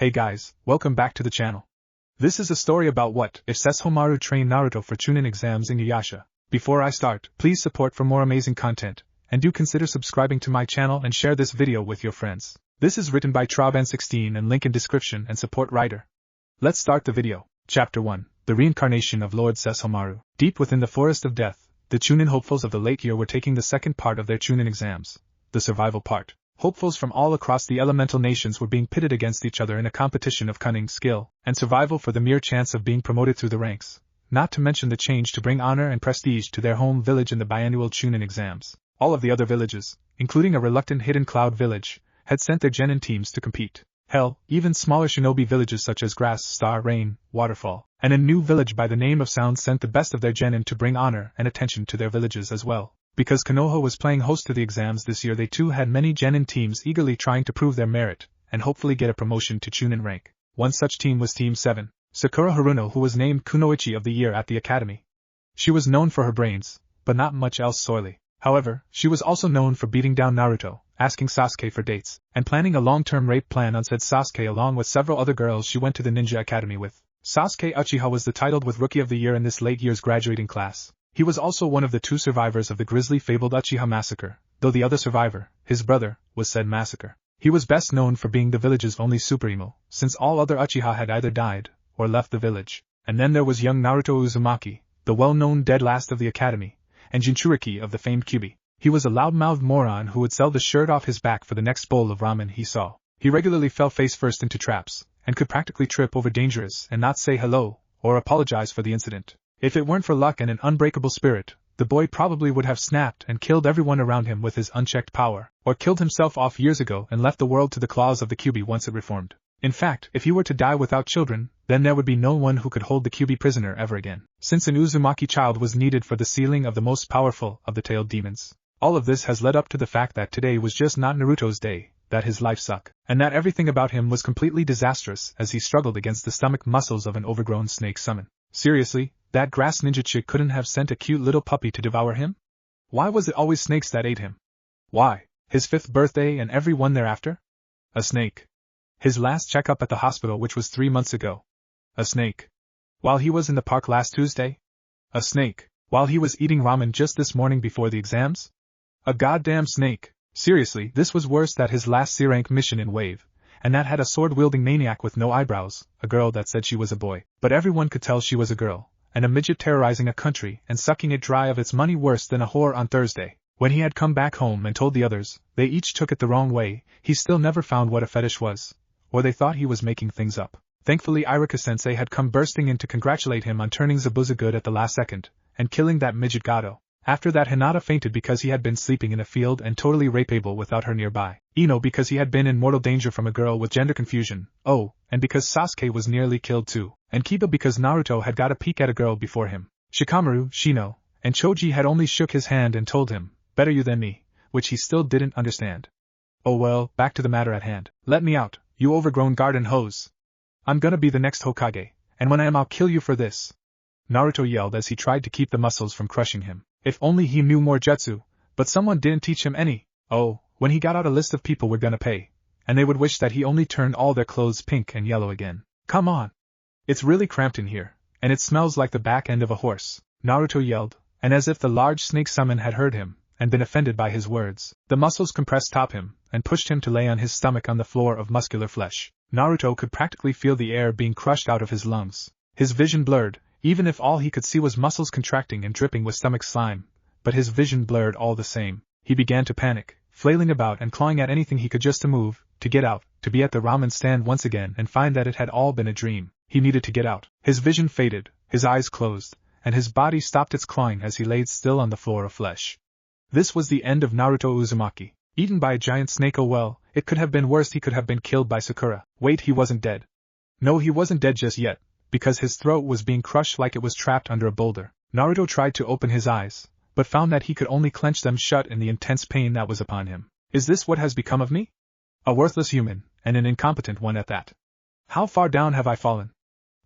Hey guys, welcome back to the channel. This is a story about what if Sesshomaru trained Naruto for Chunin exams in inuyasha. Before I start, please support for more amazing content, and do consider subscribing to my channel and share this video with your friends. This is written by Traban16 and link in description and support writer. Let's start the video. Chapter 1, The Reincarnation of Lord Sesshomaru. Deep within the Forest of Death, the Chunin hopefuls of the late year were taking the second part of their Chunin exams, the survival part. Hopefuls from all across the elemental nations were being pitted against each other in a competition of cunning, skill, and survival for the mere chance of being promoted through the ranks, not to mention the change to bring honor and prestige to their home village in the biannual Chunin exams. All of the other villages, including a reluctant Hidden Cloud village, had sent their genin teams to compete. Hell, even smaller shinobi villages such as Grass, Star, Rain, Waterfall, and a new village by the name of Sound sent the best of their genin to bring honor and attention to their villages as well. Because Konoha was playing host to the exams this year, they too had many genin teams eagerly trying to prove their merit and hopefully get a promotion to Chunin rank. One such team was Team 7, Sakura Haruno, who was named Kunoichi of the Year at the academy. She was known for her brains, but not much else sorely. However, she was also known for beating down Naruto, asking Sasuke for dates, and planning a long-term rape plan on said Sasuke along with several other girls she went to the ninja academy with. Sasuke Uchiha was the titled with Rookie of the Year in this late year's graduating class. He was also one of the two survivors of the grisly fabled Uchiha massacre, though the other survivor, his brother, was said massacre. He was best known for being the village's only superemo, since all other Uchiha had either died or left the village. And then there was young Naruto Uzumaki, the well-known dead last of the academy, and Jinchuriki of the famed Kyuubi. He was a loud-mouthed moron who would sell the shirt off his back for the next bowl of ramen he saw. He regularly fell face first into traps, and could practically trip over dangers and not say hello or apologize for the incident. If it weren't for luck and an unbreakable spirit, the boy probably would have snapped and killed everyone around him with his unchecked power, or killed himself off years ago and left the world to the claws of the Kyuubi once it reformed. In fact, if he were to die without children, then there would be no one who could hold the Kyuubi prisoner ever again, since an Uzumaki child was needed for the sealing of the most powerful of the tailed demons. All of this has led up to the fact that today was just not Naruto's day, that his life sucked, and that everything about him was completely disastrous as he struggled against the stomach muscles of an overgrown snake summon. Seriously? That grass ninja chick couldn't have sent a cute little puppy to devour him? Why was it always snakes that ate him? Why, his 5th birthday and every one thereafter? A snake. His last checkup at the hospital, which was 3 months ago. A snake. While he was in the park last Tuesday? A snake. While he was eating ramen just this morning before the exams? A goddamn snake. Seriously, this was worse than his last C-rank mission in Wave, and that had a sword-wielding maniac with no eyebrows, a girl that said she was a boy, but everyone could tell she was a girl. And a midget terrorizing a country and sucking it dry of its money worse than a whore on Thursday. When he had come back home and told the others, they each took it the wrong way. He still never found what a fetish was, or they thought he was making things up. Thankfully Iruka-sensei had come bursting in to congratulate him on turning Zabuza good at the last second, and killing that midget Gato. After that Hinata fainted because he had been sleeping in a field and totally rapeable without her nearby. Ino because he had been in mortal danger from a girl with gender confusion. Oh, and because Sasuke was nearly killed too. And Kiba because Naruto had got a peek at a girl before him. Shikamaru, Shino, and Choji had only shook his hand and told him, better you than me, which he still didn't understand. Oh well, back to the matter at hand. Let me out, you overgrown garden hose. I'm gonna be the next Hokage, and when I am I'll kill you for this. Naruto yelled as he tried to keep the muscles from crushing him. If only he knew more jutsu, but someone didn't teach him any. Oh, when he got out a list of people were gonna pay, and they would wish that he only turned all their clothes pink and yellow again. Come on. It's really cramped in here, and it smells like the back end of a horse, Naruto yelled, and as if the large snake summon had heard him, and been offended by his words, the muscles compressed top him, and pushed him to lay on his stomach on the floor of muscular flesh. Naruto could practically feel the air being crushed out of his lungs. His vision blurred, even if all he could see was muscles contracting and dripping with stomach slime, but his vision blurred all the same. He began to panic, flailing about and clawing at anything he could just to move, to get out, to be at the ramen stand once again and find that it had all been a dream. He needed to get out. His vision faded, his eyes closed, and his body stopped its clawing as he laid still on the floor of flesh. This was the end of Naruto Uzumaki. Eaten by a giant snake. Oh well, it could have been worse. He could have been killed by Sakura. Wait, he wasn't dead. No, he wasn't dead just yet, because his throat was being crushed like it was trapped under a boulder. Naruto tried to open his eyes, but found that he could only clench them shut in the intense pain that was upon him. Is this what has become of me? A worthless human, and an incompetent one at that. How far down have I fallen?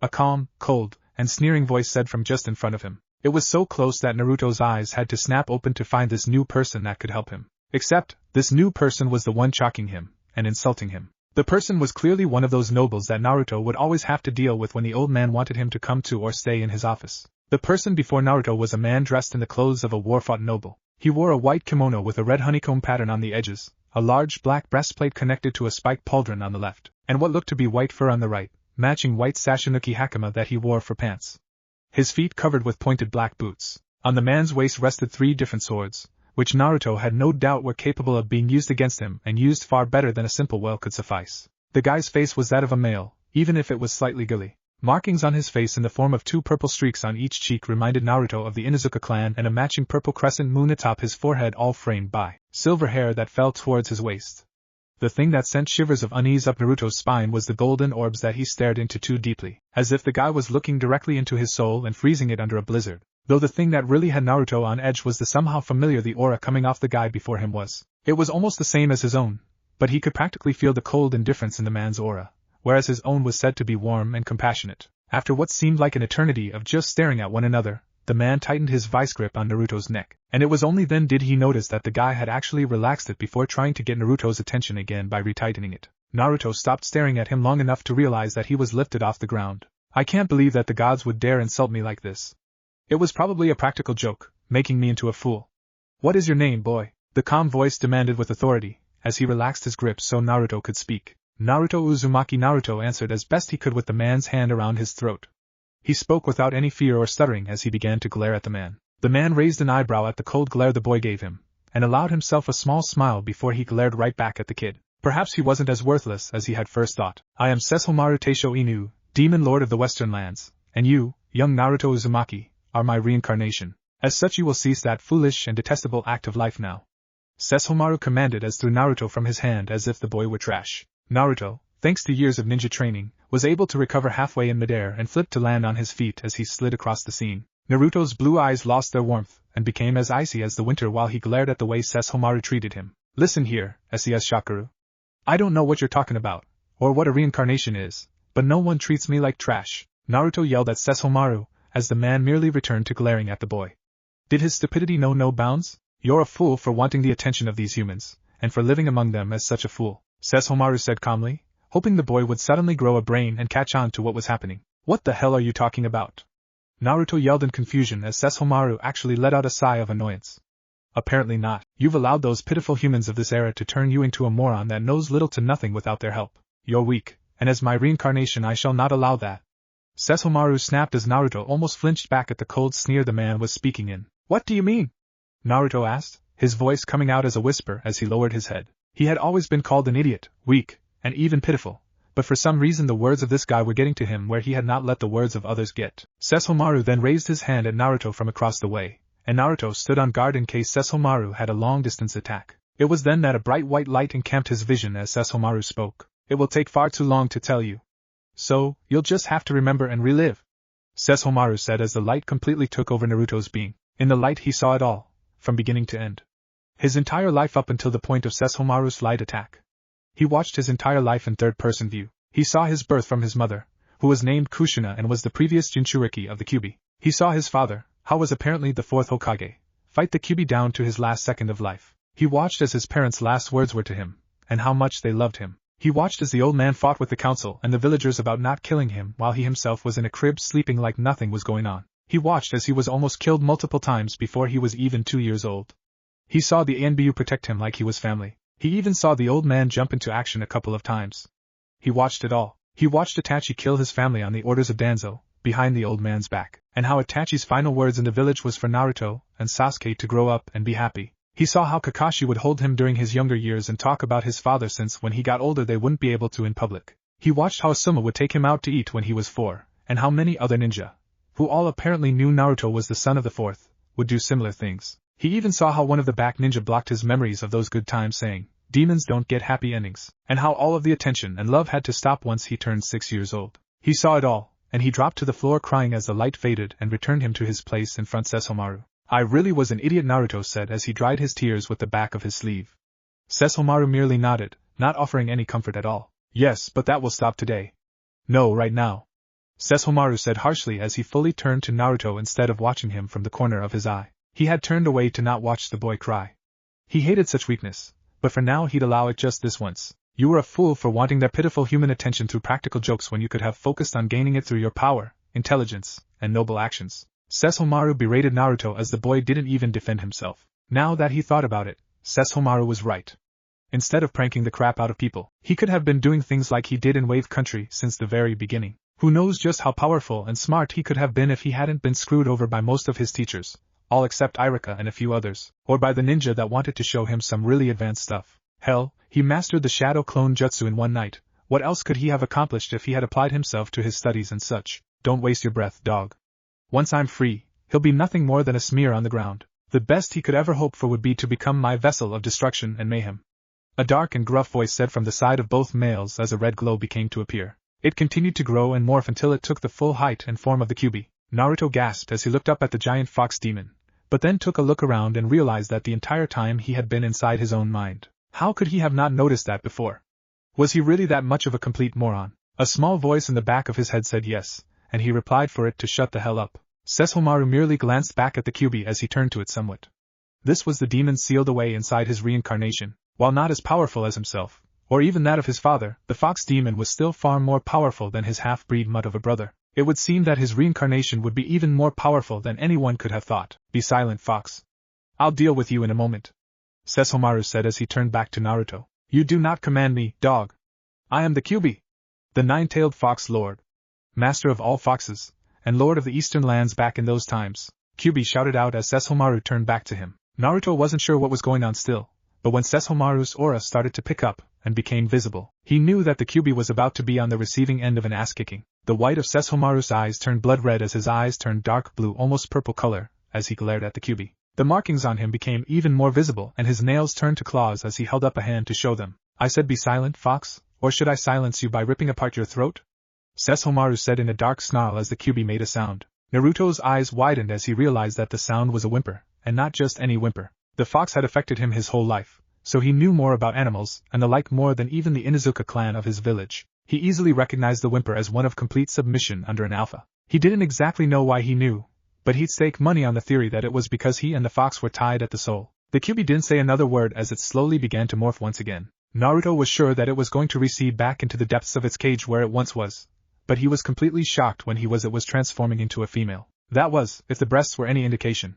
A calm, cold, and sneering voice said from just in front of him. It was so close that Naruto's eyes had to snap open to find this new person that could help him. Except, this new person was the one chocking him, and insulting him. The person was clearly one of those nobles that Naruto would always have to deal with when the old man wanted him to come to or stay in his office. The person before Naruto was a man dressed in the clothes of a war-fought noble. He wore a white kimono with a red honeycomb pattern on the edges, a large black breastplate connected to a spiked pauldron on the left, and what looked to be white fur on the right, matching white Sashinuki hakama that he wore for pants. His feet covered with pointed black boots. On the man's waist rested 3 different swords, which Naruto had no doubt were capable of being used against him and used far better than a simple well could suffice. The guy's face was that of a male, even if it was slightly girly. Markings on his face in the form of 2 purple streaks on each cheek reminded Naruto of the Inuzuka clan, and a matching purple crescent moon atop his forehead, all framed by silver hair that fell towards his waist. The thing that sent shivers of unease up Naruto's spine was the golden orbs that he stared into too deeply, as if the guy was looking directly into his soul and freezing it under a blizzard. Though the thing that really had Naruto on edge was the somehow familiar the aura coming off the guy before him was. It was almost the same as his own, but he could practically feel the cold indifference in the man's aura, whereas his own was said to be warm and compassionate. After what seemed like an eternity of just staring at one another, the man tightened his vice grip on Naruto's neck, and it was only then did he notice that the guy had actually relaxed it before trying to get Naruto's attention again by retightening it. Naruto stopped staring at him long enough to realize that he was lifted off the ground. I can't believe that the gods would dare insult me like this. It was probably a practical joke, making me into a fool. What is your name, boy? The calm voice demanded with authority, as he relaxed his grip so Naruto could speak. Naruto Uzumaki. Naruto answered as best he could with the man's hand around his throat. He spoke without any fear or stuttering as he began to glare at the man. The man raised an eyebrow at the cold glare the boy gave him, and allowed himself a small smile before he glared right back at the kid. Perhaps he wasn't as worthless as he had first thought. I am Sesshomaru Teisho Inu, Demon Lord of the Western Lands, and you, young Naruto Uzumaki, are my reincarnation. As such you will cease that foolish and detestable act of life now. Sesshomaru commanded as threw Naruto from his hand as if the boy were trash. Naruto, thanks to years of ninja training, was able to recover halfway in midair and flipped to land on his feet as he slid across the scene. Naruto's blue eyes lost their warmth and became as icy as the winter while he glared at the way Sesshomaru treated him. Listen here, Sesshomaru. I don't know what you're talking about, or what a reincarnation is, but no one treats me like trash, Naruto yelled at Sesshomaru, as the man merely returned to glaring at the boy. Did his stupidity know no bounds? You're a fool for wanting the attention of these humans, and for living among them as such a fool, Sesshomaru said calmly, hoping the boy would suddenly grow a brain and catch on to what was happening. What the hell are you talking about? Naruto yelled in confusion as Sesshomaru actually let out a sigh of annoyance. Apparently not. You've allowed those pitiful humans of this era to turn you into a moron that knows little to nothing without their help. You're weak, and as my reincarnation I shall not allow that. Sesshomaru snapped as Naruto almost flinched back at the cold sneer the man was speaking in. What do you mean? Naruto asked, his voice coming out as a whisper as he lowered his head. He had always been called an idiot, weak, and even pitiful, but for some reason the words of this guy were getting to him where he had not let the words of others get. Sesshomaru then raised his hand at Naruto from across the way, and Naruto stood on guard in case Sesshomaru had a long-distance attack. It was then that a bright white light encamped his vision as Sesshomaru spoke. It will take far too long to tell you. So, you'll just have to remember and relive, Sesshomaru said as the light completely took over Naruto's being. In the light he saw it all, from beginning to end. His entire life up until the point of Sesshomaru's light attack. He watched his entire life in third-person view. He saw his birth from his mother, who was named Kushina and was the previous Jinchuriki of the Kyuubi. He saw his father, how was apparently the fourth Hokage, fight the Kyuubi down to his last second of life. He watched as his parents' last words were to him, and how much they loved him. He watched as the old man fought with the council and the villagers about not killing him while he himself was in a crib sleeping like nothing was going on. He watched as he was almost killed multiple times before he was even 2 years old. He saw the ANBU protect him like he was family. He even saw the old man jump into action a couple of times. He watched it all. He watched Itachi kill his family on the orders of Danzo, behind the old man's back, and how Itachi's final words in the village was for Naruto and Sasuke to grow up and be happy. He saw how Kakashi would hold him during his younger years and talk about his father since when he got older they wouldn't be able to in public. He watched how Asuma would take him out to eat when he was 4, and how many other ninja, who all apparently knew Naruto was the son of the fourth, would do similar things. He even saw how one of the back ninja blocked his memories of those good times saying, demons don't get happy endings, and how all of the attention and love had to stop once he turned 6 years old. He saw it all, and he dropped to the floor crying as the light faded and returned him to his place in front Sesshomaru. I really was an idiot, Naruto said as he dried his tears with the back of his sleeve. Sesshomaru merely nodded, not offering any comfort at all. Yes, but that will stop today. No, right now, Sesshomaru said harshly as he fully turned to Naruto instead of watching him from the corner of his eye. He had turned away to not watch the boy cry. He hated such weakness, but for now he'd allow it just this once. You were a fool for wanting their pitiful human attention through practical jokes when you could have focused on gaining it through your power, intelligence, and noble actions. Sesshomaru berated Naruto as the boy didn't even defend himself. Now that he thought about it, Sesshomaru was right. Instead of pranking the crap out of people, he could have been doing things like he did in Wave Country since the very beginning. Who knows just how powerful and smart he could have been if he hadn't been screwed over by most of his teachers, all except Irika and a few others, or by the ninja that wanted to show him some really advanced stuff. Hell, he mastered the Shadow Clone Jutsu in one night. What else could he have accomplished if he had applied himself to his studies and such? Don't waste your breath, dog. Once I'm free, he'll be nothing more than a smear on the ground. The best he could ever hope for would be to become my vessel of destruction and mayhem. A dark and gruff voice said from the side of both males as a red glow began to appear. It continued to grow and morph until it took the full height and form of the Kyuubi. Naruto gasped as he looked up at the giant fox demon, but then took a look around and realized that the entire time he had been inside his own mind. How could he have not noticed that before? Was he really that much of a complete moron? A small voice in the back of his head said yes, and he replied for it to shut the hell up. Sesshomaru merely glanced back at the Kyuubi as he turned to it somewhat. This was the demon sealed away inside his reincarnation. While not as powerful as himself, or even that of his father, the fox demon was still far more powerful than his half-breed mutt of a brother. It would seem that his reincarnation would be even more powerful than anyone could have thought. Be silent, fox. I'll deal with you in a moment, Sesshomaru said as he turned back to Naruto. You do not command me, dog. I am the Kyuubi, the nine-tailed fox lord, master of all foxes, and lord of the eastern lands back in those times. Kyuubi shouted out as Sesshomaru turned back to him. Naruto wasn't sure what was going on still, but when Sesshomaru's aura started to pick up and became visible, he knew that the Kyuubi was about to be on the receiving end of an ass-kicking. The white of Sesshomaru's eyes turned blood red as his eyes turned dark blue, almost purple color, as he glared at the Kyuubi. The markings on him became even more visible and his nails turned to claws as he held up a hand to show them. I said be silent, fox, or should I silence you by ripping apart your throat? Sesshomaru said in a dark snarl as the Kyuubi made a sound. Naruto's eyes widened as he realized that the sound was a whimper, and not just any whimper. The fox had affected him his whole life, so he knew more about animals and the like more than even the Inuzuka clan of his village. He easily recognized the whimper as one of complete submission under an alpha. He didn't exactly know why he knew, but he'd stake money on the theory that it was because he and the fox were tied at the soul. The Kyuubi didn't say another word as it slowly began to morph once again. Naruto was sure that it was going to recede back into the depths of its cage where it once was, but he was completely shocked when it was transforming into a female. That was, if the breasts were any indication.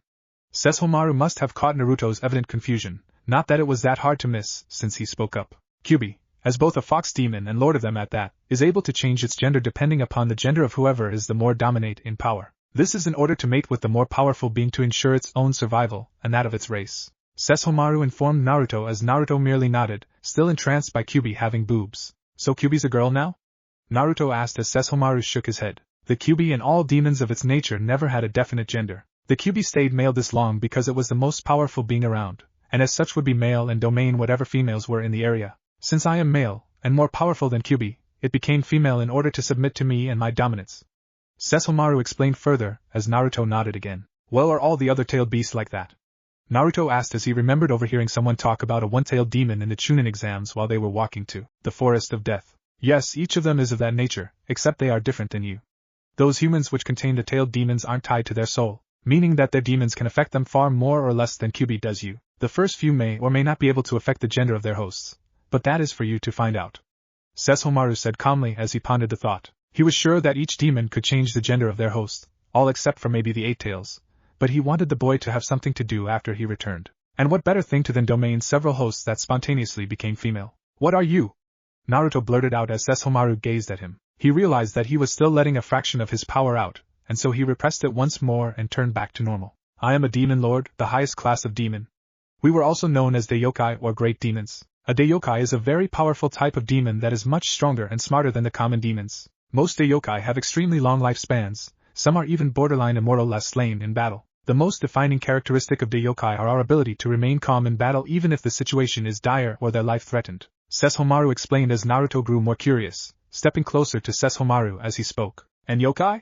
Sesshomaru must have caught Naruto's evident confusion, not that it was that hard to miss, since he spoke up. Kyuubi, as both a fox demon and lord of them at that, is able to change its gender depending upon the gender of whoever is the more dominate in power. This is in order to mate with the more powerful being to ensure its own survival, and that of its race. Sesshomaru informed Naruto as Naruto merely nodded, still entranced by Kyuubi having boobs. So Kyuubi's a girl now? Naruto asked as Sesshomaru shook his head. The Kyuubi and all demons of its nature never had a definite gender. The Kyuubi stayed male this long because it was the most powerful being around, and as such would be male and domain whatever females were in the area. Since I am male, and more powerful than Kyuubi, it became female in order to submit to me and my dominance. Sesshomaru explained further, as Naruto nodded again. Well, are all the other tailed beasts like that? Naruto asked as he remembered overhearing someone talk about a one-tailed demon in the Chunin exams while they were walking to the Forest of Death. Yes, each of them is of that nature, except they are different than you. Those humans which contain the tailed demons aren't tied to their soul, meaning that their demons can affect them far more or less than Kyuubi does you. The first few may or may not be able to affect the gender of their hosts, but that is for you to find out. Sesshomaru said calmly as he pondered the thought. He was sure that each demon could change the gender of their host, all except for maybe the eight tails, but he wanted the boy to have something to do after he returned. And what better thing to than domain several hosts that spontaneously became female? What are you? Naruto blurted out as Sesshomaru gazed at him. He realized that he was still letting a fraction of his power out, and so he repressed it once more and turned back to normal. I am a demon lord, the highest class of demon. We were also known as Daiokai or great demons. A Daiokai is a very powerful type of demon that is much stronger and smarter than the common demons. Most Daiokai have extremely long lifespans, some are even borderline immortal less slain in battle. The most defining characteristic of Daiokai are our ability to remain calm in battle even if the situation is dire or their life threatened. Sesshomaru explained as Naruto grew more curious, stepping closer to Sesshomaru as he spoke. And yokai?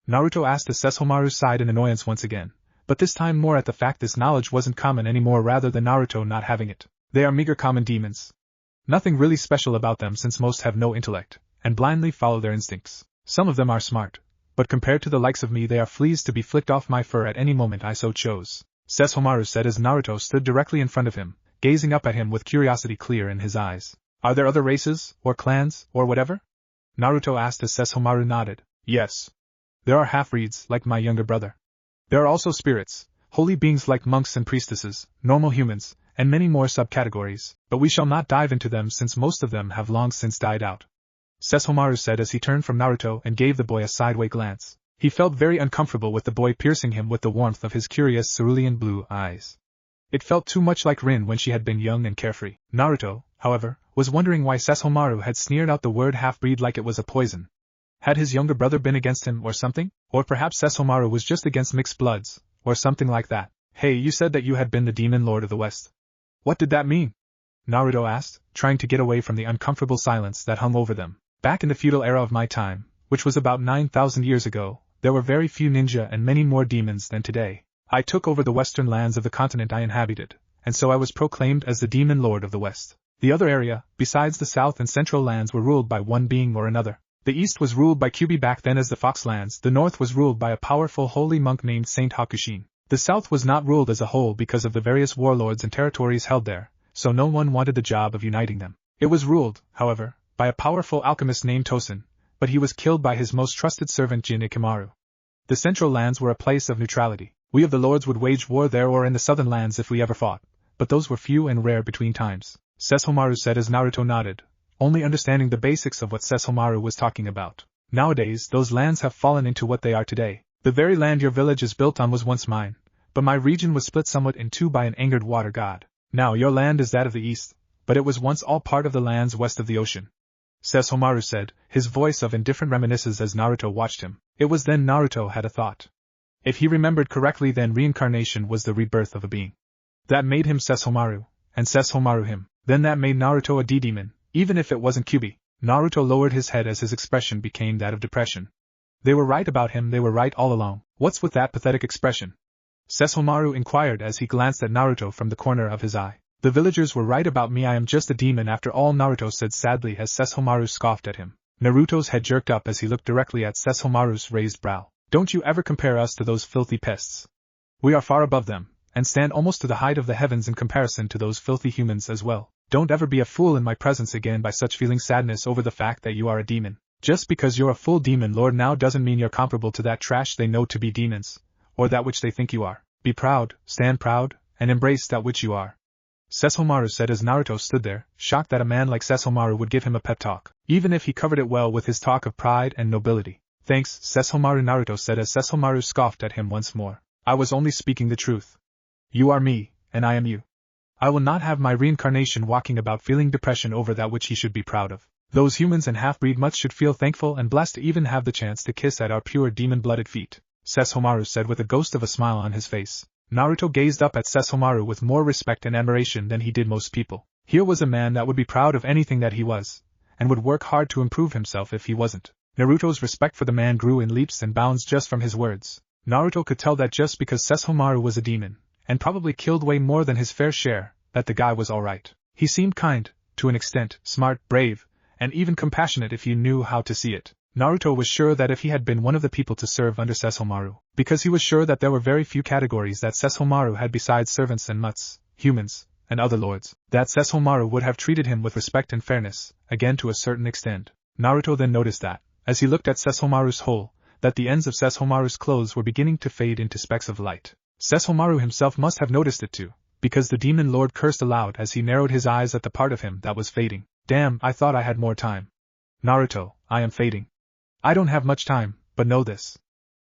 Naruto asked as Sesshomaru sighed in annoyance once again, but this time more at the fact this knowledge wasn't common anymore rather than Naruto not having it. They are meager common demons. Nothing really special about them since most have no intellect, and blindly follow their instincts. Some of them are smart, but compared to the likes of me they are fleas to be flicked off my fur at any moment I so chose. Sesshomaru said as Naruto stood directly in front of him, gazing up at him with curiosity clear in his eyes. Are there other races, or clans, or whatever? Naruto asked as Sesshomaru nodded. Yes. There are half-breeds, like my younger brother. There are also spirits, holy beings like monks and priestesses, normal humans, and many more subcategories, but we shall not dive into them since most of them have long since died out. Sesshomaru said as he turned from Naruto and gave the boy a sideway glance. He felt very uncomfortable with the boy piercing him with the warmth of his curious cerulean blue eyes. It felt too much like Rin when she had been young and carefree. Naruto, however, was wondering why Sesshomaru had sneered out the word half-breed like it was a poison. Had his younger brother been against him or something? Or perhaps Sesshomaru was just against mixed bloods, or something like that. Hey, you said that you had been the demon lord of the West. What did that mean? Naruto asked, trying to get away from the uncomfortable silence that hung over them. Back in the feudal era of my time, which was about 9,000 years ago, there were very few ninja and many more demons than today. I took over the western lands of the continent I inhabited, and so I was proclaimed as the demon lord of the West. The other area, besides the south and central lands, were ruled by one being or another. The east was ruled by Kyubi back then as the Fox Lands, the north was ruled by a powerful holy monk named Saint Hakushin. The south was not ruled as a whole because of the various warlords and territories held there, so no one wanted the job of uniting them. It was ruled, however, by a powerful alchemist named Tosin, but he was killed by his most trusted servant Jin Ikimaru. The central lands were a place of neutrality. We of the lords would wage war there or in the southern lands if we ever fought, but those were few and rare between times. Sesshomaru said as Naruto nodded, only understanding the basics of what Sesshomaru was talking about. Nowadays those lands have fallen into what they are today. The very land your village is built on was once mine, but my region was split somewhat in two by an angered water god. Now your land is that of the east, but it was once all part of the lands west of the ocean. Sesshomaru said, his voice of indifferent reminiscence as Naruto watched him. It was then Naruto had a thought. If he remembered correctly, then reincarnation was the rebirth of a being. That made him Sesshomaru, and Sesshomaru him. Then that made Naruto a D-demon, even if it wasn't Kyubi. Naruto lowered his head as his expression became that of depression. They were right about him, they were right all along. What's with that pathetic expression? Sesshomaru inquired as he glanced at Naruto from the corner of his eye. The villagers were right about me, I am just a demon after all, Naruto said sadly as Sesshomaru scoffed at him. Naruto's head jerked up as he looked directly at Sesshomaru's raised brow. Don't you ever compare us to those filthy pests. We are far above them, and stand almost to the height of the heavens in comparison to those filthy humans as well. Don't ever be a fool in my presence again by such feeling sadness over the fact that you are a demon. Just because you're a full demon lord now doesn't mean you're comparable to that trash they know to be demons, or that which they think you are. Be proud, stand proud, and embrace that which you are. Sesshomaru said as Naruto stood there, shocked that a man like Sesshomaru would give him a pep talk, even if he covered it well with his talk of pride and nobility. Thanks, Sesshomaru, Naruto said as Sesshomaru scoffed at him once more. I was only speaking the truth. You are me, and I am you. I will not have my reincarnation walking about feeling depression over that which he should be proud of. Those humans and half-breed mutts should feel thankful and blessed to even have the chance to kiss at our pure demon-blooded feet, Sesshomaru said with a ghost of a smile on his face. Naruto gazed up at Sesshomaru with more respect and admiration than he did most people. Here was a man that would be proud of anything that he was, and would work hard to improve himself if he wasn't. Naruto's respect for the man grew in leaps and bounds just from his words. Naruto could tell that just because Sesshomaru was a demon, and probably killed way more than his fair share, that the guy was alright. He seemed kind, to an extent, smart, brave, and even compassionate if you knew how to see it. Naruto was sure that if he had been one of the people to serve under Sesshomaru, because he was sure that there were very few categories that Sesshomaru had besides servants and mutts, humans, and other lords, that Sesshomaru would have treated him with respect and fairness, again to a certain extent. Naruto then noticed that, as he looked at Sesshomaru's hole, that the ends of Sesshomaru's clothes were beginning to fade into specks of light. Sesshomaru himself must have noticed it too, because the demon lord cursed aloud as he narrowed his eyes at the part of him that was fading. Damn, I thought I had more time. Naruto, I am fading. I don't have much time, but know this.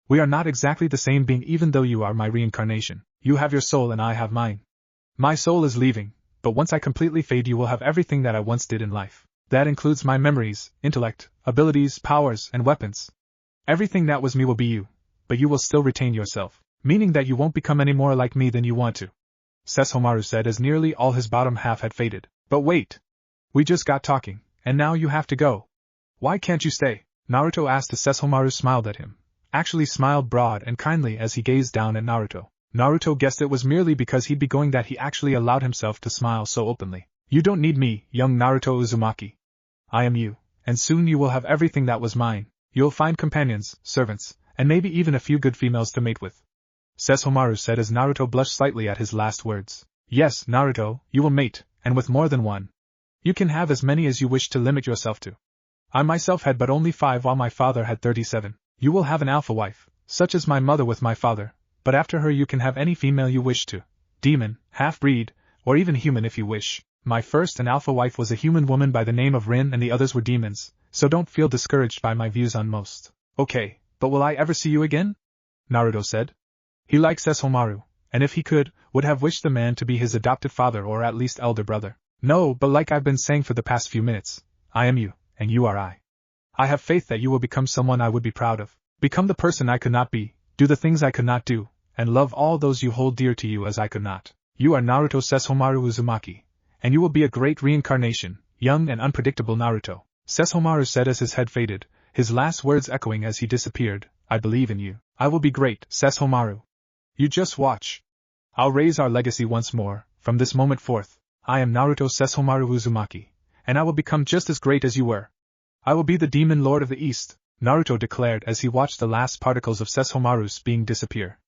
We are not exactly the same being even though you are my reincarnation. You have your soul and I have mine. My soul is leaving, but once I completely fade you will have everything that I once did in life. That includes my memories, intellect, abilities, powers, and weapons. Everything that was me will be you, but you will still retain yourself, meaning that you won't become any more like me than you want to. Sesshomaru said as nearly all his bottom half had faded. But wait! We just got talking, and now you have to go. Why can't you stay? Naruto asked as Sesshomaru smiled at him, actually smiled broad and kindly as he gazed down at Naruto. Naruto guessed it was merely because he'd be going that he actually allowed himself to smile so openly. You don't need me, young Naruto Uzumaki. I am you, and soon you will have everything that was mine. You'll find companions, servants, and maybe even a few good females to mate with. Sesshomaru said as Naruto blushed slightly at his last words. Yes, Naruto, you will mate, and with more than one. You can have as many as you wish to limit yourself to. I myself had but only 5 while my father had 37. You will have an alpha wife, such as my mother with my father, but after her you can have any female you wish to. Demon, half-breed, or even human if you wish. My first and alpha wife was a human woman by the name of Rin and the others were demons, so don't feel discouraged by my views on most. Okay, but will I ever see you again? Naruto said. He liked Sesshomaru, and if he could, would have wished the man to be his adopted father or at least elder brother. No, but like I've been saying for the past few minutes, I am you, and you are I. I have faith that you will become someone I would be proud of, become the person I could not be, do the things I could not do, and love all those you hold dear to you as I could not. You are Naruto Sesshomaru Uzumaki, and you will be a great reincarnation, young and unpredictable Naruto. Sesshomaru said as his head faded, his last words echoing as he disappeared, I believe in you. I will be great, Sesshomaru. You just watch. I'll raise our legacy once more, from this moment forth. I am Naruto Sesshomaru Uzumaki, and I will become just as great as you were. I will be the demon lord of the East, Naruto declared as he watched the last particles of Sesshomaru's being disappear.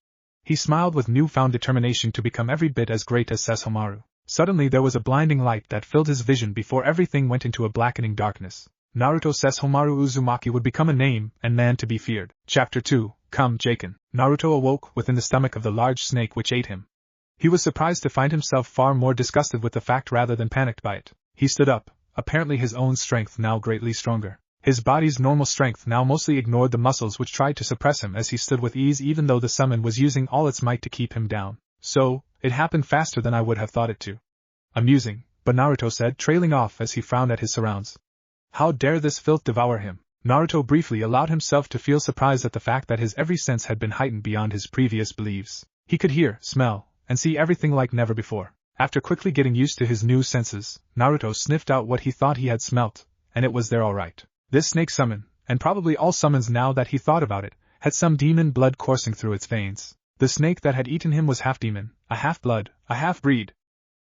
He smiled with newfound determination to become every bit as great as Sesshomaru. Suddenly there was a blinding light that filled his vision before everything went into a blackening darkness. Naruto Sesshomaru Uzumaki would become a name and man to be feared. Chapter 2, Come Jaken. Naruto awoke within the stomach of the large snake which ate him. He was surprised to find himself far more disgusted with the fact rather than panicked by it. He stood up, apparently his own strength now greatly stronger. His body's normal strength now mostly ignored the muscles which tried to suppress him as he stood with ease even though the summon was using all its might to keep him down. So, it happened faster than I would have thought it to. Amusing, but Naruto said, trailing off as he frowned at his surrounds. How dare this filth devour him? Naruto briefly allowed himself to feel surprised at the fact that his every sense had been heightened beyond his previous beliefs. He could hear, smell, and see everything like never before. After quickly getting used to his new senses, Naruto sniffed out what he thought he had smelt, and it was there all right. This snake summon, and probably all summons now that he thought about it, had some demon blood coursing through its veins. The snake that had eaten him was half-demon, a half-blood, a half-breed.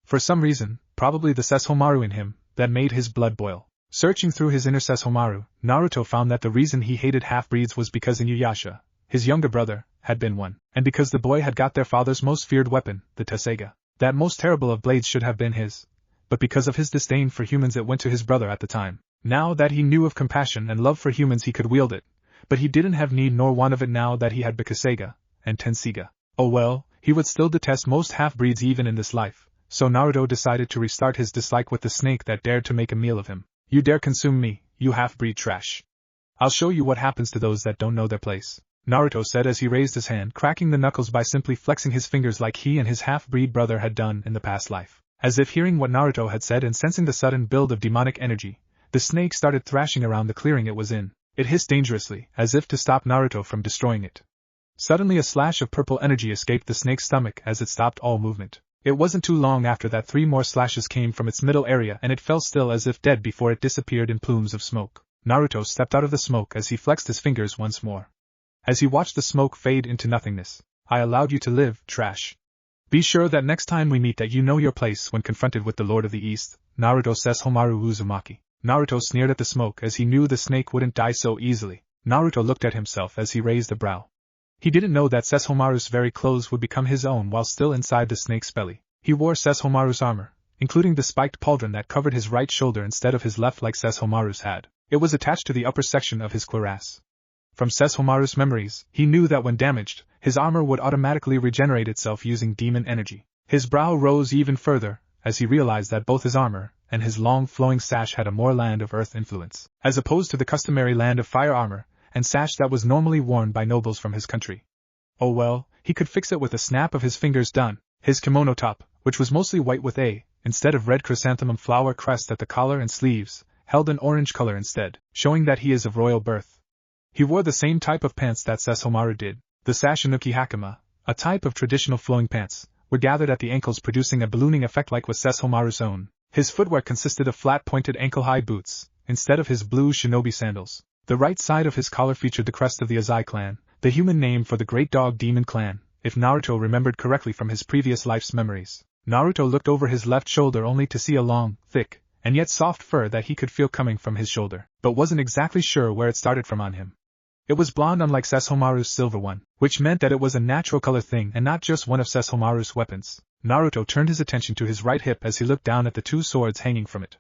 For some reason, probably the Sesshomaru in him, that made his blood boil. Searching through his inner Sesshomaru, Naruto found that the reason he hated half-breeds was because Inuyasha, his younger brother, had been one, and because the boy had got their father's most feared weapon, the Tesseiga. That most terrible of blades should have been his. But because of his disdain for humans it went to his brother at the time. Now that he knew of compassion and love for humans he could wield it, but he didn't have need nor want of it now that he had Bikaseiga and Tenseiga. Oh well, he would still detest most half-breeds even in this life, so Naruto decided to restart his dislike with the snake that dared to make a meal of him. You dare consume me, you half-breed trash. I'll show you what happens to those that don't know their place, Naruto said as he raised his hand, cracking the knuckles by simply flexing his fingers like he and his half-breed brother had done in the past life. As if hearing what Naruto had said and sensing the sudden build of demonic energy, the snake started thrashing around the clearing it was in. It hissed dangerously, as if to stop Naruto from destroying it. Suddenly a slash of purple energy escaped the snake's stomach as it stopped all movement. It wasn't too long after that 3 more slashes came from its middle area and it fell still as if dead before it disappeared in plumes of smoke. Naruto stepped out of the smoke as he flexed his fingers once more. As he watched the smoke fade into nothingness, I allowed you to live, trash. Be sure that next time we meet that you know your place when confronted with the Lord of the East, Naruto Sesshomaru Uzumaki. Naruto sneered at the smoke as he knew the snake wouldn't die so easily. Naruto looked at himself as he raised a brow. He didn't know that Sesshomaru's very clothes would become his own while still inside the snake's belly. He wore Sesshomaru's armor, including the spiked pauldron that covered his right shoulder instead of his left like Sesshomaru's had. It was attached to the upper section of his cuirass. From Sesshomaru's memories, he knew that when damaged, his armor would automatically regenerate itself using demon energy. His brow rose even further, as he realized that both his armor and his long flowing sash had a more land of earth influence, as opposed to the customary land of fire armor and sash that was normally worn by nobles from his country. Oh well, he could fix it with a snap of his fingers done. His kimono top, which was mostly white with a, instead of red chrysanthemum flower crest at the collar and sleeves, held an orange color instead, showing that he is of royal birth. He wore the same type of pants that Sesshomaru did. The Sashinuki Hakama, a type of traditional flowing pants, were gathered at the ankles producing a ballooning effect like with Sesshomaru's own. His footwear consisted of flat-pointed ankle-high boots, instead of his blue shinobi sandals. The right side of his collar featured the crest of the Azai clan, the human name for the great dog demon clan, if Naruto remembered correctly from his previous life's memories. Naruto looked over his left shoulder only to see a long, thick, and yet soft fur that he could feel coming from his shoulder, but wasn't exactly sure where it started from on him. It was blonde unlike Sesshomaru's silver one, which meant that it was a natural color thing and not just one of Sesshomaru's weapons. Naruto turned his attention to his right hip as he looked down at the 2 swords hanging from it.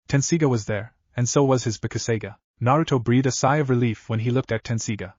Tensiga was there, and so was his Bakuseiga. Naruto breathed a sigh of relief when he looked at Tensiga.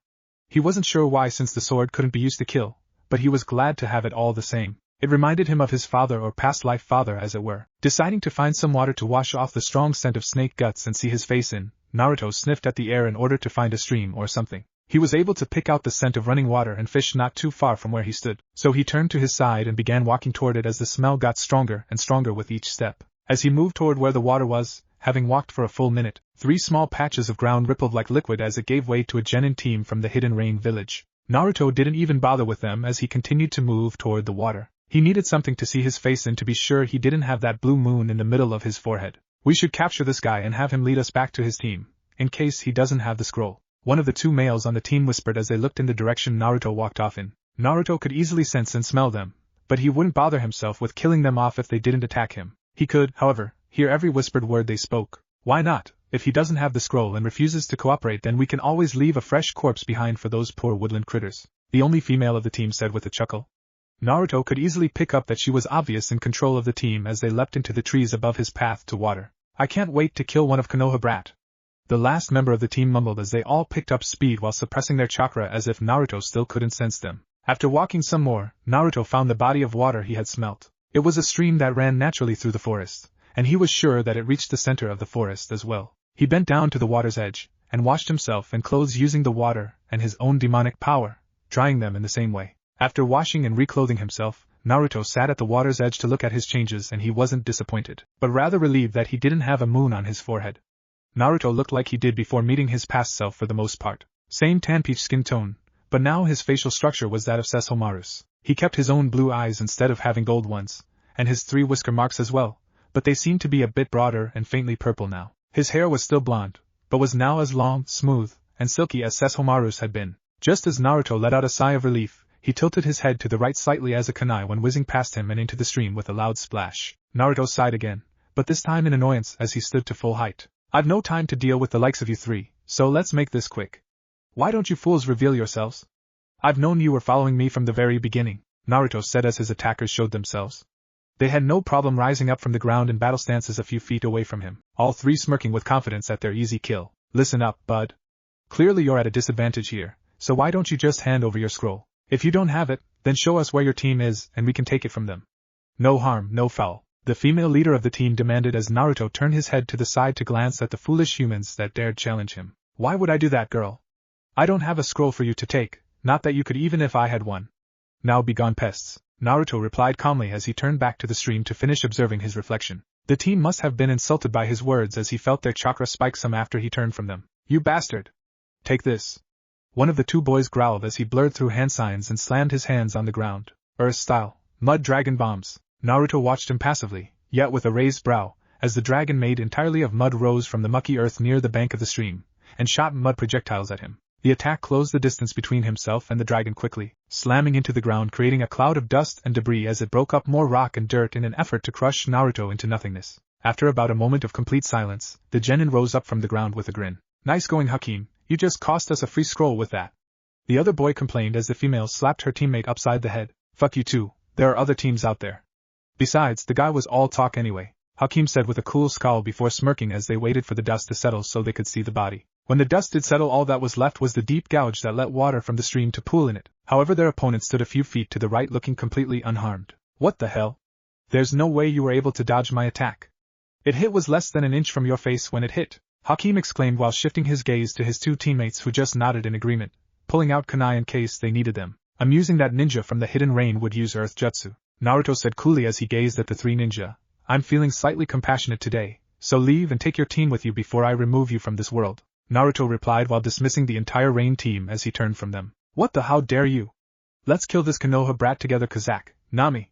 He wasn't sure why, since the sword couldn't be used to kill, but he was glad to have it all the same. It reminded him of his father, or past life father as it were. Deciding to find some water to wash off the strong scent of snake guts and see his face in, Naruto sniffed at the air in order to find a stream or something. He was able to pick out the scent of running water and fish not too far from where he stood, so he turned to his side and began walking toward it as the smell got stronger and stronger with each step. As he moved toward where the water was, having walked for a full minute, 3 small patches of ground rippled like liquid as it gave way to a genin team from the Hidden Rain village. Naruto didn't even bother with them as he continued to move toward the water. He needed something to see his face in to be sure he didn't have that blue moon in the middle of his forehead. We should capture this guy and have him lead us back to his team, in case he doesn't have the scroll. One of the 2 males on the team whispered as they looked in the direction Naruto walked off in. Naruto could easily sense and smell them, but he wouldn't bother himself with killing them off if they didn't attack him. He could, however, hear every whispered word they spoke. Why not? If he doesn't have the scroll and refuses to cooperate, then we can always leave a fresh corpse behind for those poor woodland critters, the only female of the team said with a chuckle. Naruto could easily pick up that she was obvious in control of the team as they leapt into the trees above his path to water. I can't wait to kill one of Konoha brat. The last member of the team mumbled as they all picked up speed while suppressing their chakra as if Naruto still couldn't sense them. After walking some more, Naruto found the body of water he had smelt. It was a stream that ran naturally through the forest, and he was sure that it reached the center of the forest as well. He bent down to the water's edge, and washed himself and clothes using the water and his own demonic power, drying them in the same way. After washing and reclothing himself, Naruto sat at the water's edge to look at his changes, and he wasn't disappointed, but rather relieved that he didn't have a moon on his forehead. Naruto looked like he did before meeting his past self for the most part. Same tan peach skin tone, but now his facial structure was that of Sesshomaru's. He kept his own blue eyes instead of having gold ones, and his 3 whisker marks as well, but they seemed to be a bit broader and faintly purple now. His hair was still blonde, but was now as long, smooth, and silky as Sesshomaru's had been. Just as Naruto let out a sigh of relief, he tilted his head to the right slightly as a kunai went whizzing past him and into the stream with a loud splash. Naruto sighed again, but this time in annoyance as he stood to full height. I've no time to deal with the likes of you 3, so let's make this quick. Why don't you fools reveal yourselves? I've known you were following me from the very beginning, Naruto said as his attackers showed themselves. They had no problem rising up from the ground in battle stances a few feet away from him, all 3 smirking with confidence at their easy kill. Listen up, bud. Clearly you're at a disadvantage here, so why don't you just hand over your scroll? If you don't have it, then show us where your team is and we can take it from them. No harm, no foul, the female leader of the team demanded as Naruto turned his head to the side to glance at the foolish humans that dared challenge him. Why would I do that, girl? I don't have a scroll for you to take, not that you could even if I had one. Now begone, pests, Naruto replied calmly as he turned back to the stream to finish observing his reflection. The team must have been insulted by his words as he felt their chakra spike some after he turned from them. You bastard! Take this. One of the 2 boys growled as he blurred through hand signs and slammed his hands on the ground. Earth-style, mud dragon bombs. Naruto watched him passively, yet with a raised brow, as the dragon made entirely of mud rose from the mucky earth near the bank of the stream, and shot mud projectiles at him. The attack closed the distance between himself and the dragon quickly, slamming into the ground, creating a cloud of dust and debris as it broke up more rock and dirt in an effort to crush Naruto into nothingness. After about a moment of complete silence, the genin rose up from the ground with a grin. Nice going, Hakim. You just cost us a free scroll with that. The other boy complained as the female slapped her teammate upside the head. Fuck you too, there are other teams out there. Besides, the guy was all talk anyway, Hakim said with a cool scowl before smirking as they waited for the dust to settle so they could see the body. When the dust did settle, all that was left was the deep gouge that let water from the stream to pool in it. However, their opponent stood a few feet to the right looking completely unharmed. What the hell? There's no way you were able to dodge my attack. It hit was less than an inch from your face when it hit, Hakim exclaimed while shifting his gaze to his 2 teammates who just nodded in agreement, pulling out kunai in case they needed them. Amusing that ninja from the Hidden Rain would use earth jutsu, Naruto said coolly as he gazed at the 3 ninja. I'm feeling slightly compassionate today, so leave and take your team with you before I remove you from this world, Naruto replied while dismissing the entire Rain team as he turned from them. What the how dare you? Let's kill this Konoha brat together, Kazak, Nami!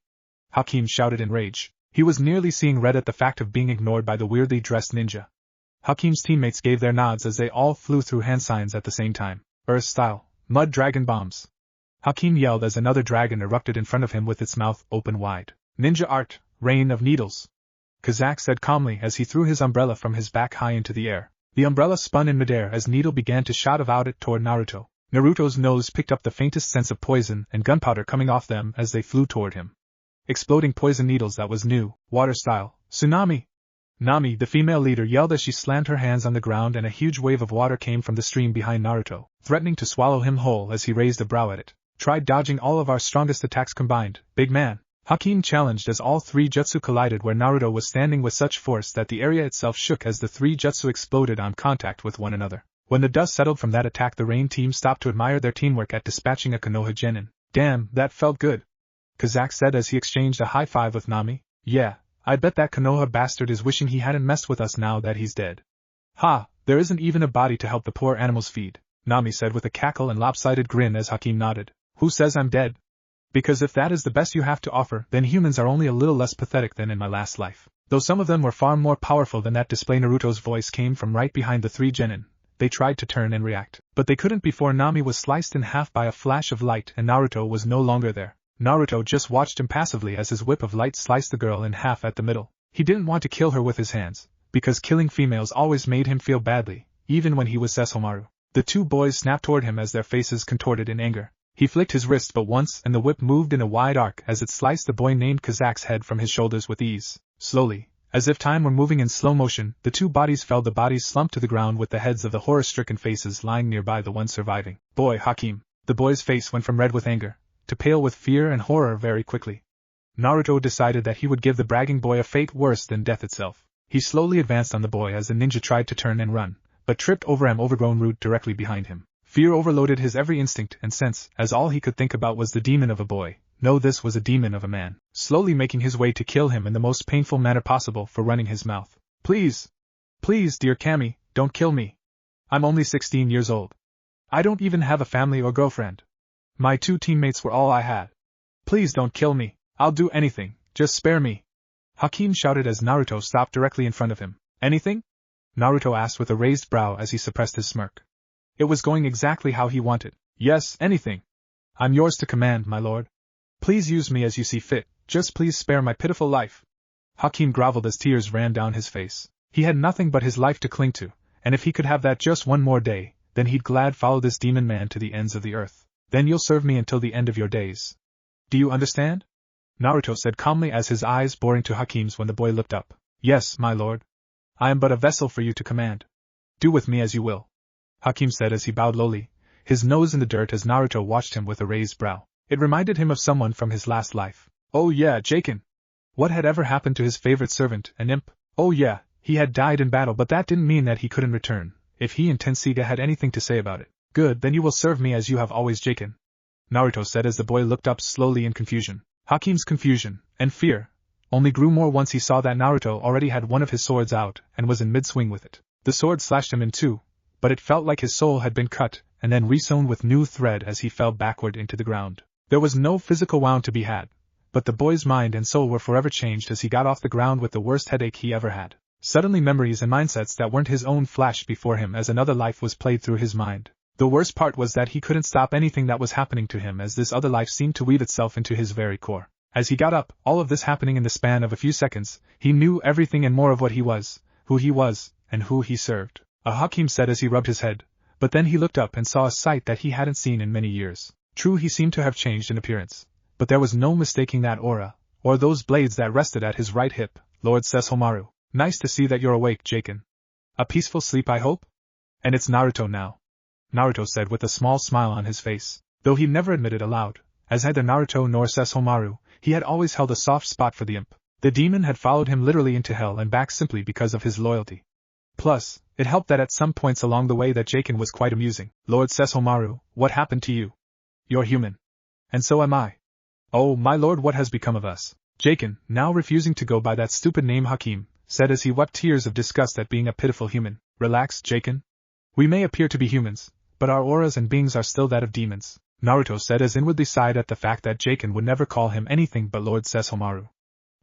Hakim shouted in rage. He was nearly seeing red at the fact of being ignored by the weirdly dressed ninja. Hakim's teammates gave their nods as they all flew through hand signs at the same time. Earth-style, mud dragon bombs. Hakim yelled as another dragon erupted in front of him with its mouth open wide. Ninja art, rain of needles. Kazak said calmly as he threw his umbrella from his back high into the air. The umbrella spun in midair as needle began to shoot out it toward Naruto. Naruto's nose picked up the faintest sense of poison and gunpowder coming off them as they flew toward him. Exploding poison needles, that was new, water style, tsunami. Nami, the female leader, yelled as she slammed her hands on the ground, and a huge wave of water came from the stream behind Naruto, threatening to swallow him whole as he raised a brow at it. Tried dodging all of our strongest attacks combined, big man, Hakim challenged as all three jutsu collided where Naruto was standing with such force that the area itself shook as the three jutsu exploded on contact with one another. When the dust settled from that attack, the rain team stopped to admire their teamwork at dispatching a Konoha genin. Damn, that felt good, Kazak said as he exchanged a high five with Nami. Yeah, I bet that Konoha bastard is wishing he hadn't messed with us now that he's dead. Ha, there isn't even a body to help the poor animals feed, Nami said with a cackle and lopsided grin as Hakim nodded. Who says I'm dead? Because if that is the best you have to offer, then humans are only a little less pathetic than in my last life. Though some of them were far more powerful than that display. Naruto's voice came from right behind the three genin. They tried to turn and react, but they couldn't before Nami was sliced in half by a flash of light and Naruto was no longer there. Naruto just watched impassively as his whip of light sliced the girl in half at the middle. He didn't want to kill her with his hands, because killing females always made him feel badly, even when he was Sesshomaru. The two boys snapped toward him as their faces contorted in anger. He flicked his wrist but once and the whip moved in a wide arc as it sliced the boy named Kazak's head from his shoulders with ease. Slowly, as if time were moving in slow motion, the two bodies fell. The bodies slumped to the ground with the heads of the horror-stricken faces lying nearby the one surviving. Boy, Hakim. The boy's face went from red with anger to pale with fear and horror very quickly. Naruto decided that he would give the bragging boy a fate worse than death itself. He slowly advanced on the boy as the ninja tried to turn and run, but tripped over an overgrown root directly behind him. Fear overloaded his every instinct and sense, as all he could think about was the demon of a boy. No, this was a demon of a man, slowly making his way to kill him in the most painful manner possible for running his mouth. Please, dear Kami, don't kill me. I'm only 16 years old. I don't even have a family or girlfriend. My two teammates were all I had. Please don't kill me. I'll do anything, just spare me. Hakim shouted as Naruto stopped directly in front of him. Anything? Naruto asked with a raised brow as he suppressed his smirk. It was going exactly how he wanted. Yes, anything. I'm yours to command, my lord. Please use me as you see fit, just please spare my pitiful life. Hakim groveled as tears ran down his face. He had nothing but his life to cling to, and if he could have that just one more day, then he'd glad follow this demon man to the ends of the earth. Then you'll serve me until the end of your days. Do you understand? Naruto said calmly as his eyes bored into Hakim's when the boy looked up. Yes, my lord. I am but a vessel for you to command. Do with me as you will, Hakim said as he bowed lowly, his nose in the dirt as Naruto watched him with a raised brow. It reminded him of someone from his last life. Oh yeah, Jaken. What had ever happened to his favorite servant, an imp? Oh yeah, he had died in battle, but that didn't mean that he couldn't return, if he and Tenseiga had anything to say about it. Good, then you will serve me as you have always, Jaken, Naruto said as the boy looked up slowly in confusion. Hakim's confusion, and fear, only grew more once he saw that Naruto already had one of his swords out and was in mid-swing with it. The sword slashed him in two, but it felt like his soul had been cut and then resewn with new thread as he fell backward into the ground. There was no physical wound to be had, but the boy's mind and soul were forever changed as he got off the ground with the worst headache he ever had. Suddenly memories and mindsets that weren't his own flashed before him as another life was played through his mind. The worst part was that he couldn't stop anything that was happening to him as this other life seemed to weave itself into his very core. As he got up, all of this happening in the span of a few seconds, he knew everything and more of what he was, who he was, and who he served. Hakim said as he rubbed his head, but then he looked up and saw a sight that he hadn't seen in many years. True, he seemed to have changed in appearance, but there was no mistaking that aura, or those blades that rested at his right hip. Lord Sesshomaru, nice to see that you're awake, Jaken. A peaceful sleep, I hope? And it's Naruto now, Naruto said with a small smile on his face, though he never admitted aloud, as neither Naruto nor Sesshomaru, he had always held a soft spot for the imp. The demon had followed him literally into hell and back simply because of his loyalty. Plus, it helped that at some points along the way that Jaken was quite amusing. Lord Sesshomaru, what happened to you? You're human. And so am I. Oh, my lord, what has become of us? Jaken, now refusing to go by that stupid name, Hakim, said as he wept tears of disgust at being a pitiful human. Relax, Jaken. We may appear to be humans, but our auras and beings are still that of demons, Naruto said as inwardly sighed at the fact that Jaken would never call him anything but Lord Sesshomaru.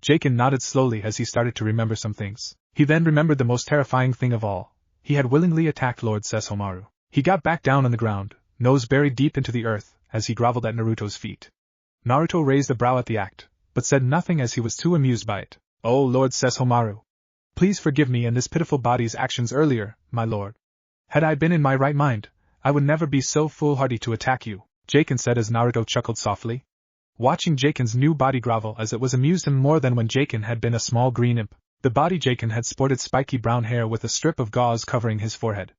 Jaken nodded slowly as he started to remember some things. He then remembered the most terrifying thing of all. He had willingly attacked Lord Sesshomaru. He got back down on the ground, nose buried deep into the earth, as he groveled at Naruto's feet. Naruto raised a brow at the act, but said nothing as he was too amused by it. Oh, Lord Sesshomaru, please forgive me and this pitiful body's actions earlier, my lord. Had I been in my right mind, I would never be so foolhardy to attack you, Jaken said as Naruto chuckled softly. Watching Jaken's new body grovel as it was amused him more than when Jaken had been a small green imp. The body Jaken had sported spiky brown hair with a strip of gauze covering his forehead.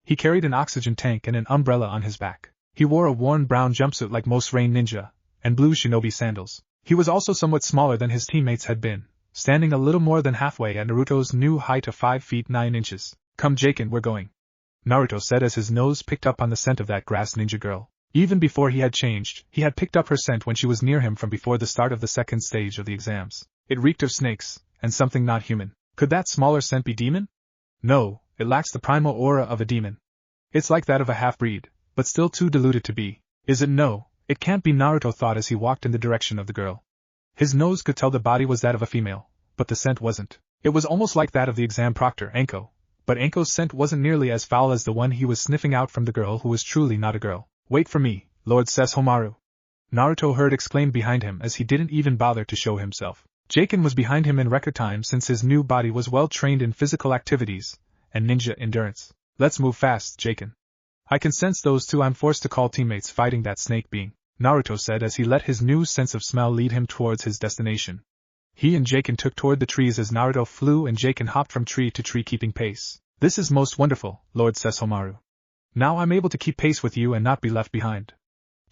He carried an oxygen tank and an umbrella on his back. He wore a worn brown jumpsuit like most rain ninja, and blue shinobi sandals. He was also somewhat smaller than his teammates had been, standing a little more than halfway at Naruto's new height of 5 feet 9 inches. "Come Jaken, we're going," Naruto said as his nose picked up on the scent of that grass ninja girl. Even before he had changed, he had picked up her scent when she was near him from before the start of the second stage of the exams. It reeked of snakes, and something not human. Could that smaller scent be demon? No, it lacks the primal aura of a demon. It's like that of a half-breed, but still too diluted to be. Is it? No, it can't be, Naruto thought as he walked in the direction of the girl. His nose could tell the body was that of a female, but the scent wasn't. It was almost like that of the exam proctor, Anko, but Anko's scent wasn't nearly as foul as the one he was sniffing out from the girl who was truly not a girl. "Wait for me, Lord Sesshomaru," Naruto heard exclaim behind him as he didn't even bother to show himself. Jaken was behind him in record time since his new body was well trained in physical activities and ninja endurance. "Let's move fast, Jaken. I can sense those two I'm forced to call teammates fighting that snake being," Naruto said as he let his new sense of smell lead him towards his destination. He and Jaken took toward the trees as Naruto flew and Jaken hopped from tree to tree keeping pace. "This is most wonderful, Lord Sesshomaru. Now I'm able to keep pace with you and not be left behind,"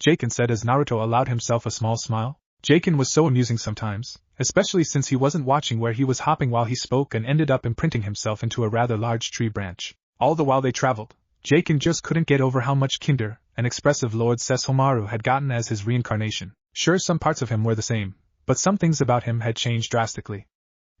Jaken said as Naruto allowed himself a small smile. Jaken was so amusing sometimes, especially since he wasn't watching where he was hopping while he spoke and ended up imprinting himself into a rather large tree branch. All the while they traveled, Jaken just couldn't get over how much kinder and expressive Lord Sesshomaru had gotten as his reincarnation. Sure, some parts of him were the same, but some things about him had changed drastically.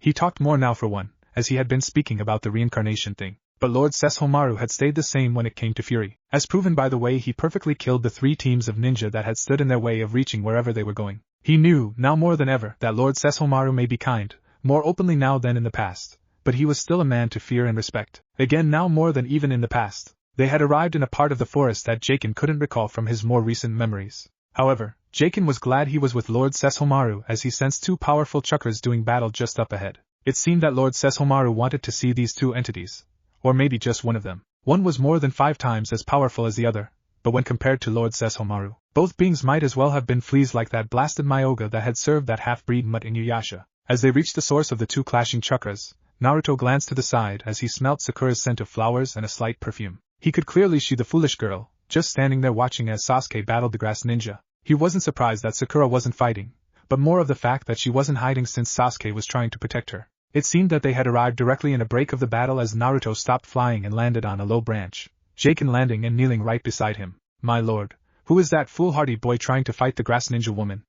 He talked more now for one, as he had been speaking about the reincarnation thing, but Lord Sesshomaru had stayed the same when it came to fury, as proven by the way he perfectly killed the 3 teams of ninja that had stood in their way of reaching wherever they were going. He knew, now more than ever, that Lord Sesshomaru may be kind, more openly now than in the past, but he was still a man to fear and respect. Again, now more than even in the past, they had arrived in a part of the forest that Jaken couldn't recall from his more recent memories. However, Jaken was glad he was with Lord Sesshomaru as he sensed 2 powerful chakras doing battle just up ahead. It seemed that Lord Sesshomaru wanted to see these 2 entities, or maybe just one of them. One was more than 5 times as powerful as the other, but when compared to Lord Sesshomaru, both beings might as well have been fleas like that blasted Myoga that had served that half-breed mutt inuyasha. As they reached the source of the 2 clashing chakras, Naruto glanced to the side as he smelt Sakura's scent of flowers and a slight perfume. He could clearly see the foolish girl, just standing there watching as Sasuke battled the grass ninja. He wasn't surprised that Sakura wasn't fighting, but more of the fact that she wasn't hiding since Sasuke was trying to protect her. It seemed that they had arrived directly in a break of the battle as Naruto stopped flying and landed on a low branch, Jaken landing and kneeling right beside him. "My lord, who is that foolhardy boy trying to fight the grass ninja woman?"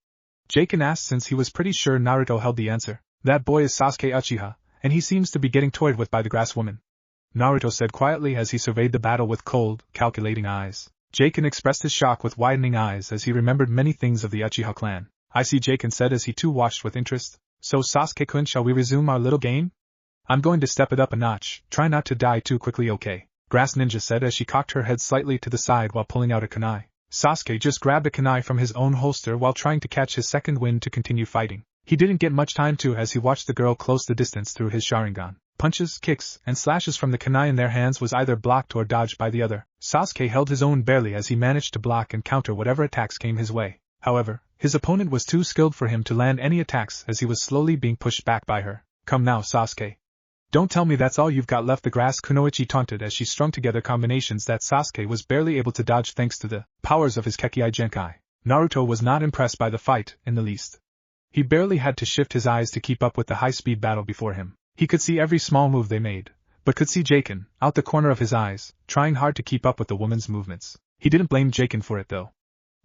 Jaken asked since he was pretty sure Naruto held the answer. "That boy is Sasuke Uchiha, and he seems to be getting toyed with by the grass woman," Naruto said quietly as he surveyed the battle with cold, calculating eyes. Jaken expressed his shock with widening eyes as he remembered many things of the Uchiha clan. "I see," Jaken said as he too watched with interest. "So Sasuke-kun, shall we resume our little game? I'm going to step it up a notch, try not to die too quickly, okay?" Grass Ninja said as she cocked her head slightly to the side while pulling out a kunai. Sasuke just grabbed a kunai from his own holster while trying to catch his second wind to continue fighting. He didn't get much time to as he watched the girl close the distance through his Sharingan. Punches, kicks, and slashes from the kunai in their hands was either blocked or dodged by the other. Sasuke held his own barely as he managed to block and counter whatever attacks came his way. However, his opponent was too skilled for him to land any attacks as he was slowly being pushed back by her. "Come now, Sasuke. Don't tell me that's all you've got left," the grass kunoichi taunted as she strung together combinations that Sasuke was barely able to dodge thanks to the powers of his Kekkei Genkai. Naruto was not impressed by the fight in the least. He barely had to shift his eyes to keep up with the high-speed battle before him. He could see every small move they made, but could see Jaken, out the corner of his eyes, trying hard to keep up with the woman's movements. He didn't blame Jaken for it though.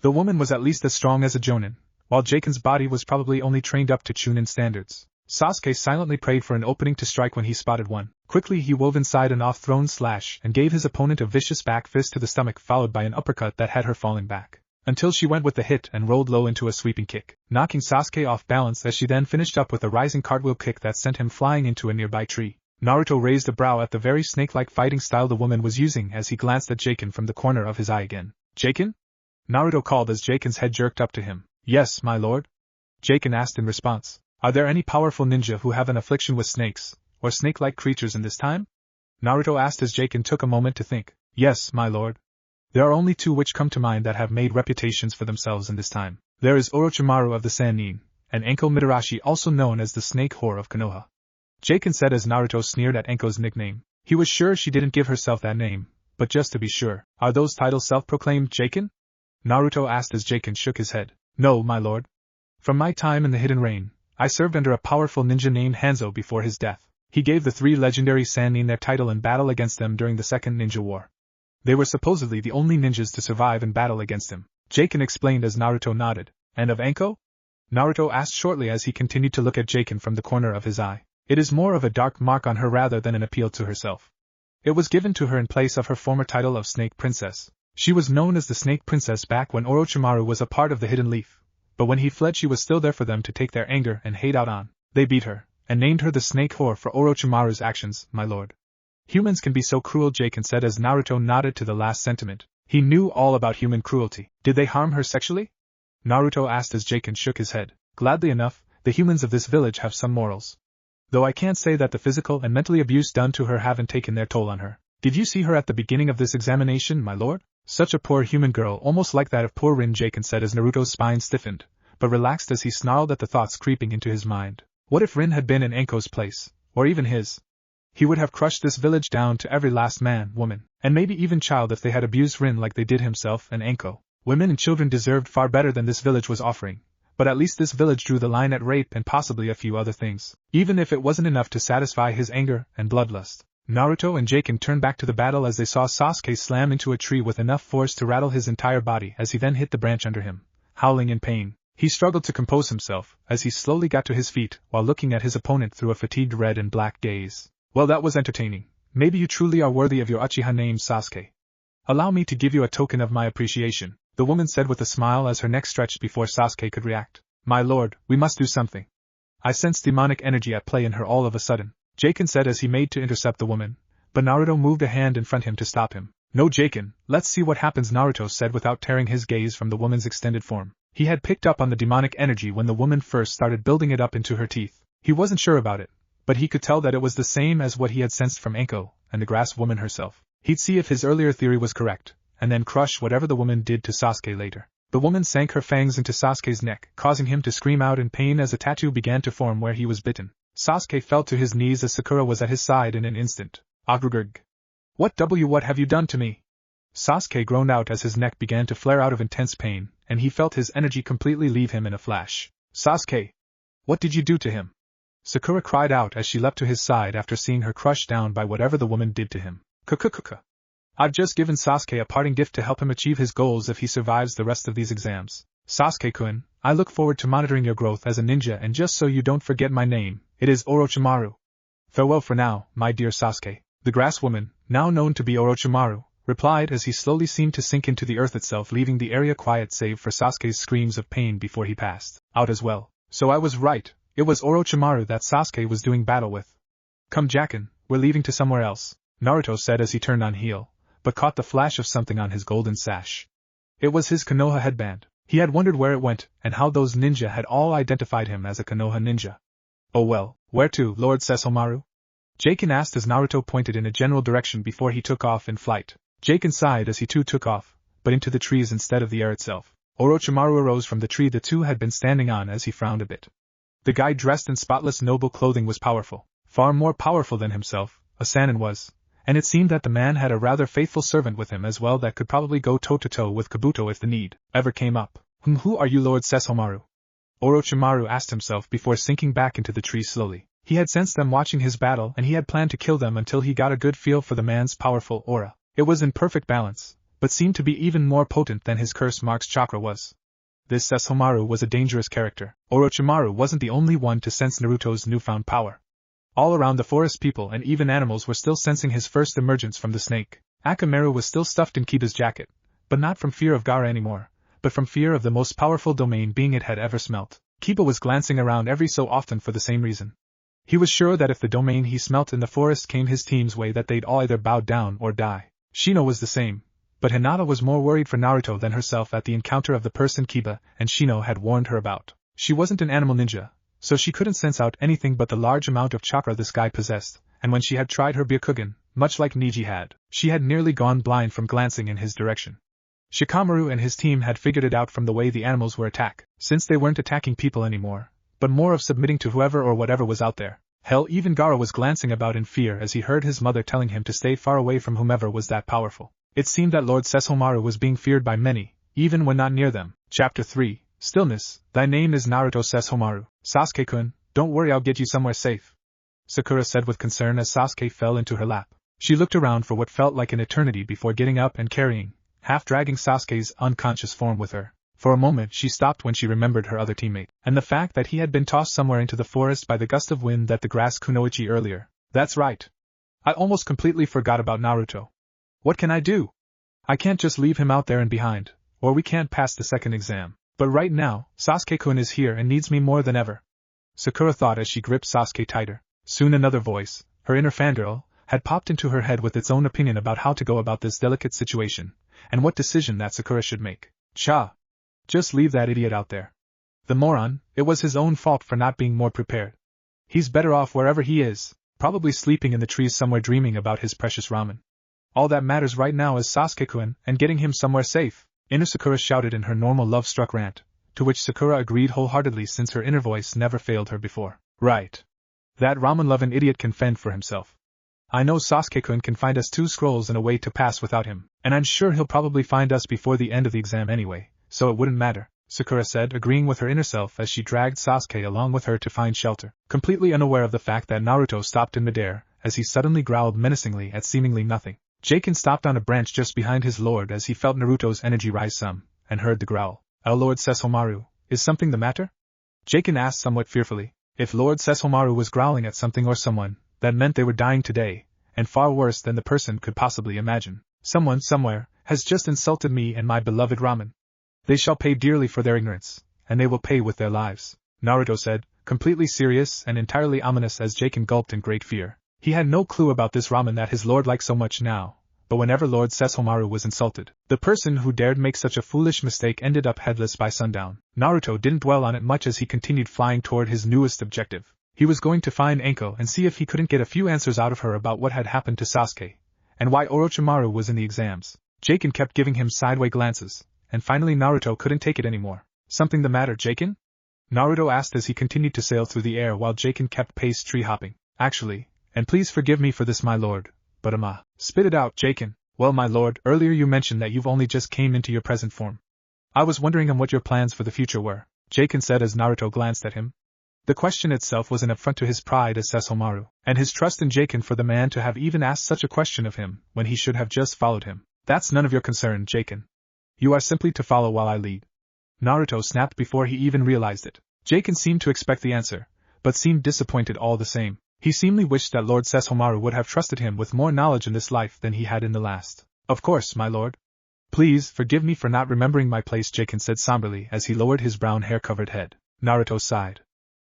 The woman was at least as strong as a Jonin, while Jaken's body was probably only trained up to Chunin standards. Sasuke silently prayed for an opening to strike when he spotted one. Quickly he wove inside an off-thrown slash and gave his opponent a vicious back fist to the stomach followed by an uppercut that had her falling back, until she went with the hit and rolled low into a sweeping kick, knocking Sasuke off balance as she then finished up with a rising cartwheel kick that sent him flying into a nearby tree. Naruto raised a brow at the very snake-like fighting style the woman was using as he glanced at Jaken from the corner of his eye again. "Jaken?" Naruto called as Jaken's head jerked up to him. "Yes, my lord?" Jaken asked in response. "Are there any powerful ninja who have an affliction with snakes, or snake-like creatures in this time?" Naruto asked as Jaken took a moment to think. "Yes, my lord. There are only 2 which come to mind that have made reputations for themselves in this time. There is Orochimaru of the Sannin, and Anko Mitarashi, also known as the Snake Whore of Konoha." Jaken said as Naruto sneered at Enko's nickname. He was sure she didn't give herself that name, but just to be sure, are those titles self-proclaimed Jaken? Naruto asked as Jaken shook his head. No, my lord. From my time in the Hidden Rain, I served under a powerful ninja named Hanzo before his death. He gave the 3 legendary Sannin their title in battle against them during the Second Ninja War. They were supposedly the only ninjas to survive in battle against him. Jaken explained as Naruto nodded. And of Enko? Naruto asked shortly as he continued to look at Jaken from the corner of his eye. It is more of a dark mark on her rather than an appeal to herself. It was given to her in place of her former title of Snake Princess. She was known as the Snake Princess back when Orochimaru was a part of the Hidden Leaf, but when he fled she was still there for them to take their anger and hate out on. They beat her, and named her the Snake Whore for Orochimaru's actions, my lord. Humans can be so cruel, Jaken said as Naruto nodded to the last sentiment. He knew all about human cruelty. Did they harm her sexually? Naruto asked as Jaken shook his head. Gladly enough, the humans of this village have some morals. Though I can't say that the physical and mental abuse done to her haven't taken their toll on her. Did you see her at the beginning of this examination, my lord? Such a poor human girl, almost like that of poor Rin, Jaken said as Naruto's spine stiffened, but relaxed as he snarled at the thoughts creeping into his mind. What if Rin had been in Enko's place, or even his? He would have crushed this village down to every last man, woman, and maybe even child if they had abused Rin like they did himself and Enko. Women and children deserved far better than this village was offering, but at least this village drew the line at rape and possibly a few other things, even if it wasn't enough to satisfy his anger and bloodlust. Naruto and Jaken turned back to the battle as they saw Sasuke slam into a tree with enough force to rattle his entire body as he then hit the branch under him, howling in pain. He struggled to compose himself as he slowly got to his feet while looking at his opponent through a fatigued red and black gaze. Well, that was entertaining. Maybe you truly are worthy of your Uchiha name, Sasuke. Allow me to give you a token of my appreciation, the woman said with a smile as her neck stretched before Sasuke could react. My lord, we must do something. I sense demonic energy at play in her all of a sudden, Jaken said as he made to intercept the woman, but Naruto moved a hand in front of him to stop him. No, Jaken, let's see what happens, Naruto said without tearing his gaze from the woman's extended form. He had picked up on the demonic energy when the woman first started building it up into her teeth. He wasn't sure about it, but he could tell that it was the same as what he had sensed from Enko and the grass woman herself. He'd see if his earlier theory was correct, and then crush whatever the woman did to Sasuke later. The woman sank her fangs into Sasuke's neck, causing him to scream out in pain as a tattoo began to form where he was bitten. Sasuke fell to his knees as Sakura was at his side in an instant. Agrgrg. What have you done to me? Sasuke groaned out as his neck began to flare out of intense pain, and he felt his energy completely leave him in a flash. Sasuke! What did you do to him? Sakura cried out as she leapt to his side after seeing her crushed down by whatever the woman did to him. Kukukuka. I've just given Sasuke a parting gift to help him achieve his goals if he survives the rest of these exams. Sasuke-kun, I look forward to monitoring your growth as a ninja, and just so you don't forget my name, it is Orochimaru. Farewell for now, my dear Sasuke. The grass woman, now known to be Orochimaru, replied as he slowly seemed to sink into the earth itself, leaving the area quiet save for Sasuke's screams of pain before he passed out as well. So I was right, it was Orochimaru that Sasuke was doing battle with. Come Jaken, we're leaving to somewhere else, Naruto said as he turned on heel, but caught the flash of something on his golden sash. It was his Konoha headband. He had wondered where it went, and how those ninja had all identified him as a Konoha ninja. Oh well, where to, Lord Sesshomaru? Jaken asked as Naruto pointed in a general direction before he took off in flight. Jaken sighed as he too took off, but into the trees instead of the air itself. Orochimaru arose from the tree the two had been standing on as he frowned a bit. The guy dressed in spotless noble clothing was powerful, far more powerful than himself, a Sannin was, and it seemed that the man had a rather faithful servant with him as well that could probably go toe-to-toe with Kabuto if the need ever came up. Who are you, Lord Sesshomaru? Orochimaru asked himself before sinking back into the tree slowly. He had sensed them watching his battle and he had planned to kill them until he got a good feel for the man's powerful aura. It was in perfect balance, but seemed to be even more potent than his curse mark's chakra was. This Sesshomaru was a dangerous character. Orochimaru wasn't the only one to sense Naruto's newfound power. All around the forest people and even animals were still sensing his first emergence from the snake. Akamaru was still stuffed in Kiba's jacket, but not from fear of Gaara anymore, but from fear of the most powerful domain being it had ever smelt. Kiba was glancing around every so often for the same reason. He was sure that if the domain he smelt in the forest came his team's way that they'd all either bow down or die. Shino was the same, but Hinata was more worried for Naruto than herself at the encounter of the person Kiba and Shino had warned her about. She wasn't an animal ninja, so she couldn't sense out anything but the large amount of chakra this guy possessed, and when she had tried her Byakugan, much like Niji had, she had nearly gone blind from glancing in his direction. Shikamaru and his team had figured it out from the way the animals were attacked, since they weren't attacking people anymore, but more of submitting to whoever or whatever was out there. Hell, even Gaara was glancing about in fear as he heard his mother telling him to stay far away from whomever was that powerful. It seemed that Lord Sesshomaru was being feared by many, even when not near them. Chapter 3, Stillness. Thy name is Naruto Sesshomaru. Sasuke-kun, don't worry, I'll get you somewhere safe, Sakura said with concern as Sasuke fell into her lap. She looked around for what felt like an eternity before getting up and carrying, half dragging Sasuke's unconscious form with her. For a moment she stopped when she remembered her other teammate, and the fact that he had been tossed somewhere into the forest by the gust of wind that the grass kunoichi earlier. That's right. I almost completely forgot about Naruto. What can I do? I can't just leave him out there and behind, or we can't pass the second exam. But right now, Sasuke-kun is here and needs me more than ever, Sakura thought as she gripped Sasuke tighter. Soon another voice, her inner fangirl, had popped into her head with its own opinion about how to go about this delicate situation, and what decision that Sakura should make. Cha! Just leave that idiot out there. The moron, it was his own fault for not being more prepared. He's better off wherever he is, probably sleeping in the trees somewhere dreaming about his precious ramen. All that matters right now is Sasuke-kun and getting him somewhere safe, inner Sakura shouted in her normal love-struck rant, to which Sakura agreed wholeheartedly since her inner voice never failed her before. Right. That ramen-loving idiot can fend for himself. I know Sasuke-kun can find us 2 scrolls and a way to pass without him, and I'm sure he'll probably find us before the end of the exam anyway, so it wouldn't matter, Sakura said, agreeing with her inner self as she dragged Sasuke along with her to find shelter, completely unaware of the fact that Naruto stopped in midair, as he suddenly growled menacingly at seemingly nothing. Jaken stopped on a branch just behind his lord as he felt Naruto's energy rise some, and heard the growl. "Oh, Lord Sesshomaru, is something the matter?" Jaken asked somewhat fearfully. If Lord Sesshomaru was growling at something or someone, that meant they were dying today, and far worse than the person could possibly imagine. Someone, somewhere, has just insulted me and my beloved ramen. They shall pay dearly for their ignorance, and they will pay with their lives, Naruto said, completely serious and entirely ominous as Jaken gulped in great fear. He had no clue about this ramen that his lord liked so much now, but whenever Lord Sesshomaru was insulted, the person who dared make such a foolish mistake ended up headless by sundown. Naruto didn't dwell on it much as he continued flying toward his newest objective. He was going to find Anko and see if he couldn't get a few answers out of her about what had happened to Sasuke, and why Orochimaru was in the exams. Jaken kept giving him sideway glances, and finally Naruto couldn't take it anymore. Something the matter, Jaken? Naruto asked as he continued to sail through the air while Jaken kept pace tree-hopping. Actually, and please forgive me for this, my lord, but spit it out, Jaken. Well, my lord, earlier you mentioned that you've only just came into your present form. I was wondering what your plans for the future were, Jaken said as Naruto glanced at him. The question itself was an affront to his pride as Sesshomaru, and his trust in Jaken for the man to have even asked such a question of him when he should have just followed him. That's none of your concern, Jaken. You are simply to follow while I lead. Naruto snapped before he even realized it. Jaken seemed to expect the answer, but seemed disappointed all the same. He seemingly wished that Lord Sesshomaru would have trusted him with more knowledge in this life than he had in the last. Of course, my lord. Please forgive me for not remembering my place, Jaken said somberly as he lowered his brown hair-covered head. Naruto sighed.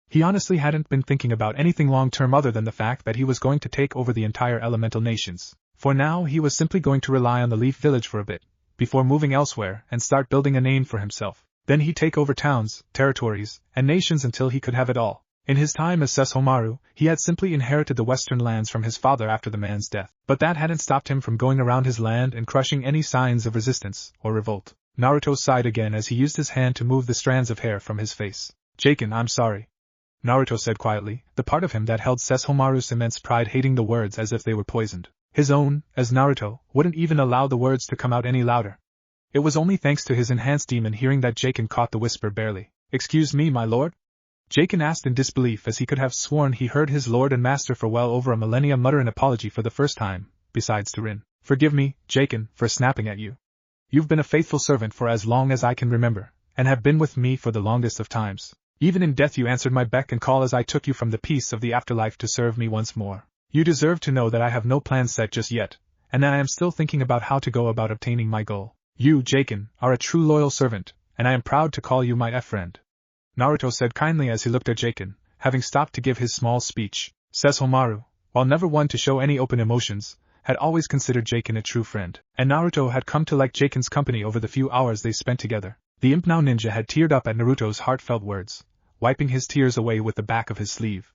He honestly hadn't been thinking about anything long-term other than the fact that he was going to take over the entire elemental nations. For now he was simply going to rely on the Leaf Village for a bit, before moving elsewhere and start building a name for himself. Then he'd take over towns, territories, and nations until he could have it all. In his time as Sesshomaru, he had simply inherited the western lands from his father after the man's death, but that hadn't stopped him from going around his land and crushing any signs of resistance or revolt. Naruto sighed again as he used his hand to move the strands of hair from his face. Jaken, I'm sorry, Naruto said quietly, the part of him that held Sesshomaru's immense pride hating the words as if they were poisoned. His own, as Naruto, wouldn't even allow the words to come out any louder. It was only thanks to his enhanced demon hearing that Jaken caught the whisper barely. Excuse me, my lord? Jaken asked in disbelief as he could have sworn he heard his lord and master for well over a millennia mutter an apology for the first time, besides to Rin. Forgive me, Jaken, for snapping at you. You've been a faithful servant for as long as I can remember, and have been with me for the longest of times. Even in death you answered my beck and call as I took you from the peace of the afterlife to serve me once more. You deserve to know that I have no plans set just yet, and that I am still thinking about how to go about obtaining my goal. You, Jaken, are a true loyal servant, and I am proud to call you my friend. Naruto said kindly as he looked at Jaken, having stopped to give his small speech. Sesshomaru, while never one to show any open emotions, had always considered Jaken a true friend, and Naruto had come to like Jaken's company over the few hours they spent together. The imp now ninja had teared up at Naruto's heartfelt words, wiping his tears away with the back of his sleeve.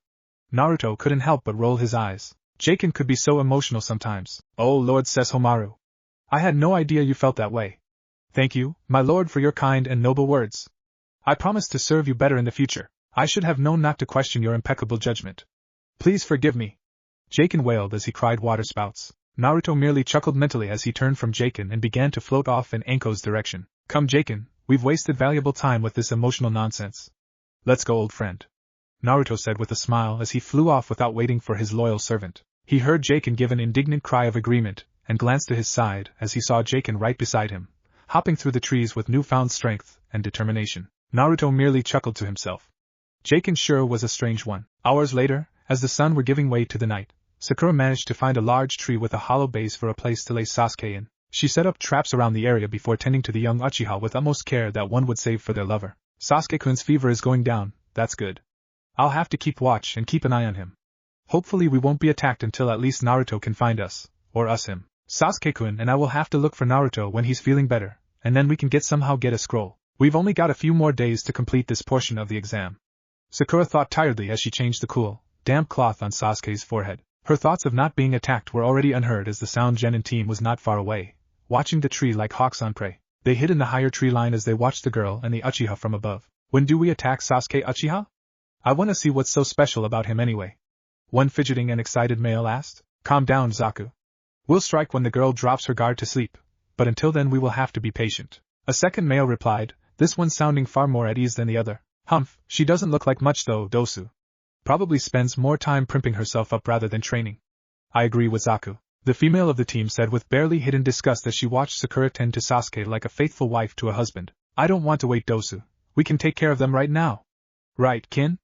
Naruto couldn't help but roll his eyes. Jaken could be so emotional sometimes. Oh, Lord Sesshomaru. I had no idea you felt that way. Thank you, my lord, for your kind and noble words. I promise to serve you better in the future. I should have known not to question your impeccable judgment. Please forgive me. Jaken wailed as he cried water spouts. Naruto merely chuckled mentally as he turned from Jaken and began to float off in Anko's direction. Come Jaken, we've wasted valuable time with this emotional nonsense. Let's go, old friend. Naruto said with a smile as he flew off without waiting for his loyal servant. He heard Jaken give an indignant cry of agreement, and glanced to his side as he saw Jaken right beside him, hopping through the trees with newfound strength and determination. Naruto merely chuckled to himself. Jaken sure was a strange one. Hours later, as the sun were giving way to the night, Sakura managed to find a large tree with a hollow base for a place to lay Sasuke in. She set up traps around the area before tending to the young Uchiha with utmost care that one would save for their lover. Sasuke-kun's fever is going down, that's good. I'll have to keep watch and keep an eye on him. Hopefully we won't be attacked until at least Naruto can find us, or us him. Sasuke-kun and I will have to look for Naruto when he's feeling better, and then we can somehow get a scroll. We've only got a few more days to complete this portion of the exam. Sakura thought tiredly as she changed the cool, damp cloth on Sasuke's forehead. Her thoughts of not being attacked were already unheard as the Sound Genin team was not far away, watching the tree like hawks on prey. They hid in the higher tree line as they watched the girl and the Uchiha from above. When do we attack Sasuke Uchiha? I want to see what's so special about him anyway. One fidgeting and excited male asked. Calm down, Zaku. We'll strike when the girl drops her guard to sleep, but until then we will have to be patient. A second male replied, this one sounding far more at ease than the other. Humph, she doesn't look like much though, Dosu. Probably spends more time primping herself up rather than training. I agree with Zaku. The female of the team said with barely hidden disgust as she watched Sakura tend to Sasuke like a faithful wife to a husband. I don't want to wait, Dosu. We can take care of them right now. Right, Kin?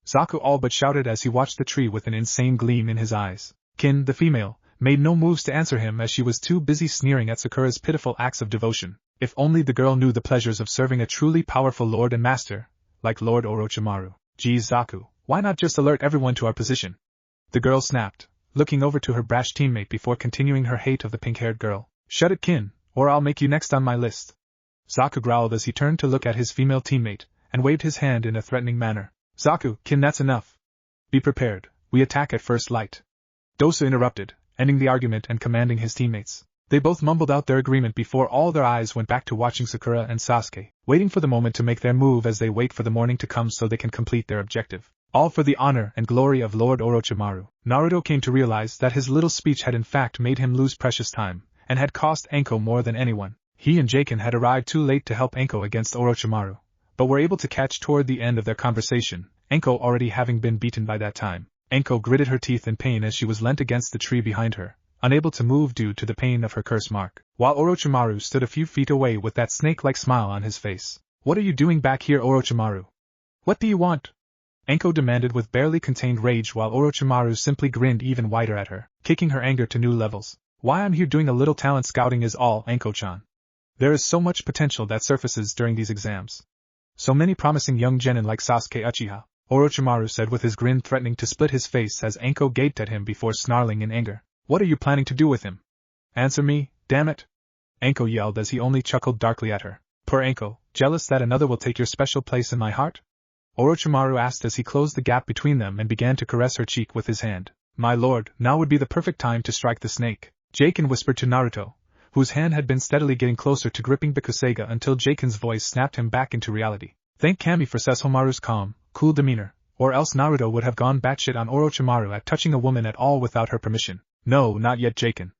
Zaku all but shouted as he watched the tree with an insane gleam in his eyes. Kin, the female, made no moves to answer him as she was too busy sneering at Sakura's pitiful acts of devotion. If only the girl knew the pleasures of serving a truly powerful lord and master, like Lord Orochimaru. Geez, Zaku, why not just alert everyone to our position? The girl snapped, looking over to her brash teammate before continuing her hate of the pink-haired girl. Shut it, Kin, or I'll make you next on my list. Zaku growled as he turned to look at his female teammate, and waved his hand in a threatening manner. Zaku, Kin, that's enough. Be prepared, we attack at first light. Dosu interrupted, ending the argument and commanding his teammates. They both mumbled out their agreement before all their eyes went back to watching Sakura and Sasuke, waiting for the moment to make their move as they wait for the morning to come so they can complete their objective. All for the honor and glory of Lord Orochimaru. Naruto came to realize that his little speech had in fact made him lose precious time, and had cost Anko more than anyone. He and Jaken had arrived too late to help Anko against Orochimaru, but were able to catch toward the end of their conversation, Anko already having been beaten by that time. Anko gritted her teeth in pain as she was leant against the tree behind her, unable to move due to the pain of her curse mark, while Orochimaru stood a few feet away with that snake-like smile on his face. What are you doing back here, Orochimaru? What do you want? Anko demanded with barely contained rage while Orochimaru simply grinned even wider at her, kicking her anger to new levels. Why I'm here doing a little talent scouting is all, Anko-chan. There is so much potential that surfaces during these exams. So many promising young genin like Sasuke Uchiha, Orochimaru said with his grin threatening to split his face as Anko gaped at him before snarling in anger. What are you planning to do with him? Answer me, damn it! Anko yelled as he only chuckled darkly at her. Poor Anko, jealous that another will take your special place in my heart? Orochimaru asked as he closed the gap between them and began to caress her cheek with his hand. My lord, now would be the perfect time to strike the snake. Jaken whispered to Naruto, whose hand had been steadily getting closer to gripping Bikuseiga until Jaken's voice snapped him back into reality. Thank Kami for Sesshomaru's calm, cool demeanor, or else Naruto would have gone batshit on Orochimaru at touching a woman at all without her permission. No, not yet, Jaken.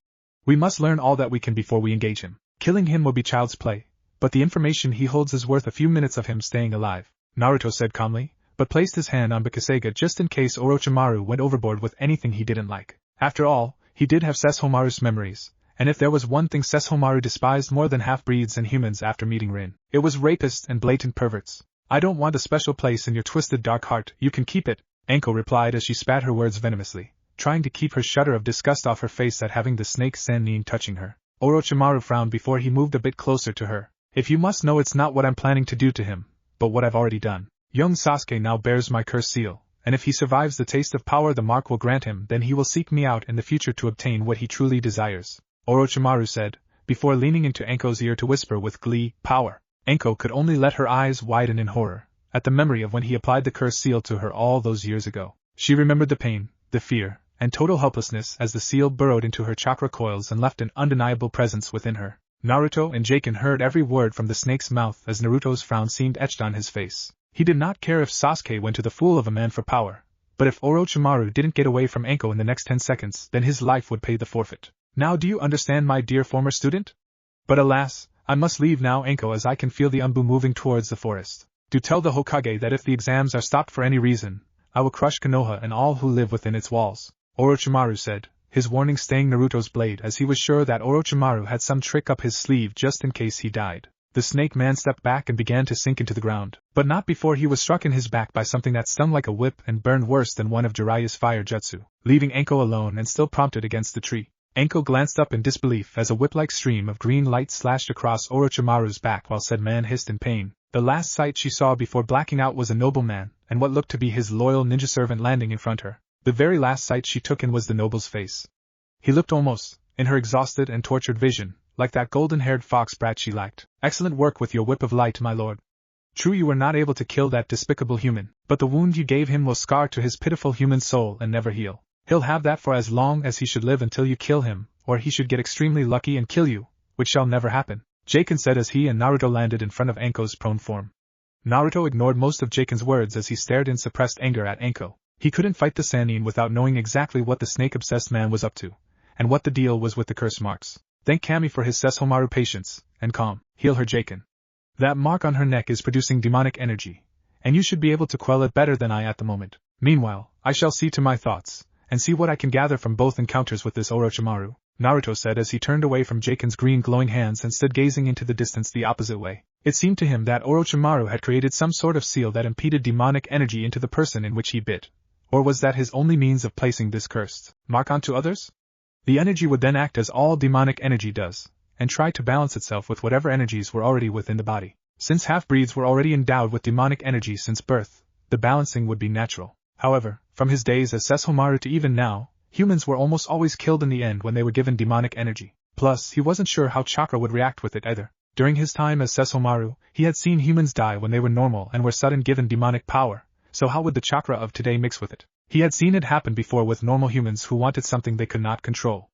We must learn all that we can before we engage him. Killing him will be child's play, but the information he holds is worth a few minutes of him staying alive, Naruto said calmly, but placed his hand on Bikuseiga just in case Orochimaru went overboard with anything he didn't like. After all, he did have Sesshomaru's memories, and if there was one thing Sesshomaru despised more than half-breeds and humans after meeting Rin, it was rapists and blatant perverts. I don't want a special place in your twisted dark heart, you can keep it, Anko replied as she spat her words venomously, trying to keep her shudder of disgust off her face at having the snake Sannin touching her. Orochimaru frowned before he moved a bit closer to her. If you must know, it's not what I'm planning to do to him, but what I've already done. Young Sasuke now bears my curse seal, and if he survives the taste of power the mark will grant him, then he will seek me out in the future to obtain what he truly desires, Orochimaru said, before leaning into Anko's ear to whisper with glee, power. Anko could only let her eyes widen in horror, at the memory of when he applied the curse seal to her all those years ago. She remembered the pain, the fear, and total helplessness as the seal burrowed into her chakra coils and left an undeniable presence within her. Naruto and Jaken heard every word from the snake's mouth as Naruto's frown seemed etched on his face. He did not care if Sasuke went to the fool of a man for power, But if Orochimaru didn't get away from Anko in the next 10 seconds, then his life would pay the forfeit. Now do you understand, my dear former student? But alas, I must leave now, Anko, as I can feel the Anbu moving towards the forest. Do tell the Hokage that if the exams are stopped for any reason, I will crush Konoha and all who live within its walls, Orochimaru said, his warning staying Naruto's blade as he was sure that Orochimaru had some trick up his sleeve just in case he died. The snake man stepped back and began to sink into the ground, but not before he was struck in his back by something that stung like a whip and burned worse than one of Jiraiya's fire jutsu, leaving Anko alone and still prompted against the tree. Anko glanced up in disbelief as a whip-like stream of green light slashed across Orochimaru's back while said man hissed in pain. The last sight she saw before blacking out was a nobleman, and what looked to be his loyal ninja servant landing in front of her. The very last sight she took in was the noble's face. He looked almost, in her exhausted and tortured vision, like that golden-haired fox brat she liked. Excellent work with your whip of light, my lord. True, you were not able to kill that despicable human, but the wound you gave him will scar to his pitiful human soul and never heal. He'll have that for as long as he should live until you kill him, or he should get extremely lucky and kill you, which shall never happen, Jaken said as he and Naruto landed in front of Anko's prone form. Naruto ignored most of Jaken's words as he stared in suppressed anger at Anko. He couldn't fight the Sannin without knowing exactly what the snake-obsessed man was up to, and what the deal was with the curse marks. Thank Kami for his Sesshomaru patience, and calm. Heal her, Jaken. That mark on her neck is producing demonic energy, and you should be able to quell it better than I at the moment. Meanwhile, I shall see to my thoughts, and see what I can gather from both encounters with this Orochimaru, Naruto said as he turned away from Jaken's green glowing hands and stood gazing into the distance the opposite way. It seemed to him that Orochimaru had created some sort of seal that impeded demonic energy into the person in which he bit. Or was that his only means of placing this cursed mark onto others? The energy would then act as all demonic energy does, and try to balance itself with whatever energies were already within the body. Since half-breeds were already endowed with demonic energy since birth, the balancing would be natural. However, from his days as Sesshomaru to even now, humans were almost always killed in the end when they were given demonic energy. Plus, he wasn't sure how chakra would react with it either. During his time as Sesshomaru, he had seen humans die when they were normal and were suddenly given demonic power, so how would the chakra of today mix with it? He had seen it happen before with normal humans who wanted something they could not control.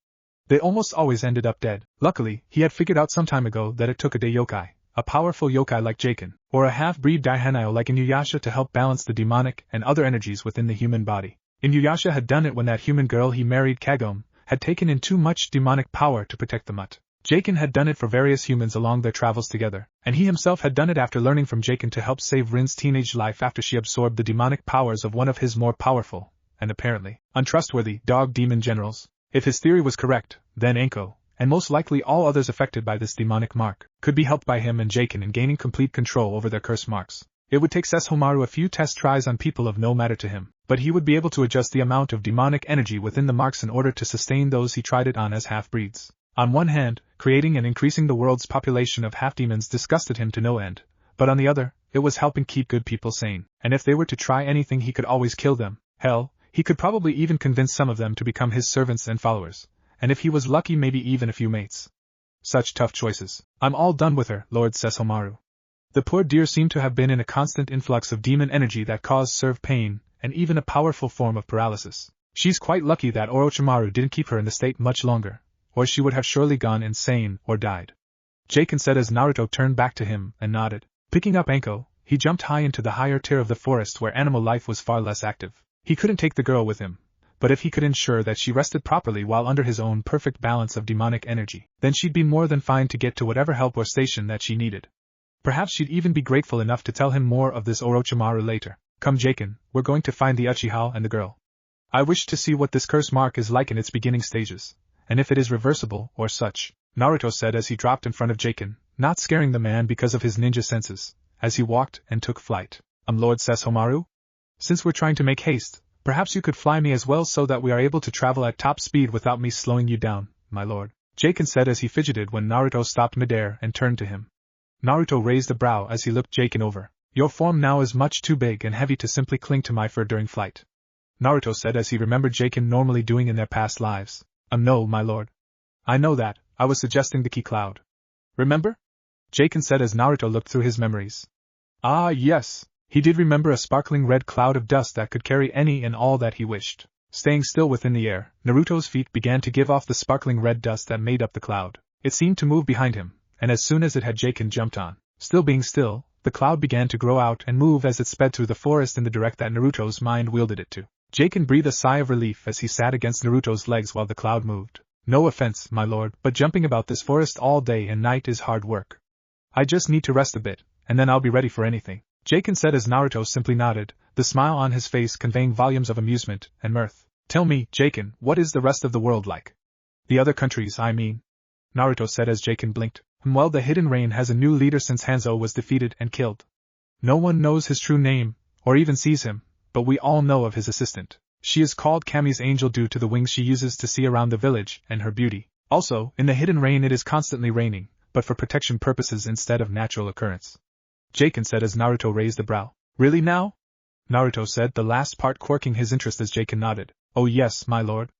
They almost always ended up dead. Luckily, he had figured out some time ago that it took a day yokai, a powerful yokai like Jaken, or a half-breed daihanayo like inuyasha to help balance the demonic and other energies within the human body. Inuyasha had done it when that human girl he married, Kagome, had taken in too much demonic power to protect the mutt. Jaken had done it for various humans along their travels together, and he himself had done it after learning from Jaken to help save Rin's teenage life after she absorbed the demonic powers of one of his more powerful, and apparently untrustworthy, dog demon generals. If his theory was correct, then Anko, and most likely all others affected by this demonic mark, could be helped by him and Jaken in gaining complete control over their curse marks. It would take Sesshomaru a few test tries on people of no matter to him, but he would be able to adjust the amount of demonic energy within the marks in order to sustain those he tried it on as half-breeds. On one hand, creating and increasing the world's population of half-demons disgusted him to no end, but on the other, it was helping keep good people sane, and if they were to try anything he could always kill them. Hell, he could probably even convince some of them to become his servants and followers, and if he was lucky maybe even a few mates. Such tough choices. I'm all done with her, Lord Sesshomaru. The poor dear seemed to have been in a constant influx of demon energy that caused severe pain, and even a powerful form of paralysis. She's quite lucky that Orochimaru didn't keep her in the state much longer, or she would have surely gone insane or died. Jaken said as Naruto turned back to him and nodded. Picking up Anko, he jumped high into the higher tier of the forest where animal life was far less active. He couldn't take the girl with him, but if he could ensure that she rested properly while under his own perfect balance of demonic energy, then she'd be more than fine to get to whatever help or station that she needed. Perhaps she'd even be grateful enough to tell him more of this Orochimaru later. Come Jaken, we're going to find the Uchiha and the girl. I wish to see what this curse mark is like in its beginning stages, and if it is reversible or such, Naruto said as he dropped in front of Jaken, not scaring the man because of his ninja senses, as he walked and took flight. Lord Sesshomaru? Since we're trying to make haste, perhaps you could fly me as well so that we are able to travel at top speed without me slowing you down, my lord, Jaken said as he fidgeted when Naruto stopped midair and turned to him. Naruto raised a brow as he looked Jaken over. Your form now is much too big and heavy to simply cling to my fur during flight, Naruto said as he remembered Jaken normally doing in their past lives. No, my lord. I know that, I was suggesting the key cloud. Remember? Jaken said as Naruto looked through his memories. Ah, yes. He did remember a sparkling red cloud of dust that could carry any and all that he wished. Staying still within the air, Naruto's feet began to give off the sparkling red dust that made up the cloud. It seemed to move behind him, and as soon as it had Jaken jumped on. Still being still, the cloud began to grow out and move as it sped through the forest in the direction that Naruto's mind wielded it to. Jaken breathed a sigh of relief as he sat against Naruto's legs while the cloud moved. No offense, my lord, but jumping about this forest all day and night is hard work. I just need to rest a bit, and then I'll be ready for anything, Jaken said as Naruto simply nodded, the smile on his face conveying volumes of amusement and mirth. Tell me, Jaken, what is the rest of the world like? The other countries, I mean, Naruto said as Jaken blinked. Well, the Hidden Rain has a new leader since Hanzo was defeated and killed. No one knows his true name, or even sees him, but we all know of his assistant. She is called Kami's Angel due to the wings she uses to see around the village and her beauty. Also, in the Hidden Rain it is constantly raining, but for protection purposes instead of natural occurrence, Jaken said as Naruto raised a brow. Really now? Naruto said, the last part quirking his interest as Jaken nodded. Oh yes, my lord.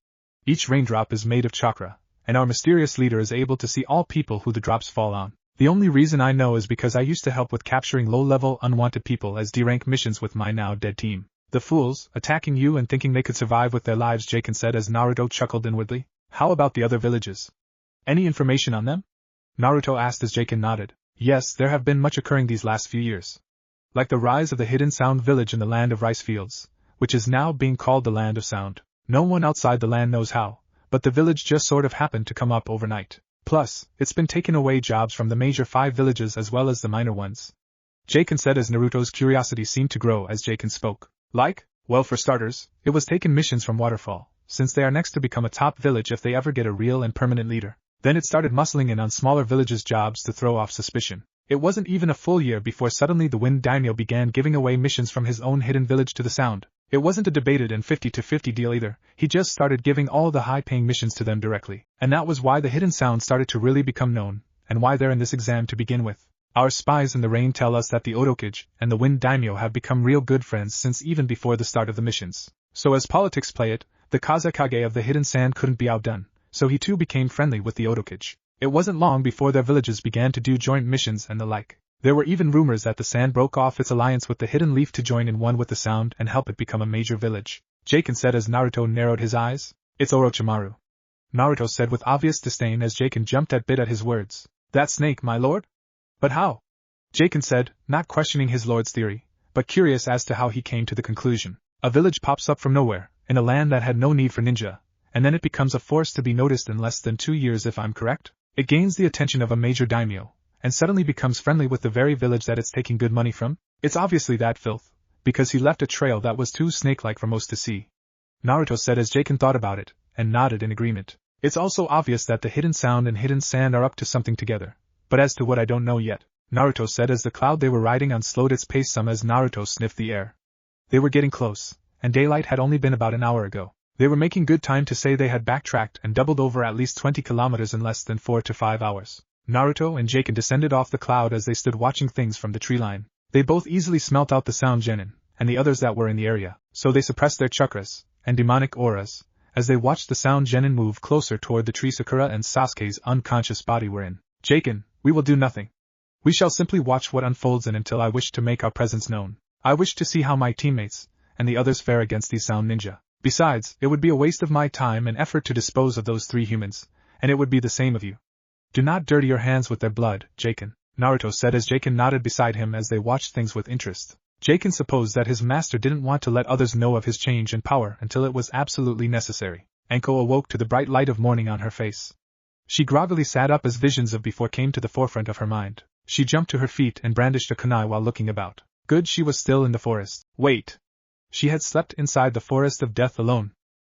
Each raindrop is made of chakra, and our mysterious leader is able to see all people who the drops fall on. The only reason I know is because I used to help with capturing low-level unwanted people as D-rank missions with my now-dead team. The fools, attacking you and thinking they could survive with their lives, Jaken said as Naruto chuckled inwardly. How about the other villages? Any information on them? Naruto asked as Jaken nodded. Yes, there have been much occurring these last few years. Like the rise of the Hidden Sound village in the land of rice fields, which is now being called the Land of Sound. No one outside the land knows how, but the village just sort of happened to come up overnight. Plus, it's been taking away jobs from the major 5 villages as well as the minor ones, Jaken said as Naruto's curiosity seemed to grow as Jaken spoke. Like? Well, for starters, it was taken missions from Waterfall, since they are next to become a top village if they ever get a real and permanent leader. Then it started muscling in on smaller villages' jobs to throw off suspicion. It wasn't even a full year before suddenly the Wind Daimyo began giving away missions from his own hidden village to the Sound. It wasn't a debated and 50-50 deal either, he just started giving all the high-paying missions to them directly. And that was why the Hidden Sound started to really become known, and why they're in this exam to begin with. Our spies in the rain tell us that the Otokage and the Wind Daimyo have become real good friends since even before the start of the missions. So as politics play it, the Kazekage of the Hidden Sand couldn't be outdone, so he too became friendly with the Otokage. It wasn't long before their villages began to do joint missions and the like. There were even rumors that the Sand broke off its alliance with the Hidden Leaf to join in one with the Sound and help it become a major village. Jaken said as Naruto narrowed his eyes. It's Orochimaru, Naruto said with obvious disdain as Jaken jumped at bit at his words. That snake, my lord? But how? Jaken said, not questioning his lord's theory, but curious as to how he came to the conclusion. A village pops up from nowhere, in a land that had no need for ninja, and then it becomes a force to be noticed in less than 2 years if I'm correct? It gains the attention of a major daimyo, and suddenly becomes friendly with the very village that it's taking good money from? It's obviously that filth, because he left a trail that was too snake-like for most to see, Naruto said as Jaken thought about it, and nodded in agreement. It's also obvious that the Hidden Sound and Hidden Sand are up to something together, but as to what I don't know yet, Naruto said as the cloud they were riding on slowed its pace some as Naruto sniffed the air. They were getting close, and daylight had only been about an hour ago. They were making good time to say they had backtracked and doubled over at least 20 kilometers in less than 4 to 5 hours. Naruto and Jaken descended off the cloud as they stood watching things from the tree line. They both easily smelt out the Sound Genin, and the others that were in the area, so they suppressed their chakras and demonic auras as they watched the Sound Genin move closer toward the tree Sakura and Sasuke's unconscious body were in. Jaken, we will do nothing. We shall simply watch what unfolds and until I wish to make our presence known. I wish to see how my teammates and the others fare against these Sound Ninja. Besides, it would be a waste of my time and effort to dispose of those 3 humans, and it would be the same of you. Do not dirty your hands with their blood, Jaken, Naruto said as Jaken nodded beside him as they watched things with interest. Jaken supposed that his master didn't want to let others know of his change in power until it was absolutely necessary. Anko awoke to the bright light of morning on her face. She groggily sat up as visions of before came to the forefront of her mind. She jumped to her feet and brandished a kunai while looking about. Good, she was still in the forest. Wait! She had slept inside the forest of death alone.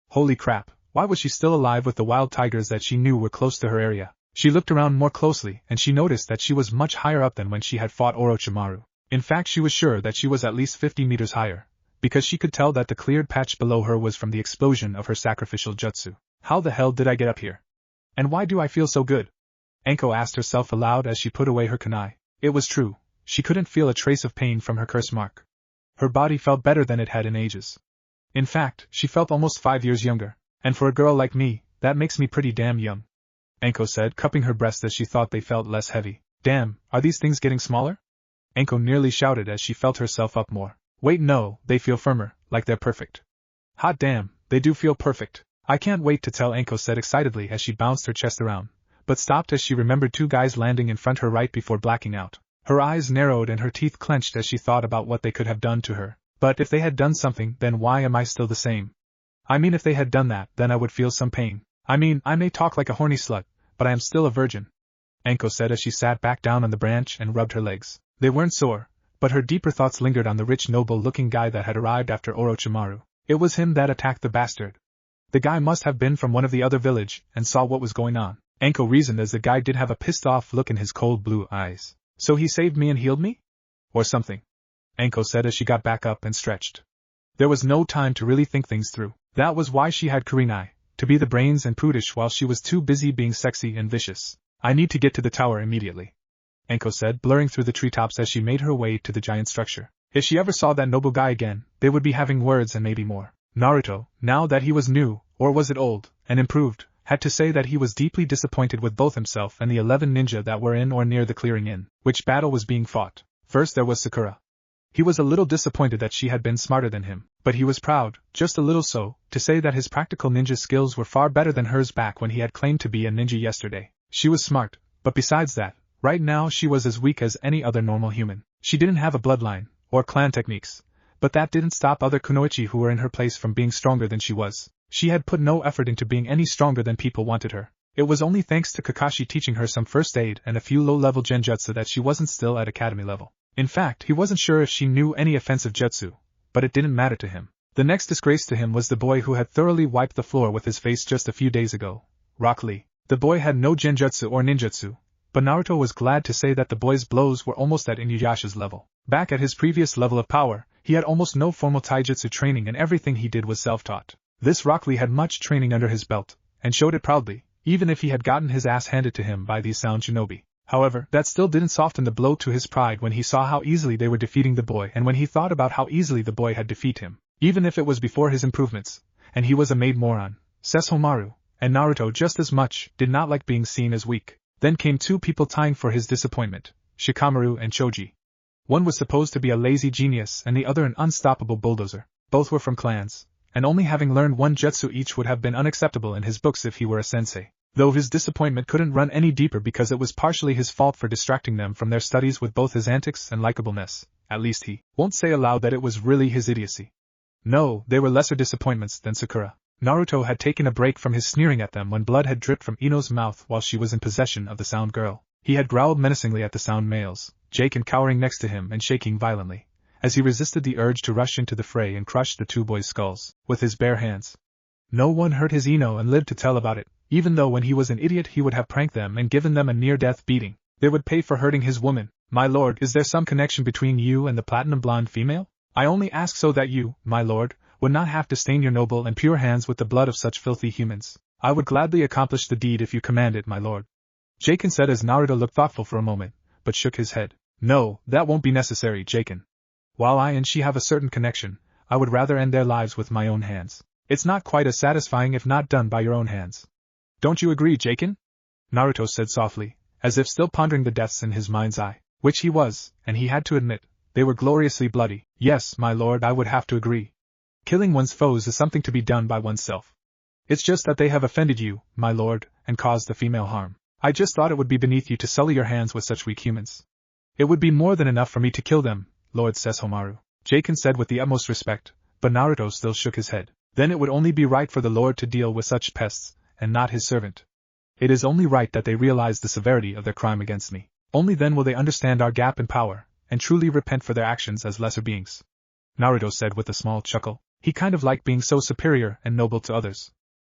Holy crap, why was she still alive with the wild tigers that she knew were close to her area? She looked around more closely and she noticed that she was much higher up than when she had fought Orochimaru. In fact, she was sure that she was at least 50 meters higher, because she could tell that the cleared patch below her was from the explosion of her sacrificial jutsu. How the hell did I get up here? And why do I feel so good? Anko asked herself aloud as she put away her kunai. It was true, she couldn't feel a trace of pain from her curse mark. Her body felt better than it had in ages. In fact, she felt almost 5 years younger, and for a girl like me, that makes me pretty damn young, Anko said, cupping her breasts as she thought they felt less heavy. Damn, are these things getting smaller? Anko nearly shouted as she felt herself up more. Wait, no, they feel firmer, like they're perfect. Hot damn, they do feel perfect. I can't wait to tell, Anko said excitedly as she bounced her chest around, but stopped as she remembered 2 guys landing in front her right before blacking out. Her eyes narrowed and her teeth clenched as she thought about what they could have done to her. But if they had done something, then why am I still the same? I mean, if they had done that, then I would feel some pain. I mean, I may talk like a horny slut, but I am still a virgin. Anko said as she sat back down on the branch and rubbed her legs. They weren't sore, but her deeper thoughts lingered on the rich noble-looking guy that had arrived after Orochimaru. It was him that attacked the bastard. The guy must have been from one of the other village and saw what was going on. Anko reasoned as the guy did have a pissed-off look in his cold blue eyes. So he saved me and healed me? Or something. Anko said as she got back up and stretched. There was no time to really think things through. That was why she had Kurenai, to be the brains and prudish while she was too busy being sexy and vicious. I need to get to the tower immediately, Anko said, blurring through the treetops as she made her way to the giant structure. If she ever saw that noble guy again, they would be having words and maybe more. Naruto, now that he was new, or was it old, and improved, had to say that he was deeply disappointed with both himself and the 11 ninja that were in or near the clearing in which battle was being fought. First there was Sakura. He was a little disappointed that she had been smarter than him, but he was proud, just a little so, to say that his practical ninja skills were far better than hers back when he had claimed to be a ninja yesterday. She was smart, but besides that, right now she was as weak as any other normal human. She didn't have a bloodline, or clan techniques, but that didn't stop other kunoichi who were in her place from being stronger than she was. She had put no effort into being any stronger than people wanted her. It was only thanks to Kakashi teaching her some first aid and a few low-level genjutsu that she wasn't still at academy level. In fact, he wasn't sure if she knew any offensive jutsu, but it didn't matter to him. The next disgrace to him was the boy who had thoroughly wiped the floor with his face just a few days ago, Rock Lee. The boy had no genjutsu or ninjutsu, but Naruto was glad to say that the boy's blows were almost at Inuyasha's level. Back at his previous level of power, he had almost no formal taijutsu training and everything he did was self-taught. This Rock Lee had much training under his belt, and showed it proudly, even if he had gotten his ass handed to him by these sound shinobi. However, that still didn't soften the blow to his pride when he saw how easily they were defeating the boy and when he thought about how easily the boy had defeated him, even if it was before his improvements, and he was a made moron. Sesshomaru, and Naruto just as much, did not like being seen as weak. Then came two people tying for his disappointment, Shikamaru and Choji. One was supposed to be a lazy genius and the other an unstoppable bulldozer. Both were from clans, and only having learned one jutsu each would have been unacceptable in his books if he were a sensei. Though his disappointment couldn't run any deeper because it was partially his fault for distracting them from their studies with both his antics and likableness. At least he won't say aloud that it was really his idiocy. No, they were lesser disappointments than Sakura. Naruto had taken a break from his sneering at them when blood had dripped from Ino's mouth while she was in possession of the sound girl. He had growled menacingly at the sound males, Jaken cowering next to him and shaking violently, as he resisted the urge to rush into the fray and crush the two boys' skulls with his bare hands. No one hurt his Ino and lived to tell about it, even though when he was an idiot he would have pranked them and given them a near-death beating. They would pay for hurting his woman. My lord, is there some connection between you and the platinum blonde female? I only ask so that you, my lord, would not have to stain your noble and pure hands with the blood of such filthy humans. I would gladly accomplish the deed if you command it, my lord. Jaken said as Naruto looked thoughtful for a moment, but shook his head. No, that won't be necessary, Jaken. While I and she have a certain connection, I would rather end their lives with my own hands. It's not quite as satisfying if not done by your own hands. Don't you agree, Jaken? Naruto said softly, as if still pondering the deaths in his mind's eye, which he was, and he had to admit, they were gloriously bloody. Yes, my lord, I would have to agree. Killing one's foes is something to be done by oneself. It's just that they have offended you, my lord, and caused the female harm. I just thought it would be beneath you to sully your hands with such weak humans. It would be more than enough for me to kill them, Lord Sesshomaru, Jaken said with the utmost respect, but Naruto still shook his head. Then it would only be right for the lord to deal with such pests, and not his servant. It is only right that they realize the severity of their crime against me. Only then will they understand our gap in power, and truly repent for their actions as lesser beings. Naruto said with a small chuckle. He kind of liked being so superior and noble to others.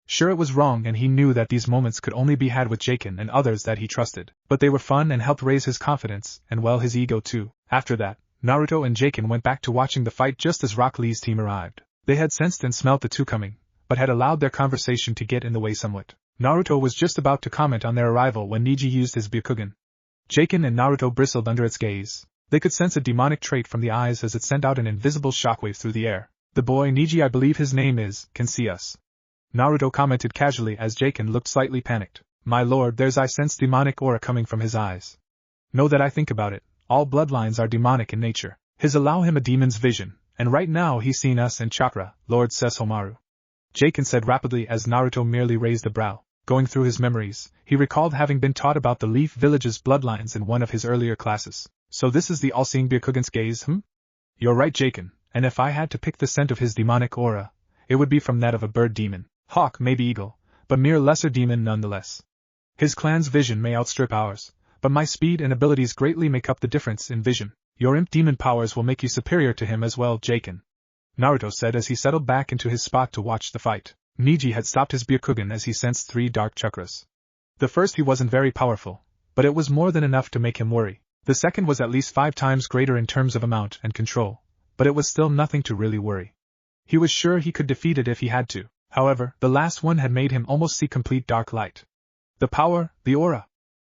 Sure, it was wrong and he knew that these moments could only be had with Jaken and others that he trusted, but they were fun and helped raise his confidence, and well, his ego too. After that, Naruto and Jaken went back to watching the fight just as Rock Lee's team arrived. They had sensed and smelt the two coming, but had allowed their conversation to get in the way somewhat. Naruto was just about to comment on their arrival when Neji used his Byakugan. Jaken and Naruto bristled under its gaze. They could sense a demonic trait from the eyes as it sent out an invisible shockwave through the air. The boy Neji, I believe his name is, can see us. Naruto commented casually as Jaken looked slightly panicked. My lord, I sense demonic aura coming from his eyes. Know that I think about it, all bloodlines are demonic in nature. His allow him a demon's vision, and right now he's seen us and chakra, Lord Sesshomaru. Jaken said rapidly as Naruto merely raised a brow. Going through his memories, he recalled having been taught about the Leaf Village's bloodlines in one of his earlier classes. So this is the all-seeing Byakugan's gaze, You're right, Jaken. and if I had to pick the scent of his demonic aura, it would be from that of a bird demon, hawk, maybe eagle, but mere lesser demon nonetheless. His clan's vision may outstrip ours, but my speed and abilities greatly make up the difference in vision. Your imp demon powers will make you superior to him as well, Jaken," Naruto said as he settled back into his spot to watch the fight. Niji had stopped his Byakugan as he sensed 3 dark chakras. The first he wasn't very powerful, but it was more than enough to make him worry. The second was at least 5 times greater in terms of amount and control, but it was still nothing to really worry. He was sure he could defeat it if he had to. However, the last one had made him almost see complete dark light. The power, the aura.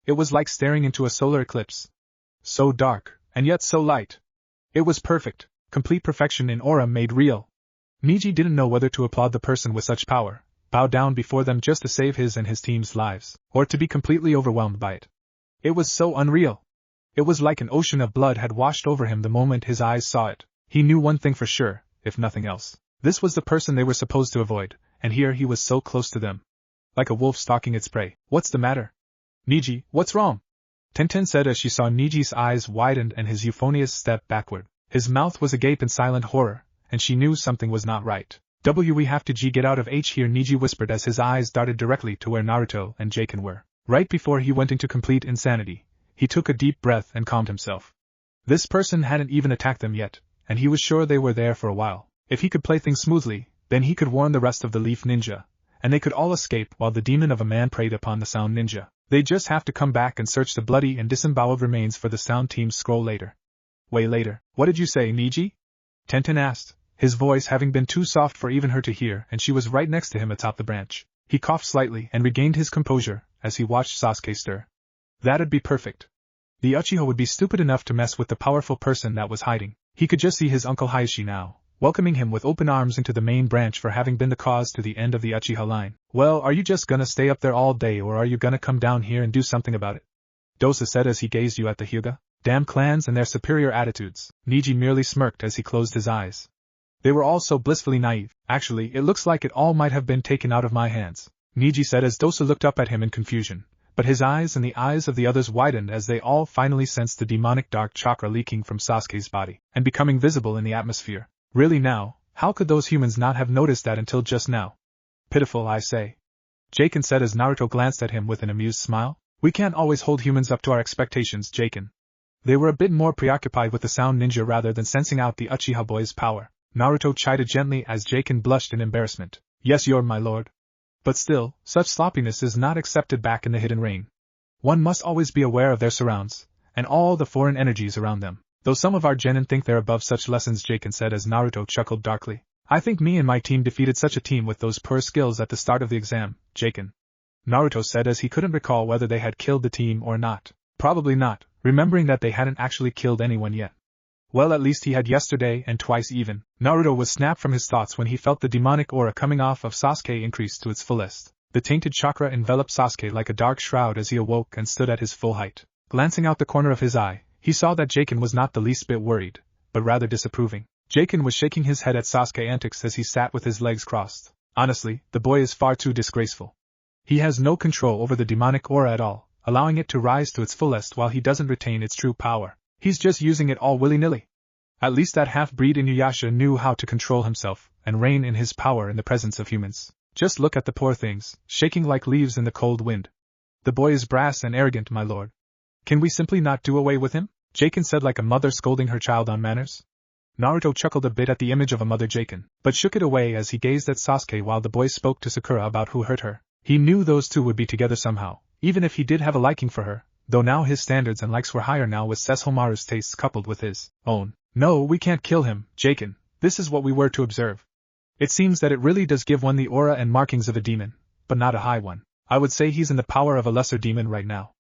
It was like staring into a solar eclipse. So dark, and yet so light. It was perfect, complete perfection in aura made real. Niji didn't know whether to applaud the person with such power, bow down before them just to save his and his team's lives, or to be completely overwhelmed by it. It was so unreal. It was like an ocean of blood had washed over him the moment his eyes saw it. He knew one thing for sure, if nothing else. This was the person they were supposed to avoid, and here he was so close to them. Like a wolf stalking its prey. "What's the matter? Niji, what's wrong?" Tenten said as she saw Niji's eyes widened and his euphonious step backward. His mouth was agape in silent horror, and she knew something was not right. "We have to get out of H here," Niji whispered as his eyes darted directly to where Naruto and Jaken were. Right before he went into complete insanity, he took a deep breath and calmed himself. This person hadn't even attacked them yet, and he was sure they were there for a while. If he could play things smoothly, then he could warn the rest of the Leaf Ninja, and they could all escape while the demon of a man preyed upon the Sound Ninja. They'd just have to come back and search the bloody and disemboweled remains for the Sound Team's scroll later. "Way later. What did you say, Niji?" Tenten asked, his voice having been too soft for even her to hear, and she was right next to him atop the branch. He coughed slightly and regained his composure as he watched Sasuke stir. That'd be perfect. The Uchiha would be stupid enough to mess with the powerful person that was hiding. He could just see his uncle Hayashi now, welcoming him with open arms into the main branch for having been the cause to the end of the Uchiha line. "Well, are you just gonna stay up there all day or are you gonna come down here and do something about it?" Dosa said as he gazed at the Hyuga. "Damn clans and their superior attitudes." Niji merely smirked as he closed his eyes. "They were all so blissfully naive. Actually, it looks like it all might have been taken out of my hands," Niji said as Dosa looked up at him in confusion, but his eyes and the eyes of the others widened as they all finally sensed the demonic dark chakra leaking from Sasuke's body and becoming visible in the atmosphere. Really now, how could those humans not have noticed that until just now? "Pitiful, I say," Jaken said as Naruto glanced at him with an amused smile. "We can't always hold humans up to our expectations, Jaken." They were a bit more preoccupied with the Sound Ninja rather than sensing out the Uchiha boy's power. Naruto chided gently as Jaken blushed in embarrassment. "Yes, my lord. But still, such sloppiness is not accepted back in the Hidden Rain. One must always be aware of their surrounds, and all the foreign energies around them. Though some of our genin think they're above such lessons," Jaken said as Naruto chuckled darkly. "I think me and my team defeated such a team with those poor skills at the start of the exam, Jaken," Naruto said as he couldn't recall whether they had killed the team or not. Probably not, remembering that they hadn't actually killed anyone yet. Well, at least he had yesterday and twice even. Naruto was snapped from his thoughts when he felt the demonic aura coming off of Sasuke increase to its fullest. The tainted chakra enveloped Sasuke like a dark shroud as he awoke and stood at his full height. Glancing out the corner of his eye, he saw that Jaken was not the least bit worried, but rather disapproving. Jaken was shaking his head at Sasuke's antics as he sat with his legs crossed. Honestly, the boy is far too disgraceful. He has no control over the demonic aura at all, allowing it to rise to its fullest while he doesn't retain its true power. He's just using it all willy-nilly. At least that half-breed inuyasha knew how to control himself and reign in his power in the presence of humans. Just look at the poor things, shaking like leaves in the cold wind. The boy is brass and arrogant, my lord. Can we simply not do away with him? Jaken said like a mother scolding her child on manners. Naruto chuckled a bit at the image of a mother Jaken, but shook it away as he gazed at Sasuke while the boy spoke to Sakura about who hurt her. He knew those two would be together somehow, even if he did have a liking for her, though now his standards and likes were higher now with Sesshomaru's tastes coupled with his own. "No, we can't kill him, Jaken. This is what we were to observe. It seems that it really does give one the aura and markings of a demon, but not a high one. I would say he's in the power of a lesser demon right now.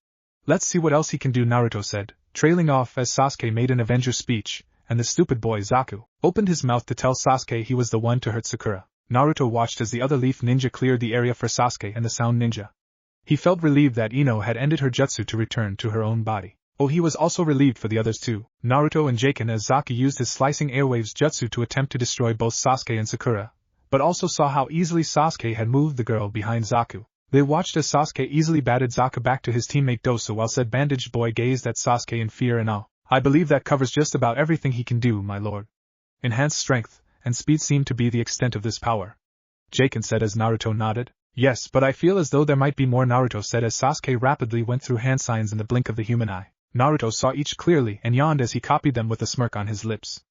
Let's see what else he can do," Naruto said, trailing off as Sasuke made an Avenger speech, and the stupid boy Zaku opened his mouth to tell Sasuke he was the one to hurt Sakura. Naruto watched as the other Leaf Ninja cleared the area for Sasuke and the Sound Ninja. He felt relieved that Ino had ended her jutsu to return to her own body. Oh, he was also relieved for the others too, Naruto and Jaken, as Zaku used his slicing airwaves jutsu to attempt to destroy both Sasuke and Sakura, but also saw how easily Sasuke had moved the girl behind Zaku. They watched as Sasuke easily batted Zaku back to his teammate Dosa while said bandaged boy gazed at Sasuke in fear and awe. "I believe that covers just about everything he can do, my lord." Enhanced strength and speed seem to be the extent of this power, Jaken said as Naruto nodded. Yes, but I feel as though there might be more, Naruto said as Sasuke rapidly went through hand signs in the blink of the human eye. Naruto saw each clearly and yawned as he copied them with a smirk on his lips.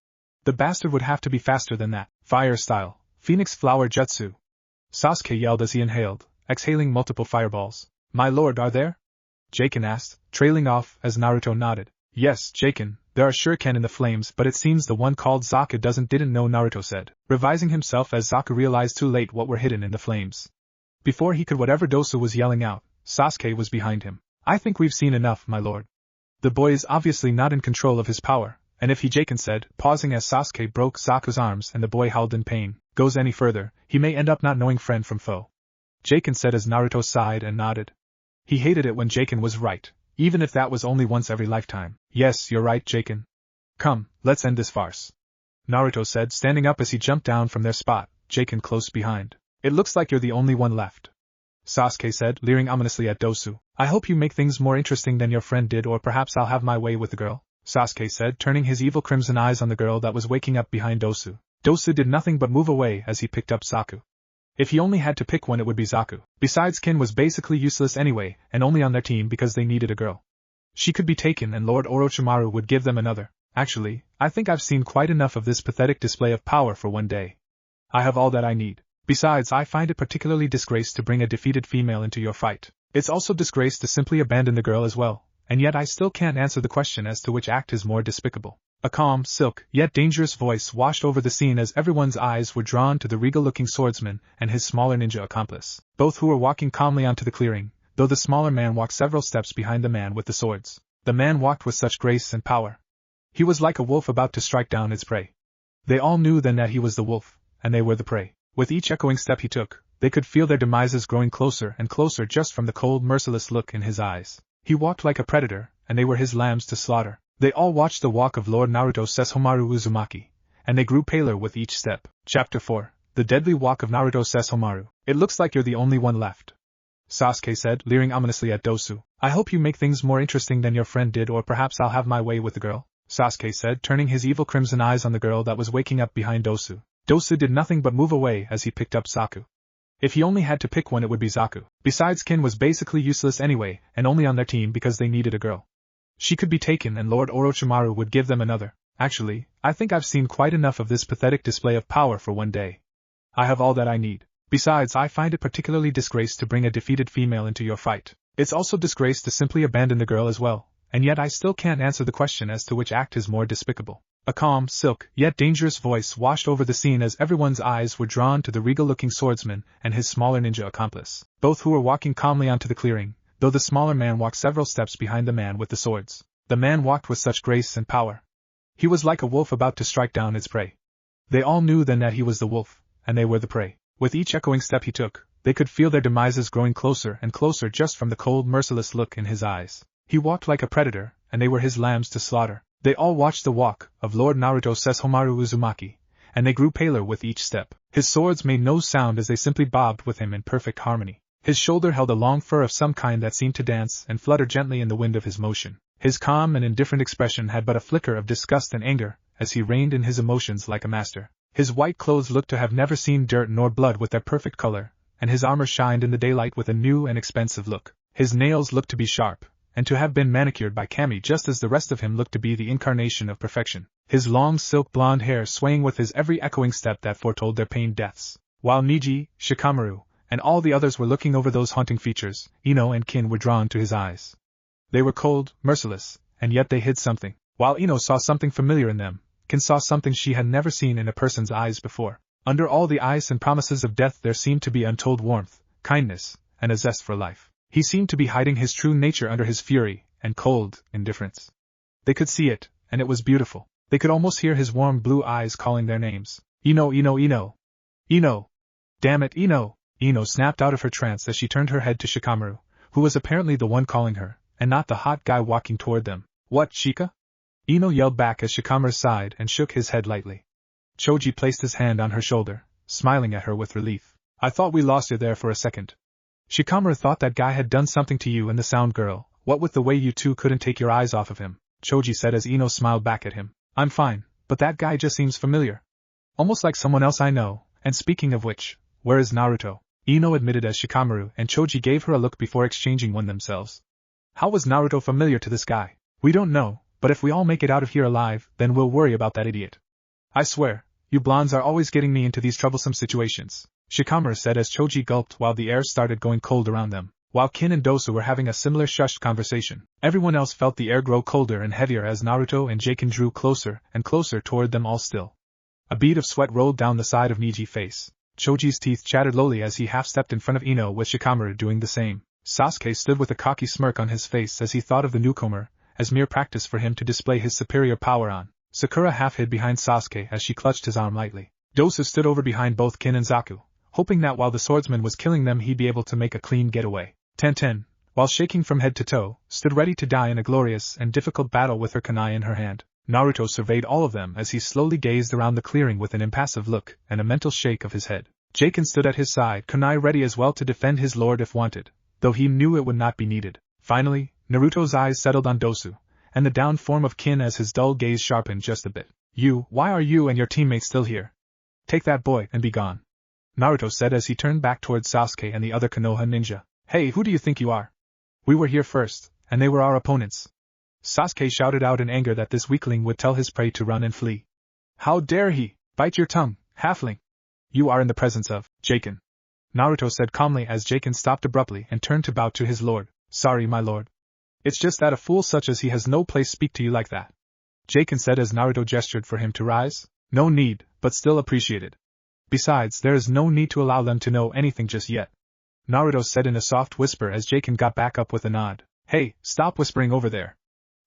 The bastard would have to be faster than that. Fire style, Phoenix Flower Jutsu. Sasuke yelled as he inhaled, exhaling multiple fireballs. My lord, are there? Jaken asked, trailing off as Naruto nodded. Yes, Jaken, there are shuriken in the flames, but it seems the one called Zaku didn't know, Naruto said, revising himself as Zaku realized too late what were hidden in the flames. Before he could whatever Dosu was yelling out, Sasuke was behind him. I think we've seen enough, my lord. The boy is obviously not in control of his power, and if he, Jaken said, pausing as Sasuke broke Zaku's arms and the boy howled in pain, goes any further, he may end up not knowing friend from foe. Jaken said as Naruto sighed and nodded. He hated it when Jaken was right, even if that was only once every lifetime. Yes, you're right, Jaken. Come, let's end this farce, Naruto said, standing up as he jumped down from their spot, Jaken close behind. It looks like you're the only one left, Sasuke said, leering ominously at Dosu. I hope you make things more interesting than your friend did, or perhaps I'll have my way with the girl, Sasuke said, turning his evil crimson eyes on the girl that was waking up behind Dosu. Dosu did nothing but move away as he picked up Zaku. If he only had to pick one, it would be Zaku. Besides, Kin was basically useless anyway, and only on their team because they needed a girl. She could be taken and Lord Orochimaru would give them another. Actually, I think I've seen quite enough of this pathetic display of power for one day. I have all that I need. Besides, I find it particularly disgrace to bring a defeated female into your fight. It's also disgrace to simply abandon the girl as well, and yet I still can't answer the question as to which act is more despicable. A calm, silk, yet dangerous voice washed over the scene as everyone's eyes were drawn to the regal-looking swordsman and his smaller ninja accomplice, both who were walking calmly onto the clearing, though the smaller man walked several steps behind the man with the swords. The man walked with such grace and power. He was like a wolf about to strike down its prey. They all knew then that he was the wolf, and they were the prey. With each echoing step he took, they could feel their demises growing closer and closer just from the cold, merciless look in his eyes. He walked like a predator, and they were his lambs to slaughter. They all watched the walk of Lord Naruto Sesshomaru Uzumaki, and they grew paler with each step. Chapter 4. The Deadly Walk of Naruto Sesshomaru. It looks like you're the only one left, Sasuke said, leering ominously at Dosu. I hope you make things more interesting than your friend did, or perhaps I'll have my way with the girl, Sasuke said, turning his evil crimson eyes on the girl that was waking up behind Dosu. Dosu did nothing but move away as he picked up Zaku. If he only had to pick one, it would be Zaku. Besides, Kin was basically useless anyway, and only on their team because they needed a girl. She could be taken and Lord Orochimaru would give them another. Actually, I think I've seen quite enough of this pathetic display of power for one day. I have all that I need. Besides, I find it particularly disgrace to bring a defeated female into your fight. It's also disgrace to simply abandon the girl as well, and yet I still can't answer the question as to which act is more despicable. A calm, silk, yet dangerous voice washed over the scene as everyone's eyes were drawn to the regal-looking swordsman and his smaller ninja accomplice, both who were walking calmly onto the clearing, though the smaller man walked several steps behind the man with the swords. The man walked with such grace and power. He was like a wolf about to strike down its prey. They all knew then that he was the wolf, and they were the prey. With each echoing step he took, they could feel their demises growing closer and closer just from the cold, merciless look in his eyes. He walked like a predator, and they were his lambs to slaughter. They all watched the walk of Lord Naruto Sesshomaru Uzumaki, and they grew paler with each step. His swords made no sound as they simply bobbed with him in perfect harmony. His shoulder held a long fur of some kind that seemed to dance and flutter gently in the wind of his motion. His calm and indifferent expression had but a flicker of disgust and anger, as he reined in his emotions like a master. His white clothes looked to have never seen dirt nor blood with their perfect color, and his armor shined in the daylight with a new and expensive look. His nails looked to be sharp, and to have been manicured by Kami just as the rest of him looked to be the incarnation of perfection. His long silk blonde hair swaying with his every echoing step that foretold their pained deaths. While Niji, Shikamaru, and all the others were looking over those haunting features, Ino and Kin were drawn to his eyes. They were cold, merciless, and yet they hid something. While Ino saw something familiar in them, Kin saw something she had never seen in a person's eyes before. Under all the ice and promises of death there seemed to be untold warmth, kindness, and a zest for life. He seemed to be hiding his true nature under his fury and cold indifference. They could see it, and it was beautiful. They could almost hear his warm blue eyes calling their names. Ino, Ino, Ino. Ino. Damn it, Ino. Ino snapped out of her trance as she turned her head to Shikamaru, who was apparently the one calling her, and not the hot guy walking toward them. What, Shika? Ino yelled back as Shikamaru sighed and shook his head lightly. Choji placed his hand on her shoulder, smiling at her with relief. I thought we lost you there for a second. Shikamaru thought that guy had done something to you and the sound girl. What with the way you two couldn't take your eyes off of him, Choji said as Ino smiled back at him. I'm fine, but that guy just seems familiar. Almost like someone else I know, and speaking of which, where is Naruto? Ino admitted as Shikamaru and Choji gave her a look before exchanging one themselves. How was Naruto familiar to this guy? We don't know, but if we all make it out of here alive, then we'll worry about that idiot. I swear, you blondes are always getting me into these troublesome situations, Shikamaru said as Choji gulped while the air started going cold around them. While Kin and Dosu were having a similar shushed conversation, everyone else felt the air grow colder and heavier as Naruto and Jaken drew closer and closer toward them all still. A bead of sweat rolled down the side of Niji's face. Choji's teeth chattered lowly as he half-stepped in front of Ino with Shikamaru doing the same. Sasuke stood with a cocky smirk on his face as he thought of the newcomer, as mere practice for him to display his superior power on. Sakura half hid behind Sasuke as she clutched his arm lightly. Dosu stood over behind both Kin and Zaku, hoping that while the swordsman was killing them he'd be able to make a clean getaway. Tenten, while shaking from head to toe, stood ready to die in a glorious and difficult battle with her kunai in her hand. Naruto surveyed all of them as he slowly gazed around the clearing with an impassive look and a mental shake of his head. Jaken stood at his side, kunai ready as well to defend his lord if wanted, though he knew it would not be needed. Finally, Naruto's eyes settled on Dosu, and the down form of Kin as his dull gaze sharpened just a bit. Why are you and your teammates still here? Take that boy and be gone, Naruto said as he turned back towards Sasuke and the other Konoha ninja. Hey, who do you think you are? We were here first, and they were our opponents. Sasuke shouted out in anger that this weakling would tell his prey to run and flee. How dare he? Bite your tongue, halfling. You are in the presence of Jaken, Naruto said calmly as Jaken stopped abruptly and turned to bow to his lord. Sorry, my lord. It's just that a fool such as he has no place speak to you like that, Jaken said as Naruto gestured for him to rise. No need, but still appreciated. Besides, there is no need to allow them to know anything just yet, Naruto said in a soft whisper as Jaken got back up with a nod. Hey, stop whispering over there,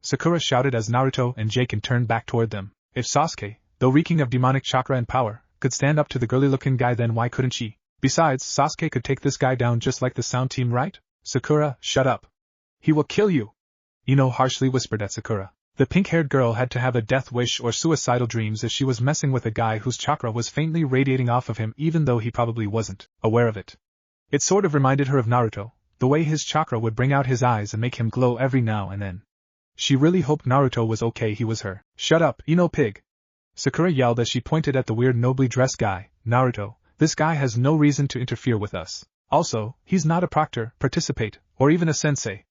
Sakura shouted as Naruto and Jaken turned back toward them. If Sasuke, though reeking of demonic chakra and power, could stand up to the girly-looking guy, then why couldn't she? Besides, Sasuke could take this guy down just like the sound team, right? Sakura, shut up. He will kill you, Ino harshly whispered at Sakura. The pink-haired girl had to have a death wish or suicidal dreams if she was messing with a guy whose chakra was faintly radiating off of him even though he probably wasn't aware of it. It sort of reminded her of Naruto, the way his chakra would bring out his eyes and make him glow every now and then. She really hoped Naruto was okay. He was her. Shut up, Ino pig, Sakura yelled as she pointed at the weird nobly dressed guy. Naruto, this guy has no reason to interfere with us. Also, he's not a proctor, participate, or even a sensei.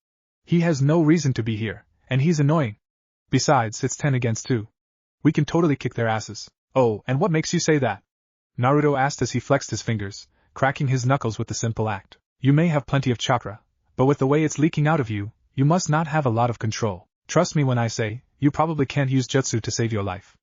He has no reason to be here, and he's annoying. Besides, it's 10 against 2. We can totally kick their asses. Oh, and what makes you say that? Naruto asked as he flexed his fingers, cracking his knuckles with the simple act. You may have plenty of chakra, but with the way it's leaking out of you, you must not have a lot of control. Trust me when I say, you probably can't use jutsu to save your life.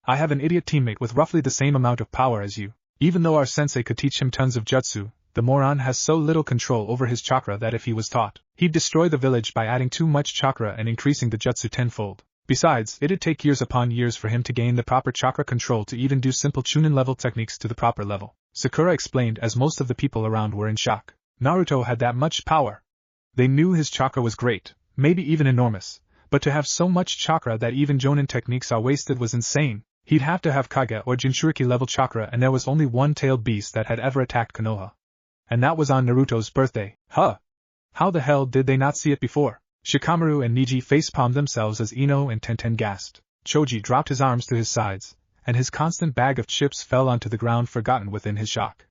I have an idiot teammate with roughly the same amount of power as you. Even though our sensei could teach him tons of jutsu, the moron has so little control over his chakra that if he was taught, he'd destroy the village by adding too much chakra and increasing the jutsu tenfold. Besides, it'd take years upon years for him to gain the proper chakra control to even do simple Chunin level techniques to the proper level, Sakura explained as most of the people around were in shock. Naruto had that much power. They knew his chakra was great, maybe even enormous, but to have so much chakra that even Jonin techniques are wasted was insane. He'd have to have Kage or Jinchuriki level chakra, and there was only one tailed beast that had ever attacked Konoha. And that was on Naruto's birthday. Huh! How the hell did they not see it before? Shikamaru and Niji facepalmed themselves as Ino and Tenten gasped. Choji dropped his arms to his sides, and his constant bag of chips fell onto the ground forgotten within his shock.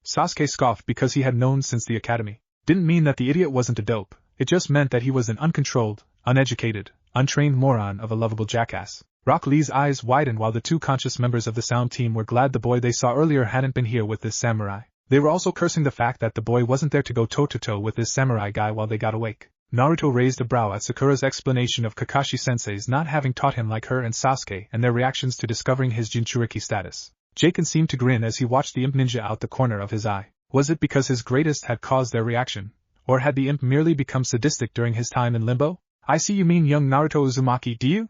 Sasuke scoffed because he had known since the academy. Didn't mean that the idiot wasn't a dope, it just meant that he was an uncontrolled, uneducated, untrained moron of a lovable jackass. Rock Lee's eyes widened while the two conscious members of the sound team were glad the boy they saw earlier hadn't been here with this samurai. They were also cursing the fact that the boy wasn't there to go toe-to-toe with this samurai guy while they got awake. Naruto raised a brow at Sakura's explanation of Kakashi-sensei's not having taught him like her and Sasuke and their reactions to discovering his Jinchuriki status. Jaken seemed to grin as he watched the imp ninja out the corner of his eye. Was it because his greatest had caused their reaction, or had the imp merely become sadistic during his time in limbo? I see you mean young Naruto Uzumaki, do you?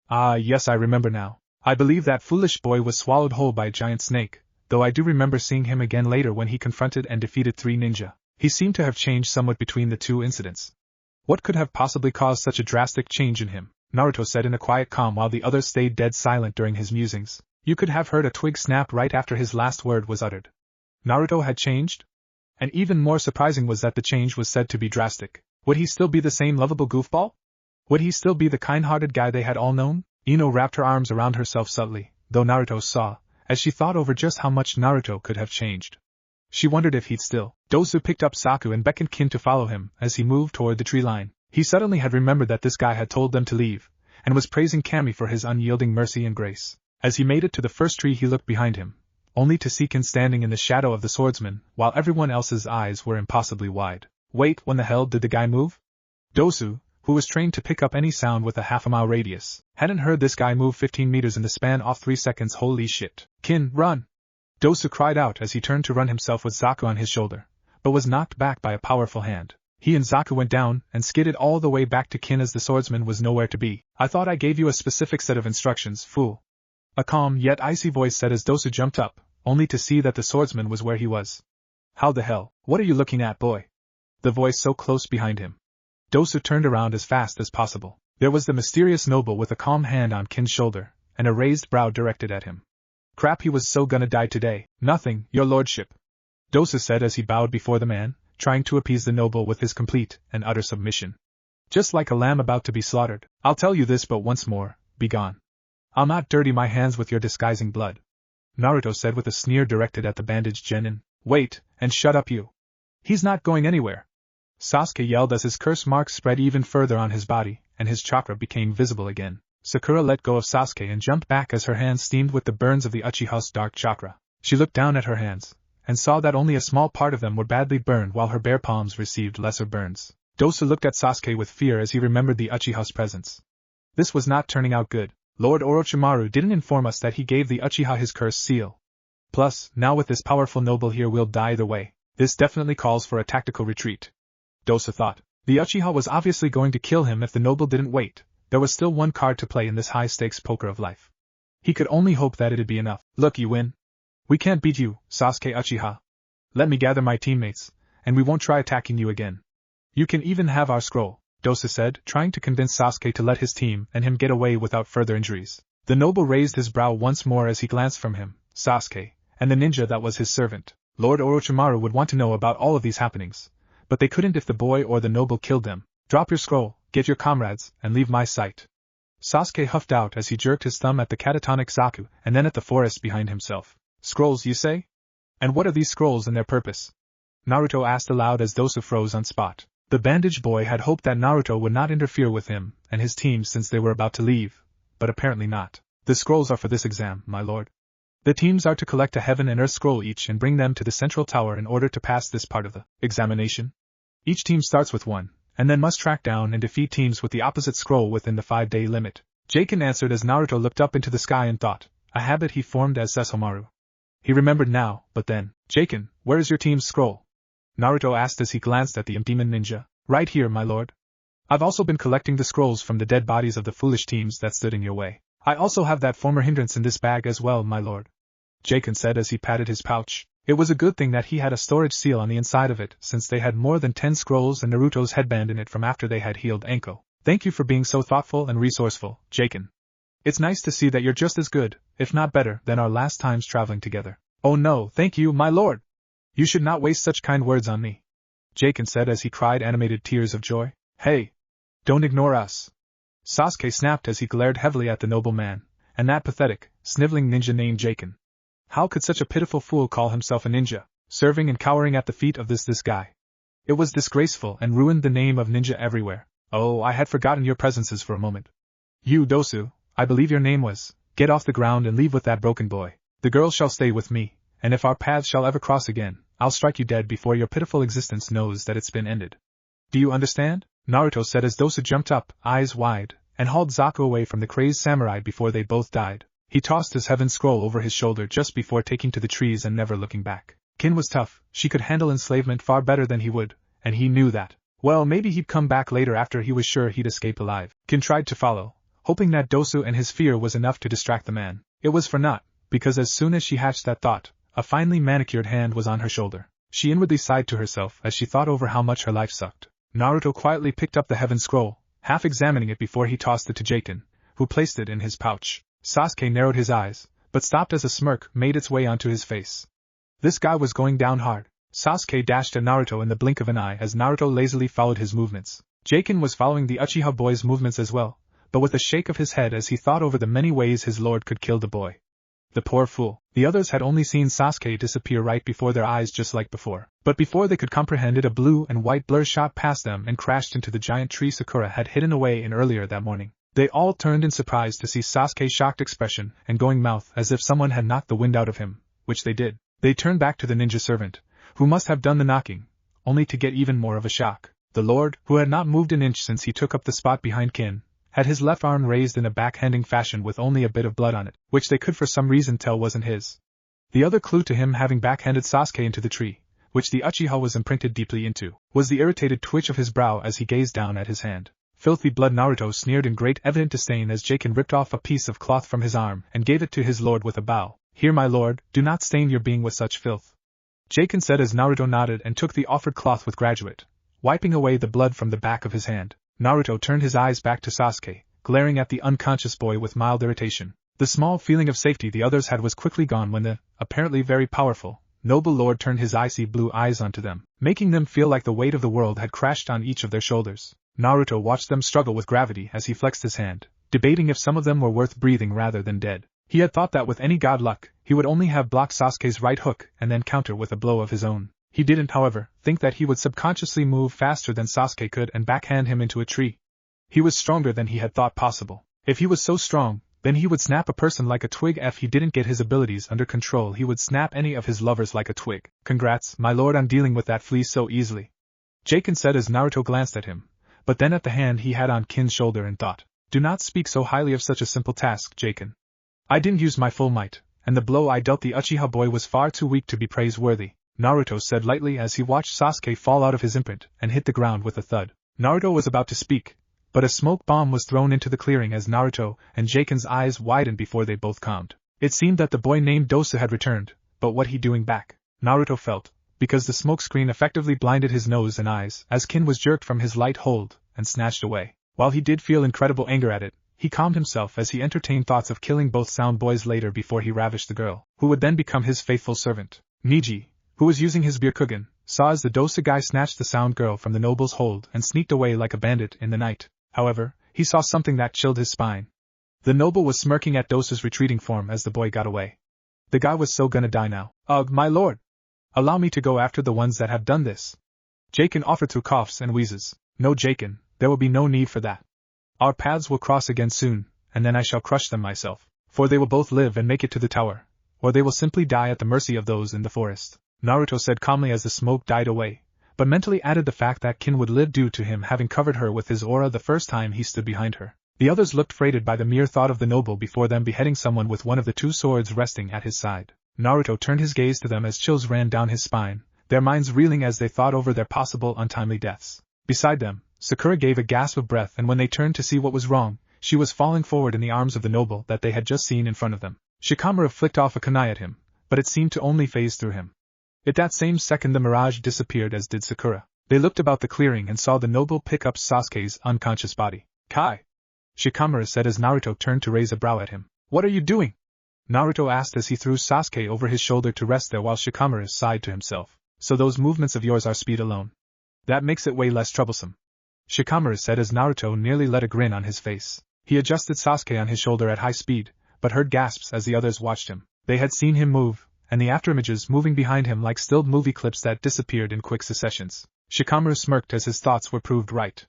Ah, yes, I remember now. I believe that foolish boy was swallowed whole by a giant snake, though I do remember seeing him again later when he confronted and defeated 3 ninja. He seemed to have changed somewhat between the 2 incidents. What could have possibly caused such a drastic change in him? Naruto said in a quiet calm while the others stayed dead silent during his musings. You could have heard a twig snap right after his last word was uttered. Naruto had changed? And even more surprising was that the change was said to be drastic. Would he still be the same lovable goofball? Would he still be the kind-hearted guy they had all known? Ino wrapped her arms around herself subtly, though Naruto saw, as she thought over just how much Naruto could have changed. She wondered if he'd still. Dosu picked up Saku and beckoned Kin to follow him as he moved toward the tree line. He suddenly had remembered that this guy had told them to leave, and was praising Kami for his unyielding mercy and grace. As he made it to the first tree he looked behind him, only to see Kin standing in the shadow of the swordsman, while everyone else's eyes were impossibly wide. Wait, when the hell did the guy move? Dosu, who was trained to pick up any sound with a half-a-mile radius, hadn't heard this guy move 15 meters in the span of 3 seconds. Holy shit. Kin, run! Dosu cried out as he turned to run himself with Zaku on his shoulder, but was knocked back by a powerful hand. He and Zaku went down and skidded all the way back to Kin as the swordsman was nowhere to be. I thought I gave you a specific set of instructions, fool. A calm yet icy voice said as Dosu jumped up, only to see that the swordsman was where he was. How the hell? What are you looking at, boy? The voice so close behind him. Dosu turned around as fast as possible. There was the mysterious noble with a calm hand on Kin's shoulder, and a raised brow directed at him. Crap, he was so gonna die today. Nothing, your lordship. Dosu said as he bowed before the man, trying to appease the noble with his complete and utter submission. Just like a lamb about to be slaughtered. I'll tell you this but once more, be gone. I'll not dirty my hands with your disguising blood. Naruto said with a sneer directed at the bandaged genin. Wait, and shut up you. He's not going anywhere. Sasuke yelled as his curse marks spread even further on his body, and his chakra became visible again. Sakura let go of Sasuke and jumped back as her hands steamed with the burns of the Uchiha's dark chakra. She looked down at her hands, and saw that only a small part of them were badly burned while her bare palms received lesser burns. Dosu looked at Sasuke with fear as he remembered the Uchiha's presence. This was not turning out good. Lord Orochimaru didn't inform us that he gave the Uchiha his curse seal. Plus, now with this powerful noble here we'll die either way. This definitely calls for a tactical retreat. Dosu thought. The Uchiha was obviously going to kill him if the noble didn't wait. There was still one card to play in this high-stakes poker of life. He could only hope that it'd be enough. Look, you win. We can't beat you, Sasuke Uchiha. Let me gather my teammates, and we won't try attacking you again. You can even have our scroll, Dosu said, trying to convince Sasuke to let his team and him get away without further injuries. The noble raised his brow once more as he glanced from him, Sasuke, and the ninja that was his servant. Lord Orochimaru would want to know about all of these happenings, but they couldn't if the boy or the noble killed them. Drop your scroll, get your comrades, and leave my sight. Sasuke huffed out as he jerked his thumb at the catatonic Zaku and then at the forest behind himself. Scrolls, you say? And what are these scrolls and their purpose? Naruto asked aloud as Dosu froze on spot. The bandaged boy had hoped that Naruto would not interfere with him and his team since they were about to leave, but apparently not. The scrolls are for this exam, my lord. The teams are to collect a heaven and earth scroll each and bring them to the central tower in order to pass this part of the examination. Each team starts with one, and then must track down and defeat teams with the opposite scroll within the 5-day limit. Jaken answered as Naruto looked up into the sky and thought, a habit he formed as Sesshomaru. He remembered now, but then, Jaken, where is your team's scroll? Naruto asked as he glanced at the demon ninja. Right here, my lord. I've also been collecting the scrolls from the dead bodies of the foolish teams that stood in your way. I also have that former hindrance in this bag as well, my lord. Jaken said as he patted his pouch. It was a good thing that he had a storage seal on the inside of it, since they had more than 10 scrolls and Naruto's headband in it from after they had healed Enko. Thank you for being so thoughtful and resourceful, Jaken. It's nice to see that you're just as good, if not better, than our last times traveling together. Oh no, thank you, my lord! You should not waste such kind words on me. Jaken said as he cried animated tears of joy. Hey! Don't ignore us! Sasuke snapped as he glared heavily at the noble man, and that pathetic, sniveling ninja named Jaken. How could such a pitiful fool call himself a ninja, serving and cowering at the feet of this guy? It was disgraceful and ruined the name of ninja everywhere. Oh, I had forgotten your presences for a moment. You, Dosu, I believe your name was. Get off the ground and leave with that broken boy. The girl shall stay with me, and if our paths shall ever cross again, I'll strike you dead before your pitiful existence knows that it's been ended. Do you understand? Naruto said as Dosu jumped up, eyes wide, and hauled Zaku away from the crazed samurai before they both died. He tossed his heaven scroll over his shoulder just before taking to the trees and never looking back. Kin was tough, she could handle enslavement far better than he would, and he knew that. Well, maybe he'd come back later after he was sure he'd escape alive. Kin tried to follow, hoping that Dosu and his fear was enough to distract the man. It was for naught, because as soon as she hatched that thought, a finely manicured hand was on her shoulder. She inwardly sighed to herself as she thought over how much her life sucked. Naruto quietly picked up the heaven scroll, half examining it before he tossed it to Jaken, who placed it in his pouch. Sasuke narrowed his eyes, but stopped as a smirk made its way onto his face. This guy was going down hard. Sasuke dashed at Naruto in the blink of an eye as Naruto lazily followed his movements. Jaken was following the Uchiha boy's movements as well, but with a shake of his head as he thought over the many ways his lord could kill the boy. The poor fool. The others had only seen Sasuke disappear right before their eyes just like before. But before they could comprehend it, a blue and white blur shot past them and crashed into the giant tree Sakura had hidden away in earlier that morning. They all turned in surprise to see Sasuke's shocked expression and going mouth as if someone had knocked the wind out of him, which they did. They turned back to the ninja servant, who must have done the knocking, only to get even more of a shock. The lord, who had not moved an inch since he took up the spot behind Kin, had his left arm raised in a backhanding fashion with only a bit of blood on it, which they could for some reason tell wasn't his. The other clue to him having backhanded Sasuke into the tree, which the Uchiha was imprinted deeply into, was the irritated twitch of his brow as he gazed down at his hand. Filthy blood. Naruto sneered in great evident disdain as Jaken ripped off a piece of cloth from his arm and gave it to his lord with a bow. Here, my lord, do not stain your being with such filth. Jaken said as Naruto nodded and took the offered cloth with graduate, wiping away the blood from the back of his hand. Naruto turned his eyes back to Sasuke, glaring at the unconscious boy with mild irritation. The small feeling of safety the others had was quickly gone when the, apparently very powerful, noble lord turned his icy blue eyes onto them, making them feel like the weight of the world had crashed on each of their shoulders. Naruto watched them struggle with gravity as he flexed his hand, debating if some of them were worth breathing rather than dead. He had thought that with any god luck, he would only have blocked Sasuke's right hook and then counter with a blow of his own. He didn't, however, think that he would subconsciously move faster than Sasuke could and backhand him into a tree. He was stronger than he had thought possible. If he was so strong, then he would snap a person like a twig. If he didn't get his abilities under control, he would snap any of his lovers like a twig. Congrats, my lord, on dealing with that flea so easily, Jaken said as Naruto glanced at him, but then at the hand he had on Kin's shoulder and thought, do not speak so highly of such a simple task, Jaken. I didn't use my full might, and the blow I dealt the Uchiha boy was far too weak to be praiseworthy, Naruto said lightly as he watched Sasuke fall out of his imprint and hit the ground with a thud. Naruto was about to speak, but a smoke bomb was thrown into the clearing as Naruto and Jaken's eyes widened before they both calmed. It seemed that the boy named Dosa had returned, but what he doing back? Naruto felt, because the smoke screen effectively blinded his nose and eyes as Kin was jerked from his light hold and snatched away. While he did feel incredible anger at it, he calmed himself as he entertained thoughts of killing both sound boys later before he ravished the girl, who would then become his faithful servant. Niji, who was using his Byakugan, saw as the Dosa guy snatched the sound girl from the noble's hold and sneaked away like a bandit in the night. However, he saw something that chilled his spine. The noble was smirking at Dosa's retreating form as the boy got away. The guy was so gonna die now. Ugh, my lord! Allow me to go after the ones that have done this. Jaken offered through coughs and wheezes. No, Jaken, there will be no need for that. Our paths will cross again soon, and then I shall crush them myself, for they will both live and make it to the tower, or they will simply die at the mercy of those in the forest, Naruto said calmly as the smoke died away, but mentally added the fact that Kin would live due to him having covered her with his aura the first time he stood behind her. The others looked freighted by the mere thought of the noble before them beheading someone with one of the two swords resting at his side. Naruto turned his gaze to them as chills ran down his spine, their minds reeling as they thought over their possible untimely deaths. Beside them, Sakura gave a gasp of breath, and when they turned to see what was wrong, she was falling forward in the arms of the noble that they had just seen in front of them. Sesshomaru flicked off a kunai at him, but it seemed to only phase through him. At that same second the mirage disappeared, as did Sakura. They looked about the clearing and saw the noble pick up Sasuke's unconscious body. Kai! Sesshomaru said as Naruto turned to raise a brow at him. What are you doing? Naruto asked as he threw Sasuke over his shoulder to rest there while Sesshomaru sighed to himself. So those movements of yours are speed alone. That makes it way less troublesome, Sesshomaru said as Naruto nearly let a grin on his face. He adjusted Sasuke on his shoulder at high speed, but heard gasps as the others watched him. They had seen him move, and the afterimages moving behind him like stilled movie clips that disappeared in quick successions. Sesshomaru smirked as his thoughts were proved right.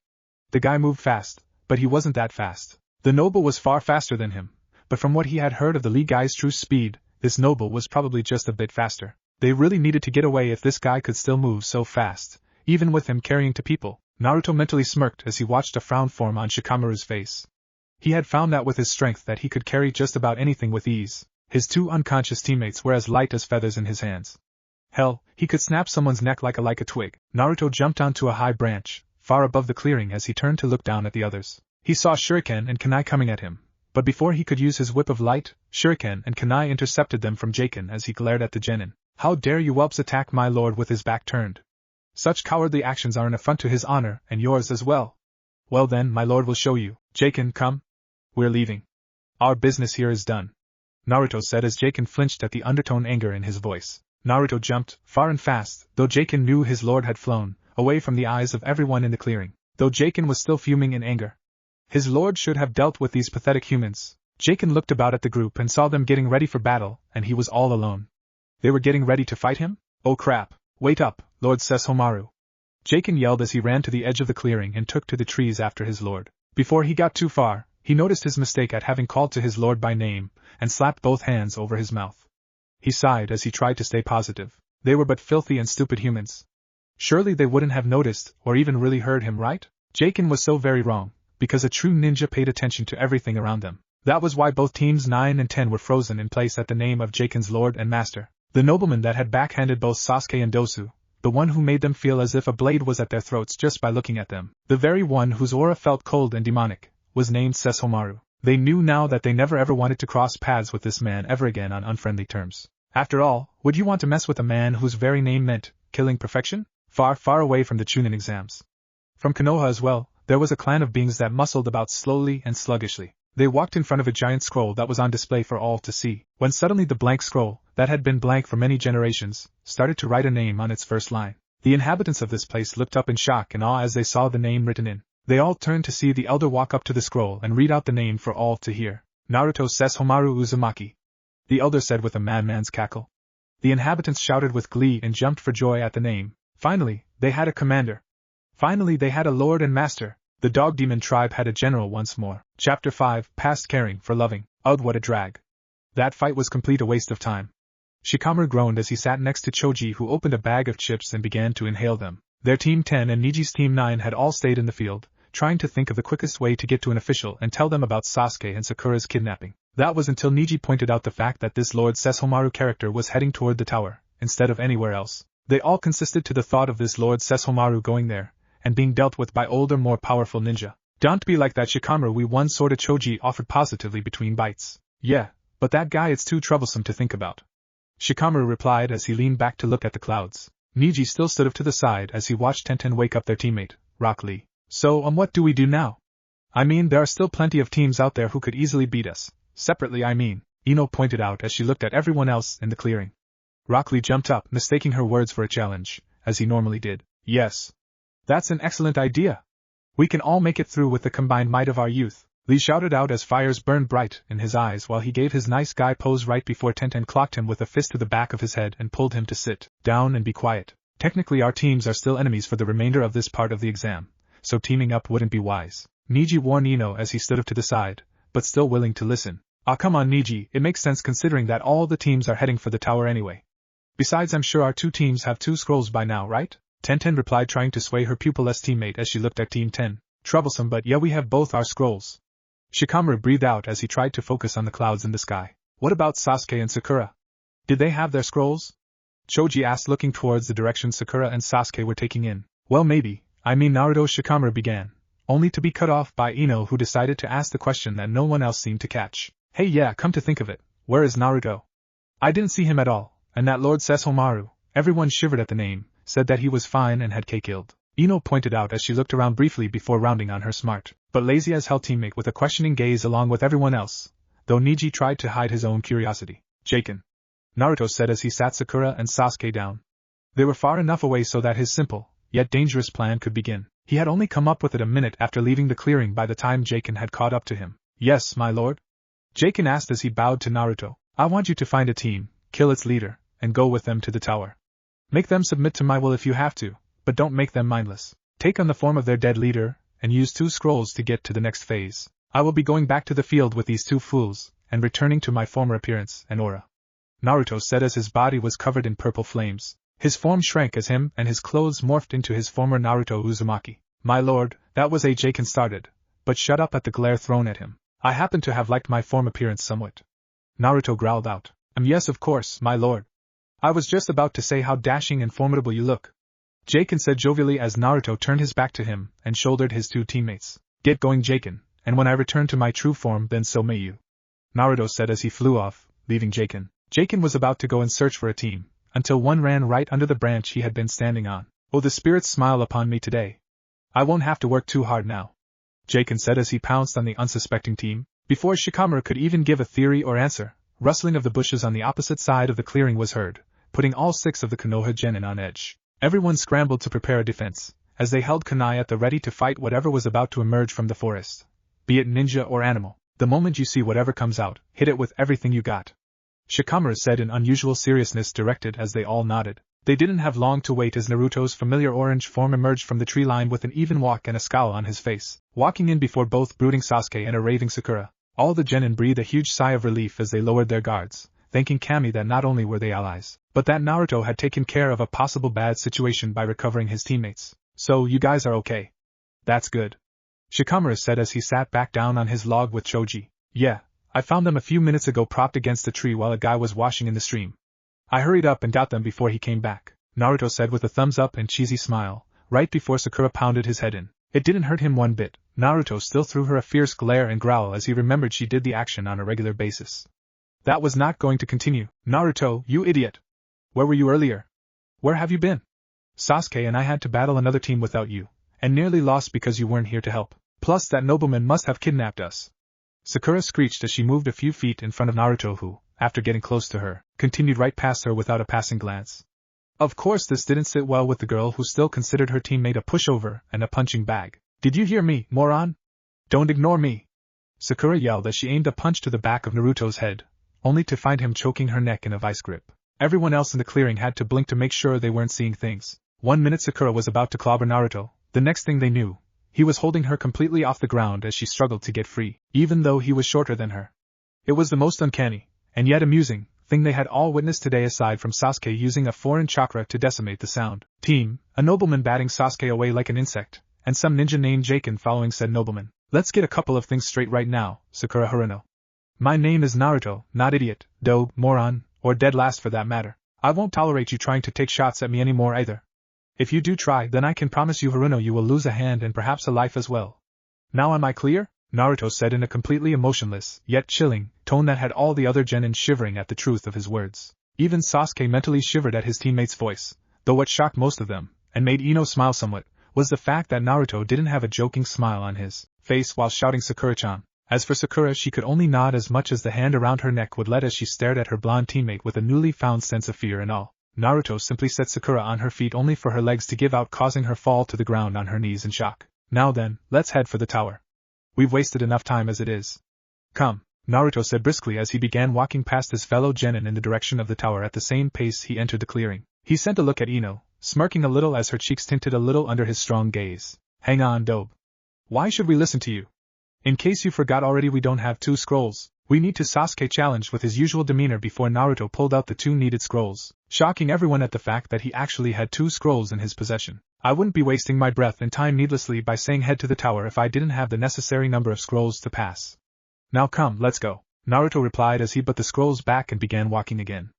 The guy moved fast, but he wasn't that fast. The noble was far faster than him, but from what he had heard of the Lee guy's true speed, this noble was probably just a bit faster. They really needed to get away if this guy could still move so fast, even with him carrying two people. Naruto mentally smirked as he watched a frown form on Shikamaru's face. He had found out with his strength that he could carry just about anything with ease. His two unconscious teammates were as light as feathers in his hands. Hell, he could snap someone's neck like a twig. Naruto jumped onto a high branch, far above the clearing, as he turned to look down at the others. He saw Shuriken and kunai coming at him, but before he could use his whip of light, Shuriken and kunai intercepted them from Jaken as he glared at the genin. How dare you whelps attack my lord with his back turned? Such cowardly actions are an affront to his honor and yours as well. Well then, my lord will show you. Jaken, come. We're leaving. Our business here is done, Naruto said as Jaken flinched at the undertone anger in his voice. Naruto jumped, far and fast, though Jaken knew his lord had flown, away from the eyes of everyone in the clearing, though Jaken was still fuming in anger. His lord should have dealt with these pathetic humans. Jaken looked about at the group and saw them getting ready for battle, and he was all alone. They were getting ready to fight him? Oh crap, wait up, Lord Sesshomaru. Jaken yelled as he ran to the edge of the clearing and took to the trees after his lord. Before he got too far, he noticed his mistake at having called to his lord by name, and slapped both hands over his mouth. He sighed as he tried to stay positive. They were but filthy and stupid humans. Surely they wouldn't have noticed, or even really heard him, right? Jaken was so very wrong, because a true ninja paid attention to everything around them. That was why both teams 9 and 10 were frozen in place at the name of Jaken's lord and master. The nobleman that had backhanded both Sasuke and Dosu, the one who made them feel as if a blade was at their throats just by looking at them, the very one whose aura felt cold and demonic, was named Sesshomaru. They knew now that they never ever wanted to cross paths with this man ever again on unfriendly terms. After all, would you want to mess with a man whose very name meant killing perfection? Far, far away from the Chunin exams. From Konoha as well, there was a clan of beings that muscled about slowly and sluggishly. They walked in front of a giant scroll that was on display for all to see, when suddenly the blank scroll, that had been blank for many generations, started to write a name on its first line. The inhabitants of this place looked up in shock and awe as they saw the name written in. They all turned to see the elder walk up to the scroll and read out the name for all to hear. Naruto Sesshomaru Uzumaki. The elder said with a madman's cackle. The inhabitants shouted with glee and jumped for joy at the name. Finally, they had a commander. Finally they had a lord and master. The dog demon tribe had a general once more. Chapter 5, Past Caring for Loving. Ugh, what a drag. That fight was complete a waste of time. Shikamaru groaned as he sat next to Choji, who opened a bag of chips and began to inhale them. Their Team 10 and Niji's Team 9 had all stayed in the field, trying to think of the quickest way to get to an official and tell them about Sasuke and Sakura's kidnapping. That was until Niji pointed out the fact that this Lord Sesshomaru character was heading toward the tower, instead of anywhere else. They all consisted to the thought of this Lord Sesshomaru going there, and being dealt with by older, more powerful ninja. Don't be like that, Shikamaru, we one sorta, Choji offered positively between bites. Yeah, but that guy, it's too troublesome to think about. Shikamaru replied as he leaned back to look at the clouds. Niji still stood up to the side as he watched Tenten wake up their teammate, Rock Lee. So, what do we do now? I mean, there are still plenty of teams out there who could easily beat us. Separately, I mean, Ino pointed out as she looked at everyone else in the clearing. Rock Lee jumped up, mistaking her words for a challenge, as he normally did. Yes. That's an excellent idea. We can all make it through with the combined might of our youth. Lee shouted out as fires burned bright in his eyes while he gave his nice guy pose right before Tenten clocked him with a fist to the back of his head and pulled him to sit down and be quiet. Technically our teams are still enemies for the remainder of this part of the exam, so teaming up wouldn't be wise. Niji warned Ino as he stood up to the side, but still willing to listen. Ah, come on Niji, it makes sense considering that all the teams are heading for the tower anyway. Besides, I'm sure our two teams have 2 scrolls by now, right? Tenten replied, trying to sway her pupilless teammate as she looked at Team 10. Troublesome, but yeah, we have both our scrolls. Shikamaru breathed out as he tried to focus on the clouds in the sky. What about Sasuke and Sakura? Did they have their scrolls? Choji asked, looking towards the direction Sakura and Sasuke were taking in. Well, maybe. I mean, Naruto, Shikamaru began, only to be cut off by Ino, who decided to ask the question that no one else seemed to catch. Hey, yeah, come to think of it, where is Naruto? I didn't see him at all, and that Lord Sesshomaru, everyone shivered at the name, said that he was fine and had killed. Ino pointed out as she looked around briefly before rounding on her smart, but lazy as hell teammate with a questioning gaze along with everyone else, though Niji tried to hide his own curiosity. Jaken, Naruto said as he sat Sakura and Sasuke down. They were far enough away so that his simple, yet dangerous plan could begin. He had only come up with it a minute after leaving the clearing by the time Jaken had caught up to him. Yes, my lord? Jaken asked as he bowed to Naruto. I want you to find a team, kill its leader, and go with them to the tower. Make them submit to my will if you have to, but don't make them mindless. Take on the form of their dead leader, and use 2 scrolls to get to the next phase. I will be going back to the field with these 2 fools, and returning to my former appearance and aura. Naruto said as his body was covered in purple flames. His form shrank as him and his clothes morphed into his former Naruto Uzumaki. My lord, that was a Jaken started, but shut up at the glare thrown at him. I happen to have liked my form appearance somewhat. Naruto growled out. Yes, of course, my lord. I was just about to say how dashing and formidable you look. Jaken said jovially as Naruto turned his back to him and shouldered his 2 teammates. Get going, Jaken, and when I return to my true form, then so may you. Naruto said as he flew off, leaving Jaken. Jaken was about to go and search for a team, until one ran right under the branch he had been standing on. Oh, the spirits smile upon me today. I won't have to work too hard now, Jaken said as he pounced on the unsuspecting team. Before Shikamaru could even give a theory or answer, rustling of the bushes on the opposite side of the clearing was heard, putting all 6 of the Konoha genin on edge. Everyone scrambled to prepare a defense, as they held kunai at the ready to fight whatever was about to emerge from the forest. be it ninja or animal. The moment you see whatever comes out, hit it with everything you got. Sesshomaru said in unusual seriousness, directed as they all nodded. They didn't have long to wait as Naruto's familiar orange form emerged from the tree line with an even walk and a scowl on his face, walking in before both brooding Sasuke and a raving Sakura. All the genin breathed a huge sigh of relief as they lowered their guards, thanking Kami that not only were they allies, but that Naruto had taken care of a possible bad situation by recovering his teammates. So, you guys are okay. That's good. Sesshomaru said as he sat back down on his log with Choji. Yeah, I found them a few minutes ago propped against a tree while a guy was washing in the stream. I hurried up and got them before he came back, Naruto said with a thumbs up and cheesy smile, right before Sakura pounded his head in. It didn't hurt him one bit. Naruto still threw her a fierce glare and growl as he remembered she did the action on a regular basis. That was not going to continue. Naruto, you idiot! Where were you earlier? Where have you been? Sasuke and I had to battle another team without you, and nearly lost because you weren't here to help. Plus that nobleman must have kidnapped us. Sakura screeched as she moved a few feet in front of Naruto who, after getting close to her, continued right past her without a passing glance. Of course this didn't sit well with the girl who still considered her teammate a pushover and a punching bag. Did you hear me, moron? Don't ignore me! Sakura yelled as she aimed a punch to the back of Naruto's head, only to find him choking her neck in a vice grip. Everyone else in the clearing had to blink to make sure they weren't seeing things. 1 minute Sakura was about to clobber Naruto, the next thing they knew, he was holding her completely off the ground as she struggled to get free, even though he was shorter than her. It was the most uncanny, and yet amusing, thing they had all witnessed today aside from Sasuke using a foreign chakra to decimate the sound team, a nobleman batting Sasuke away like an insect, and some ninja named Jaken following said nobleman. Let's get a couple of things straight right now, Sakura Haruno. My name is Naruto, not idiot, dope, moron, or dead last for that matter. I won't tolerate you trying to take shots at me anymore either. If you do try, then I can promise you Haruno you will lose a hand and perhaps a life as well. Now am I clear? Naruto said in a completely emotionless, yet chilling, tone that had all the other genin shivering at the truth of his words. Even Sasuke mentally shivered at his teammate's voice, though what shocked most of them, and made Ino smile somewhat, was the fact that Naruto didn't have a joking smile on his face while shouting Sakura-chan. As for Sakura, she could only nod as much as the hand around her neck would let as she stared at her blonde teammate with a newly found sense of fear and awe. Naruto simply set Sakura on her feet only for her legs to give out, causing her fall to the ground on her knees in shock. Now then, let's head for the tower. We've wasted enough time as it is. Come, Naruto said briskly as he began walking past his fellow genin in the direction of the tower at the same pace he entered the clearing. He sent a look at Ino, smirking a little as her cheeks tinted a little under his strong gaze. Hang on, Dobe. Why should we listen to you? In case you forgot already, we don't have 2 scrolls. We need to. Sasuke challenged with his usual demeanor before Naruto pulled out the 2 needed scrolls, shocking everyone at the fact that he actually had 2 scrolls in his possession. I wouldn't be wasting my breath and time needlessly by saying head to the tower if I didn't have the necessary number of scrolls to pass. Now come, let's go, Naruto replied as he put the scrolls back and began walking again.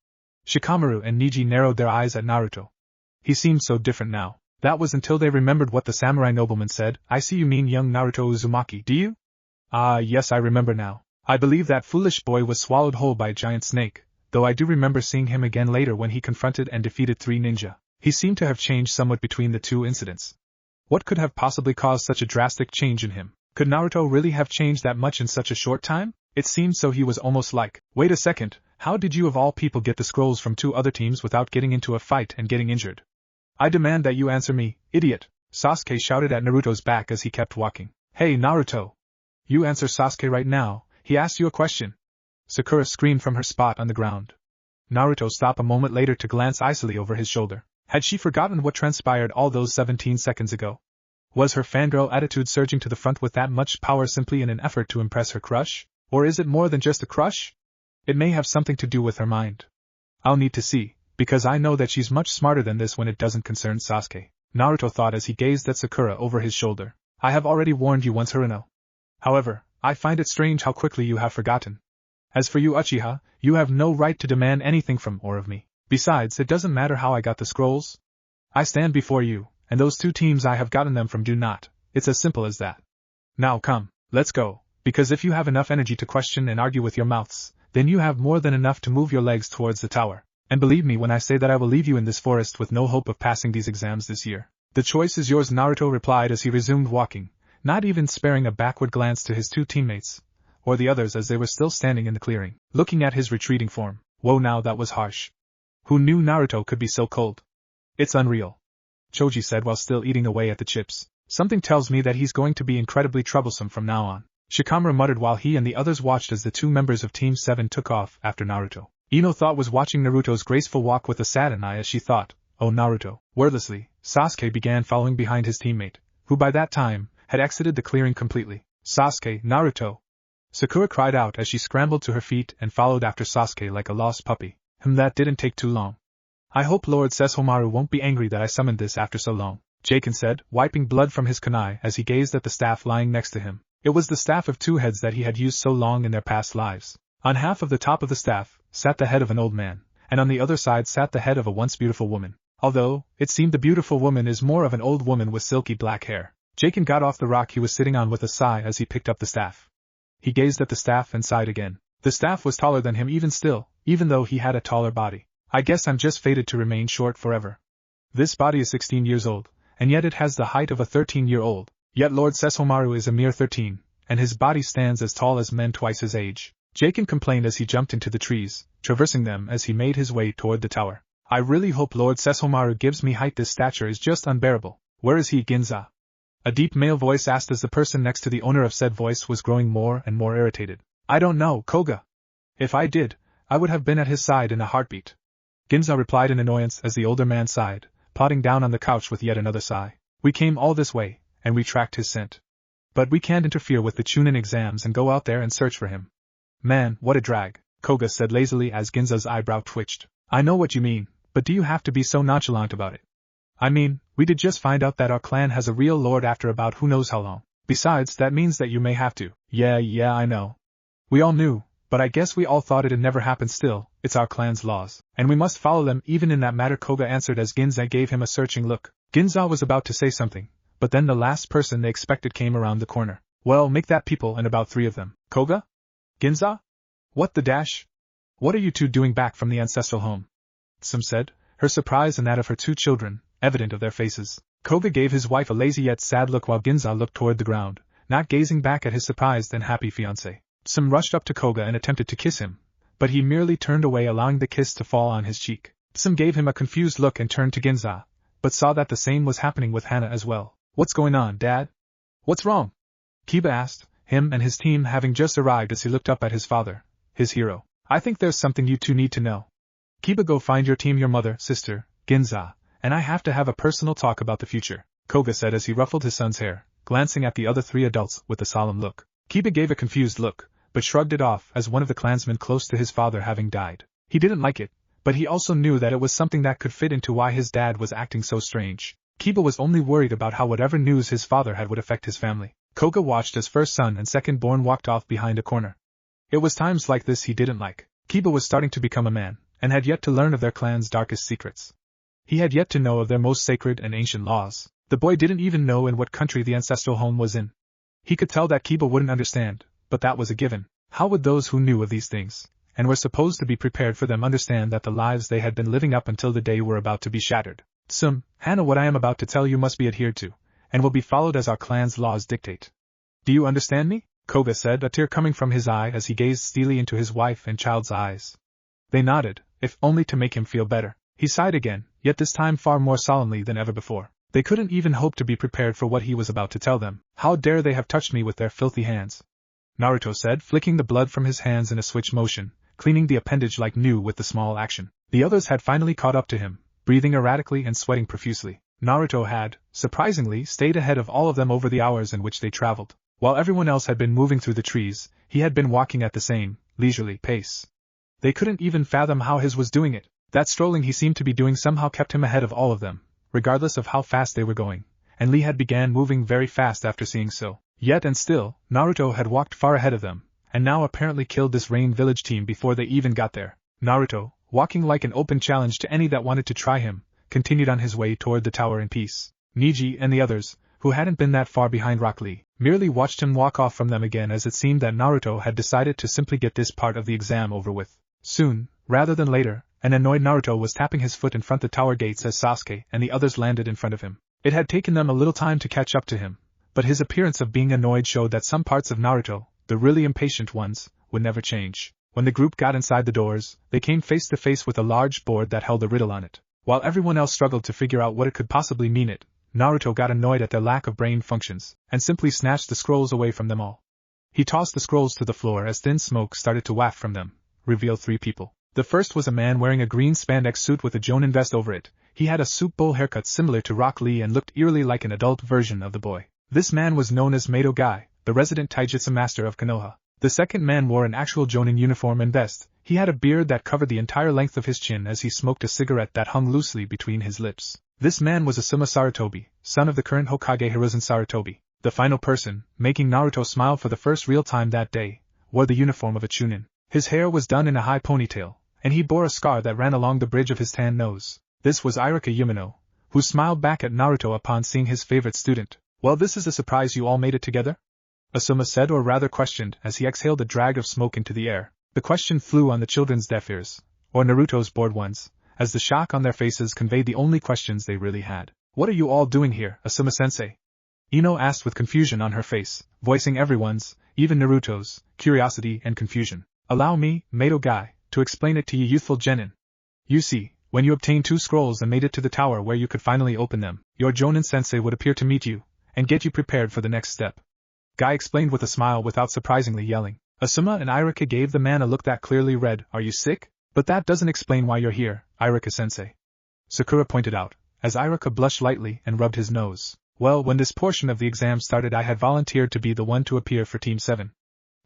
Shikamaru and Neji narrowed their eyes at Naruto. He seemed so different now. That was until they remembered what the samurai nobleman said. I see you mean young Naruto Uzumaki, do you? Ah, yes, I remember now. I believe that foolish boy was swallowed whole by a giant snake, though I do remember seeing him again later when he confronted and defeated 3 ninja. He seemed to have changed somewhat between the 2 incidents. What could have possibly caused such a drastic change in him? Could Naruto really have changed that much in such a short time? It seemed so. He was almost like, wait a second, how did you of all people get the scrolls from 2 other teams without getting into a fight and getting injured? I demand that you answer me, idiot, Sasuke shouted at Naruto's back as he kept walking. Hey Naruto! You answer Sasuke right now, he asked you a question. Sakura screamed from her spot on the ground. Naruto stopped a moment later to glance icily over his shoulder. Had she forgotten what transpired all those 17 seconds ago? Was her fangirl attitude surging to the front with that much power simply in an effort to impress her crush? Or is it more than just a crush? It may have something to do with her mind. I'll need to see, because I know that she's much smarter than this when it doesn't concern Sasuke, Naruto thought as he gazed at Sakura over his shoulder. I have already warned you once, Haruno. However, I find it strange how quickly you have forgotten. As for you, Uchiha, you have no right to demand anything from or of me. Besides, it doesn't matter how I got the scrolls. I stand before you, and those 2 teams I have gotten them from do not. It's as simple as that. Now come, let's go, because if you have enough energy to question and argue with your mouths, then you have more than enough to move your legs towards the tower. And believe me when I say that I will leave you in this forest with no hope of passing these exams this year. The choice is yours, Naruto replied as he resumed walking, not even sparing a backward glance to his 2 teammates, or the others as they were still standing in the clearing, looking at his retreating form. Whoa, now that was harsh. Who knew Naruto could be so cold? It's unreal, Choji said while still eating away at the chips. Something tells me that he's going to be incredibly troublesome from now on. Shikamaru muttered while he and the others watched as the two members of Team 7 took off after Naruto. Ino thought was watching Naruto's graceful walk with a saddened eye as she thought, "Oh Naruto." Wordlessly, Sasuke began following behind his teammate, who by that time had exited the clearing completely. "Sasuke, Naruto!" Sakura cried out as she scrambled to her feet and followed after Sasuke like a lost puppy. That didn't take too long. "I hope Lord Sesshomaru won't be angry that I summoned this after so long," Jaken said, wiping blood from his kunai as he gazed at the staff lying next to him. It was the staff of two heads that he had used so long in their past lives. On half of the top of the staff sat the head of an old man, and on the other side sat the head of a once beautiful woman. Although, it seemed the beautiful woman is more of an old woman with silky black hair. Jaken got off the rock he was sitting on with a sigh as he picked up the staff. He gazed at the staff and sighed again. The staff was taller than him even still, even though he had a taller body. "I guess I'm just fated to remain short forever. This body is 16 years old, and yet it has the height of a 13-year-old. Yet Lord Sesshomaru is a mere 13, and his body stands as tall as men twice his age," Jaken complained as he jumped into the trees, traversing them as he made his way toward the tower. "I really hope Lord Sesshomaru gives me height. This stature is just unbearable. Where is he, Ginza?" A deep male voice asked as the person next to the owner of said voice was growing more and more irritated. "I don't know, Koga. If I did, I would have been at his side in a heartbeat." Ginza replied in annoyance as the older man sighed, plodding down on the couch with yet another sigh. "We came all this way, and we tracked his scent. But we can't interfere with the Chunin exams and go out there and search for him." "Man, what a drag," Koga said lazily as Ginza's eyebrow twitched. "I know what you mean, but do you have to be so nonchalant about it? I mean, we did just find out that our clan has a real lord after about who knows how long. Besides, that means that you may have to." Yeah, I know. We all knew, but I guess we all thought it'd never happen. Still, it's our clan's laws, and we must follow them even in that matter," Koga answered as Ginza gave him a searching look. Ginza was about to say something, but then the last person they expected came around the corner. "Well, make that people and about 3 of them." "Koga? Ginza? What the dash? What are you two doing back from the ancestral home?" Tsum said, her surprise and that of her 2 children evident of their faces. Koga gave his wife a lazy yet sad look while Ginza looked toward the ground, not gazing back at his surprised and happy fiancé. Tsum rushed up to Koga and attempted to kiss him, but he merely turned away, allowing the kiss to fall on his cheek. Tsum gave him a confused look and turned to Ginza, but saw that the same was happening with Hana as well. "What's going on, Dad? What's wrong?" Kiba asked, him and his team having just arrived as he looked up at his father, his hero. "I think there's something you two need to know. Kiba, go find your team, your mother, sister, Ginza, and I have to have a personal talk about the future," Koga said as he ruffled his son's hair, glancing at the other 3 adults with a solemn look. Kiba gave a confused look, but shrugged it off as one of the clansmen close to his father having died. He didn't like it, but he also knew that it was something that could fit into why his dad was acting so strange. Kiba was only worried about how whatever news his father had would affect his family. Koga watched as first son and second born walked off behind a corner. It was times like this he didn't like. Kiba was starting to become a man, and had yet to learn of their clan's darkest secrets. He had yet to know of their most sacred and ancient laws. The boy didn't even know in what country the ancestral home was in. He could tell that Kiba wouldn't understand, but that was a given. How would those who knew of these things, and were supposed to be prepared for them, understand that the lives they had been living up until the day were about to be shattered? "Tsum, Hana, what I am about to tell you must be adhered to, and will be followed as our clan's laws dictate. Do you understand me?" Koga said, a tear coming from his eye as he gazed steelily into his wife and child's eyes. They nodded, if only to make him feel better. He sighed again, yet this time far more solemnly than ever before. They couldn't even hope to be prepared for what he was about to tell them. "How dare they have touched me with their filthy hands?" Naruto said, flicking the blood from his hands in a switch motion, cleaning the appendage like new with the small action. The others had finally caught up to him, breathing erratically and sweating profusely. Naruto had, surprisingly, stayed ahead of all of them over the hours in which they traveled. While everyone else had been moving through the trees, he had been walking at the same, leisurely pace. They couldn't even fathom how his was doing it. That strolling he seemed to be doing somehow kept him ahead of all of them, regardless of how fast they were going, and Lee had began moving very fast after seeing so. Yet and still, Naruto had walked far ahead of them, and now apparently killed this Rain Village team before they even got there. Naruto, walking like an open challenge to any that wanted to try him, continued on his way toward the tower in peace. Niji and the others, who hadn't been that far behind Rock Lee, merely watched him walk off from them again, as it seemed that Naruto had decided to simply get this part of the exam over with. Soon, rather than later, an annoyed Naruto was tapping his foot in front the tower gates as Sasuke and the others landed in front of him. It had taken them a little time to catch up to him, but his appearance of being annoyed showed that some parts of Naruto, the really impatient ones, would never change. When the group got inside the doors, they came face to face with a large board that held a riddle on it. While everyone else struggled to figure out what it could possibly mean, Naruto got annoyed at their lack of brain functions, and simply snatched the scrolls away from them all. He tossed the scrolls to the floor as thin smoke started to waft from them. Revealed 3 people. The first was a man wearing a green spandex suit with a Jonin vest over it. He had a soup bowl haircut similar to Rock Lee and looked eerily like an adult version of the boy. This man was known as Mato Guy, the resident taijutsu master of Konoha. The second man wore an actual Jonin uniform and vest. He had a beard that covered the entire length of his chin as he smoked a cigarette that hung loosely between his lips. This man was Asuma Sarutobi, son of the current Hokage Hiruzen Sarutobi. The final person, making Naruto smile for the first real time that day, wore the uniform of a Chunin. His hair was done in a high ponytail, and he bore a scar that ran along the bridge of his tan nose. This was Irika Yumino, who smiled back at Naruto upon seeing his favorite student. Well, this is a surprise you all made it together? Asuma said, or rather questioned, as he exhaled a drag of smoke into the air. The question flew on the children's deaf ears, or Naruto's bored ones, as the shock on their faces conveyed the only questions they really had. What are you all doing here, Asuma-sensei? Ino asked with confusion on her face, voicing everyone's, even Naruto's, curiosity and confusion. Allow me, Mato Guy, to explain it to you youthful genin. You see, when you obtained 2 scrolls and made it to the tower where you could finally open them, your Jonin-sensei would appear to meet you, and get you prepared for the next step. Guy explained with a smile without surprisingly yelling. Asuma and Irika gave the man a look that clearly read, "Are you sick? But that doesn't explain why you're here, Irika-sensei." Sakura pointed out, as Irika blushed lightly and rubbed his nose. Well, when this portion of the exam started I had volunteered to be the one to appear for Team 7.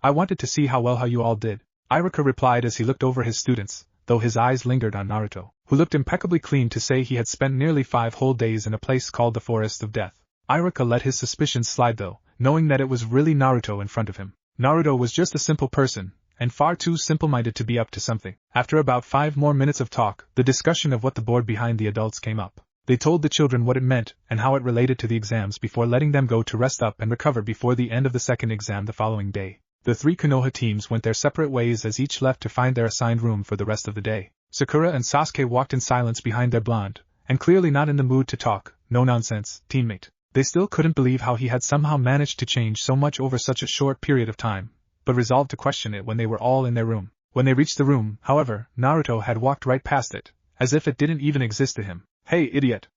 I wanted to see how you all did. Irika replied as he looked over his students, though his eyes lingered on Naruto, who looked impeccably clean to say he had spent nearly 5 whole days in a place called the Forest of Death. Irika let his suspicions slide though, knowing that it was really Naruto in front of him. Naruto was just a simple person, and far too simple-minded to be up to something. After about 5 more minutes of talk, the discussion of what the board behind the adults came up. They told the children what it meant and how it related to the exams before letting them go to rest up and recover before the end of the second exam the following day. The 3 Konoha teams went their separate ways as each left to find their assigned room for the rest of the day. Sakura and Sasuke walked in silence behind their blonde, and clearly not in the mood to talk, no-nonsense, teammate. They still couldn't believe how he had somehow managed to change so much over such a short period of time, but resolved to question it when they were all in their room. When they reached the room, however, Naruto had walked right past it, as if it didn't even exist to him. Hey, idiot!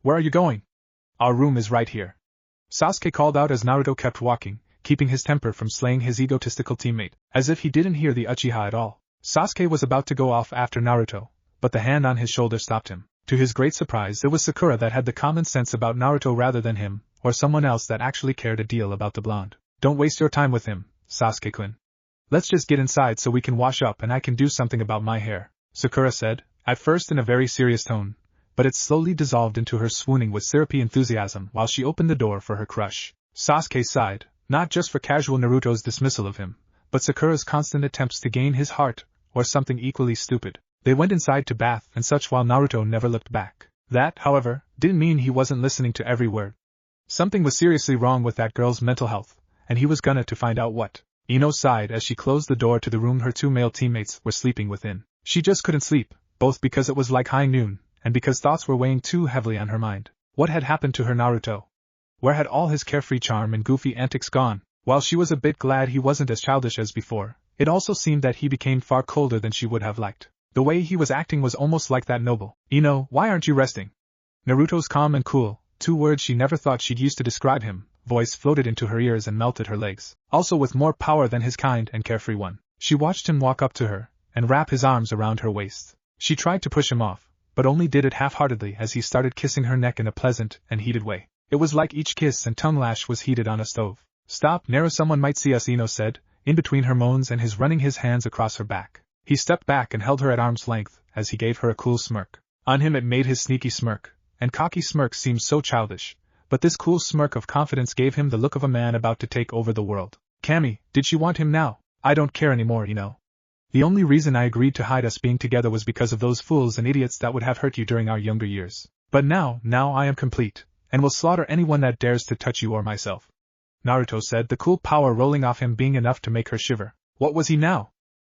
Where are you going? Our room is right here. Sasuke called out as Naruto kept walking, keeping his temper from slaying his egotistical teammate, as if he didn't hear the Uchiha at all. Sasuke was about to go off after Naruto, but the hand on his shoulder stopped him. To his great surprise, it was Sakura that had the common sense about Naruto rather than him, or someone else that actually cared a deal about the blonde. Don't waste your time with him, Sasuke-kun. Let's just get inside so we can wash up and I can do something about my hair, Sakura said, at first in a very serious tone, but it slowly dissolved into her swooning with syrupy enthusiasm while she opened the door for her crush. Sasuke sighed, not just for casual Naruto's dismissal of him, but Sakura's constant attempts to gain his heart, or something equally stupid. They went inside to bath and such while Naruto never looked back. That, however, didn't mean he wasn't listening to every word. Something was seriously wrong with that girl's mental health, and he was gonna to find out what. Ino sighed as she closed the door to the room her 2 male teammates were sleeping within. She just couldn't sleep, both because it was like high noon, and because thoughts were weighing too heavily on her mind. What had happened to her Naruto? Where had all his carefree charm and goofy antics gone? While she was a bit glad he wasn't as childish as before, it also seemed that he became far colder than she would have liked. The way he was acting was almost like that noble. Ino, why aren't you resting? Naruto's calm and cool, 2 words she never thought she'd use to describe him, voice floated into her ears and melted her legs. Also with more power than his kind and carefree one. She watched him walk up to her, and wrap his arms around her waist. She tried to push him off, but only did it half-heartedly as he started kissing her neck in a pleasant and heated way. It was like each kiss and tongue lash was heated on a stove. Stop, Naru, someone might see us, Ino said, in between her moans and his running his hands across her back. He stepped back and held her at arm's length, as he gave her a cool smirk. On him it made his sneaky smirk, and cocky smirk seemed so childish, but this cool smirk of confidence gave him the look of a man about to take over the world. Cammy, did she want him now? I don't care anymore, The only reason I agreed to hide us being together was because of those fools and idiots that would have hurt you during our younger years. But now I am complete, and will slaughter anyone that dares to touch you or myself. Naruto said, the cool power rolling off him being enough to make her shiver. What was he now?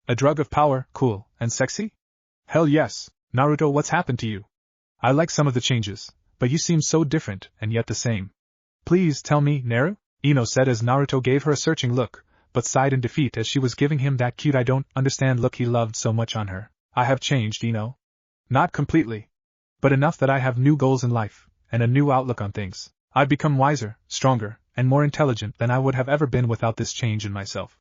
A drug of power, cool, and sexy? Hell yes. Naruto, what's happened to you? I like some of the changes, but you seem so different, and yet the same. Please tell me, Naru? Ino said as Naruto gave her a searching look, but sighed in defeat as she was giving him that cute I don't understand look he loved so much on her. I have changed, Ino. Not completely. But enough that I have new goals in life, and a new outlook on things. I've become wiser, stronger, and more intelligent than I would have ever been without this change in myself.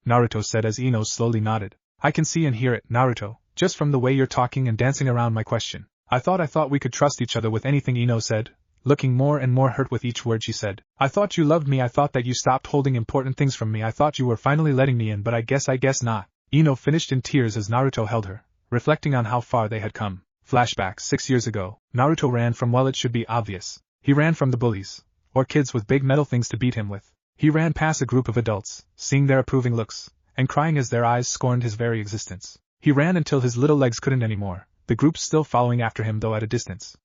Naruto said as Ino slowly nodded. I can see and hear it, Naruto, just from the way you're talking and dancing around my question. I thought we could trust each other with anything, Ino said, looking more and more hurt with each word she said. I thought you loved me, I thought that you stopped holding important things from me, I thought you were finally letting me in, but I guess not. Ino finished in tears as Naruto held her, reflecting on how far they had come. Flashback 6 years ago, Naruto ran from, well, it should be obvious. He ran from the bullies, or kids with big metal things to beat him with. He ran past a group of adults, seeing their approving looks, and crying as their eyes scorned his very existence. He ran until his little legs couldn't anymore, the group still following after him though at a distance.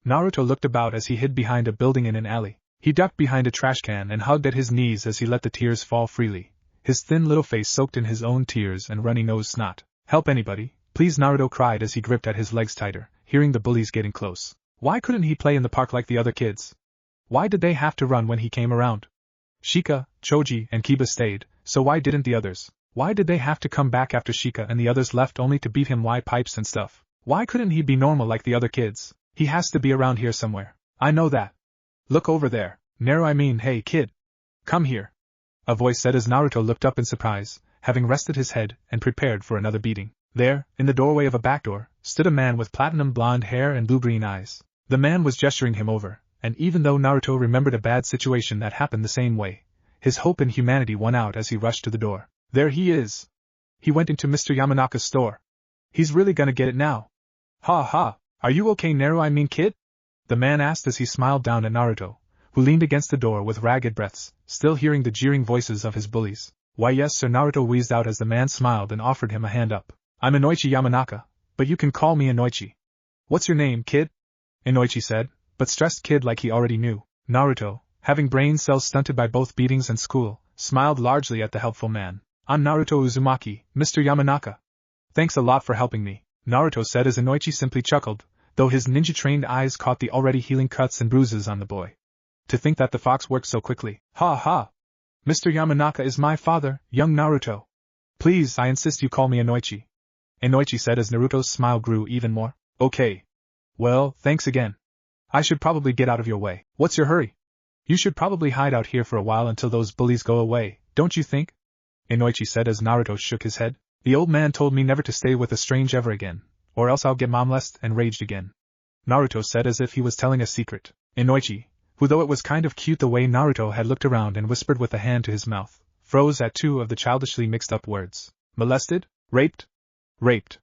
Naruto looked about as he hid behind a building in an alley. He ducked behind a trash can and hugged at his knees as he let the tears fall freely, his thin little face soaked in his own tears and runny nose snot. Help anybody, please, Naruto cried as he gripped at his legs tighter, hearing the bullies getting close. Why couldn't he play in the park like the other kids? Why did they have to run when he came around? Shika, Choji, and Kiba stayed, so why didn't the others? Why did they have to come back after Shika and the others left only to beat him? Why pipes and stuff? Why couldn't he be normal like the other kids? He has to be around here somewhere. I know that. Look over there. Hey kid. Come here. A voice said as Naruto looked up in surprise, having rested his head and prepared for another beating. There, in the doorway of a back door, stood a man with platinum blonde hair and blue-green eyes. The man was gesturing him over, and even though Naruto remembered a bad situation that happened the same way, his hope in humanity won out as he rushed to the door. There he is. He went into Mr. Yamanaka's store. He's really gonna get it now. Ha ha, are you okay, kid? The man asked as he smiled down at Naruto, who leaned against the door with ragged breaths, still hearing the jeering voices of his bullies. Why yes sir, Naruto wheezed out as the man smiled and offered him a hand up. I'm Inoichi Yamanaka, but you can call me Inoichi. What's your name, kid? Inoichi said, but stressed kid like he already knew. Naruto, having brain cells stunted by both beatings and school, smiled largely at the helpful man. I'm Naruto Uzumaki, Mr. Yamanaka. Thanks a lot for helping me, Naruto said as Inoichi simply chuckled, though his ninja-trained eyes caught the already healing cuts and bruises on the boy. To think that the fox worked so quickly. Ha ha! Mr. Yamanaka is my father, young Naruto. Please, I insist you call me Inoichi. Inoichi said as Naruto's smile grew even more. Okay. Well, thanks again. I should probably get out of your way. What's your hurry? You should probably hide out here for a while until those bullies go away, don't you think? Inoichi said as Naruto shook his head. The old man told me never to stay with a strange ever again, or else I'll get molested and raged again. Naruto said as if he was telling a secret. Inoichi, who though it was kind of cute the way Naruto had looked around and whispered with a hand to his mouth, froze at two of the childishly mixed up words. Molested? Raped? Raped.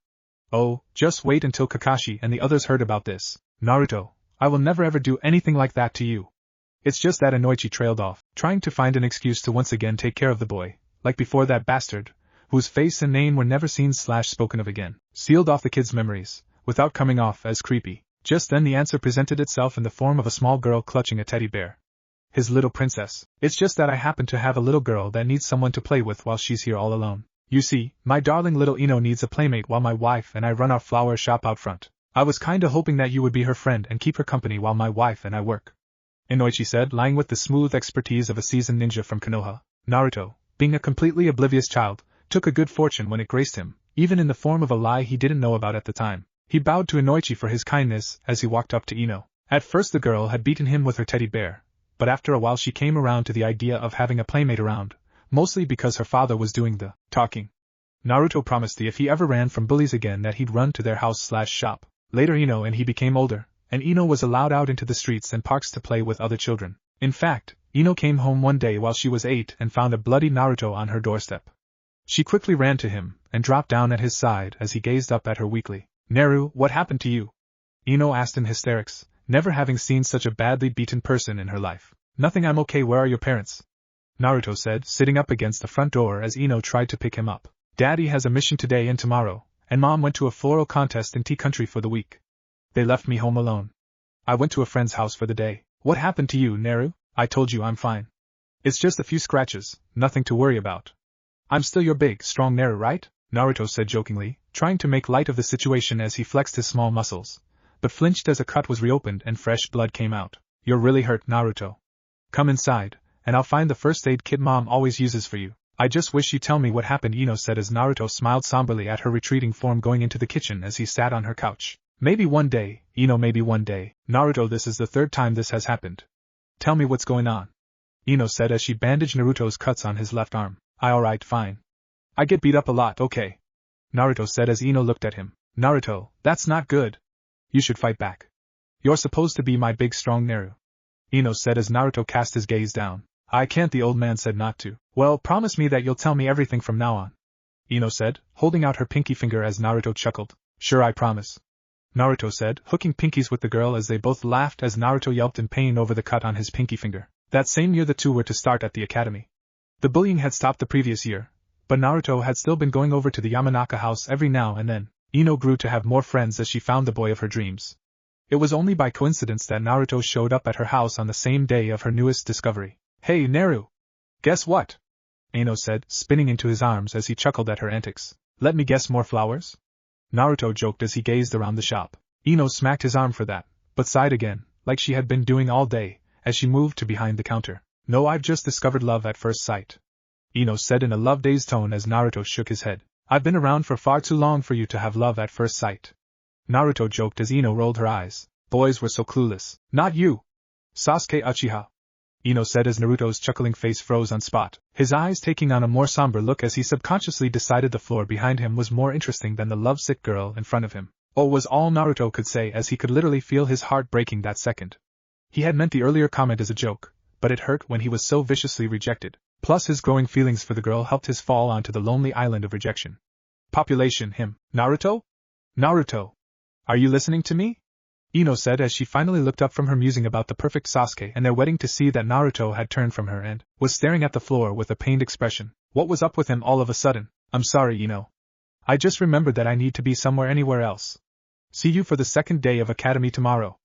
Oh, just wait until Kakashi and the others heard about this. Naruto, I will never ever do anything like that to you. It's just that Inoichi trailed off, trying to find an excuse to once again take care of the boy, like before that bastard, whose face and name were never seen/spoken of again, sealed off the kid's memories, without coming off as creepy. Just then the answer presented itself in the form of a small girl clutching a teddy bear. His little princess. It's just that I happen to have a little girl that needs someone to play with while she's here all alone. You see, my darling little Ino needs a playmate while my wife and I run our flower shop out front. I was kinda hoping that you would be her friend and keep her company while my wife and I work. Inoichi said, lying with the smooth expertise of a seasoned ninja from Konoha. Naruto, being a completely oblivious child, took a good fortune when it graced him, even in the form of a lie he didn't know about at the time. He bowed to Inoichi for his kindness as he walked up to Ino. At first the girl had beaten him with her teddy bear, but after a while she came around to the idea of having a playmate around, mostly because her father was doing the talking. Naruto promised if he ever ran from bullies again that he'd run to their house/shop. Later Ino and he became older, and Ino was allowed out into the streets and parks to play with other children. In fact, Ino came home one day while she was 8 and found a bloody Naruto on her doorstep. She quickly ran to him and dropped down at his side as he gazed up at her weakly. Naru, what happened to you? Ino asked in hysterics, never having seen such a badly beaten person in her life. Nothing, I'm okay, where are your parents? Naruto said, sitting up against the front door as Ino tried to pick him up. Daddy has a mission today and tomorrow, and Mom went to a floral contest in Tea Country for the week. They left me home alone. I went to a friend's house for the day. What happened to you, Naru? I told you I'm fine. It's just a few scratches, nothing to worry about. I'm still your big, strong Naru, right? Naruto said jokingly, trying to make light of the situation as he flexed his small muscles, but flinched as a cut was reopened and fresh blood came out. You're really hurt, Naruto. Come inside, and I'll find the first aid kit Mom always uses for you. I just wish you'd tell me what happened, Ino said as Naruto smiled somberly at her retreating form going into the kitchen as he sat on her couch. Maybe one day, Ino, maybe one day. Naruto, this is the third time this has happened. Tell me what's going on. Ino said as she bandaged Naruto's cuts on his left arm. Alright, fine. I get beat up a lot, okay. Naruto said as Ino looked at him. Naruto, that's not good. You should fight back. You're supposed to be my big strong Naru. Ino said as Naruto cast his gaze down. I can't, the old man said not to. Well, promise me that you'll tell me everything from now on. Ino said, holding out her pinky finger as Naruto chuckled. Sure, I promise. Naruto said, hooking pinkies with the girl as they both laughed as Naruto yelped in pain over the cut on his pinky finger. That same year the two were to start at the academy. The bullying had stopped the previous year, but Naruto had still been going over to the Yamanaka house every now and then. Ino grew to have more friends as she found the boy of her dreams. It was only by coincidence that Naruto showed up at her house on the same day of her newest discovery. Hey, Naru! Guess what? Ino said, spinning into his arms as he chuckled at her antics. Let me guess, more flowers? Naruto joked as he gazed around the shop. Ino smacked his arm for that, but sighed again, like she had been doing all day, as she moved to behind the counter. No, I've just discovered love at first sight. Ino said in a love-dazed tone as Naruto shook his head. I've been around for far too long for you to have love at first sight. Naruto joked as Ino rolled her eyes. Boys were so clueless. Not you! Sasuke Uchiha. Ino said as Naruto's chuckling face froze on spot, his eyes taking on a more somber look as he subconsciously decided the floor behind him was more interesting than the lovesick girl in front of him. Oh, was all Naruto could say as he could literally feel his heart breaking that second. He had meant the earlier comment as a joke, but it hurt when he was so viciously rejected. Plus his growing feelings for the girl helped his fall onto the lonely island of rejection. Population him. Naruto? Naruto! Are you listening to me? Ino said as she finally looked up from her musing about the perfect Sasuke and their wedding to see that Naruto had turned from her and was staring at the floor with a pained expression. What was up with him all of a sudden? I'm sorry, Ino. I just remembered that I need to be somewhere anywhere else. See you for the second day of academy tomorrow.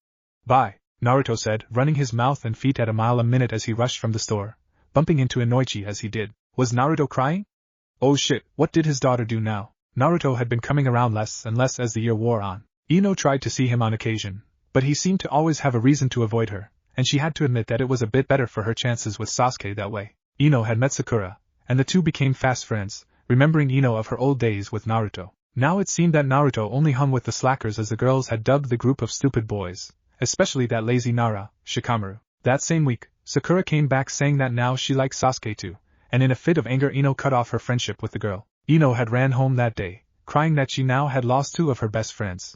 Bye, Naruto said, running his mouth and feet at a mile a minute as he rushed from the store, bumping into Inoichi as he did. Was Naruto crying? Oh shit, what did his daughter do now? Naruto had been coming around less and less as the year wore on. Ino tried to see him on occasion, but he seemed to always have a reason to avoid her, and she had to admit that it was a bit better for her chances with Sasuke that way. Ino had met Sakura, and the two became fast friends, remembering Ino of her old days with Naruto. Now it seemed that Naruto only hung with the slackers, as the girls had dubbed the group of stupid boys, especially that lazy Nara, Shikamaru. That same week, Sakura came back saying that now she liked Sasuke too, and in a fit of anger Ino cut off her friendship with the girl. Ino had ran home that day, crying that she now had lost two of her best friends.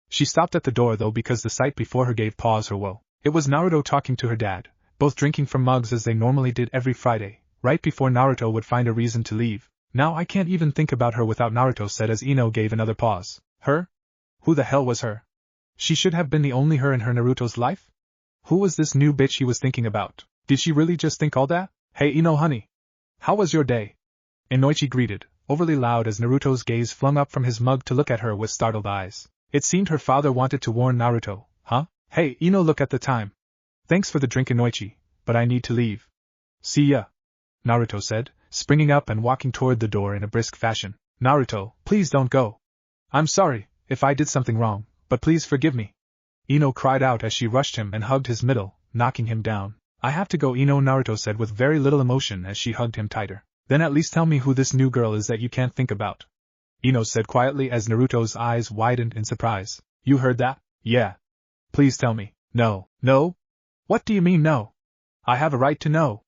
She stopped at the door though because the sight before her gave pause her woe. It was Naruto talking to her dad, both drinking from mugs as they normally did every Friday, right before Naruto would find a reason to leave. Now I can't even think about her without Naruto said as Ino gave another pause. Her? Who the hell was her? She should have been the only her in her Naruto's life? Who was this new bitch he was thinking about? Did she really just think all that? Hey Ino honey. How was your day? Inoichi greeted, overly loud as Naruto's gaze flung up from his mug to look at her with startled eyes. It seemed her father wanted to warn Naruto. Huh? Hey, Ino, look at the time. Thanks for the drink, Inoichi, but I need to leave. See ya, Naruto said, springing up and walking toward the door in a brisk fashion. Naruto, please don't go. I'm sorry if I did something wrong, but please forgive me. Ino cried out as she rushed him and hugged his middle, knocking him down. I have to go, Ino, Naruto said with very little emotion as she hugged him tighter. Then at least tell me who this new girl is that you can't think about. Ino said quietly as Naruto's eyes widened in surprise. You heard that? Yeah. Please tell me. No. No? What do you mean no? I have a right to know.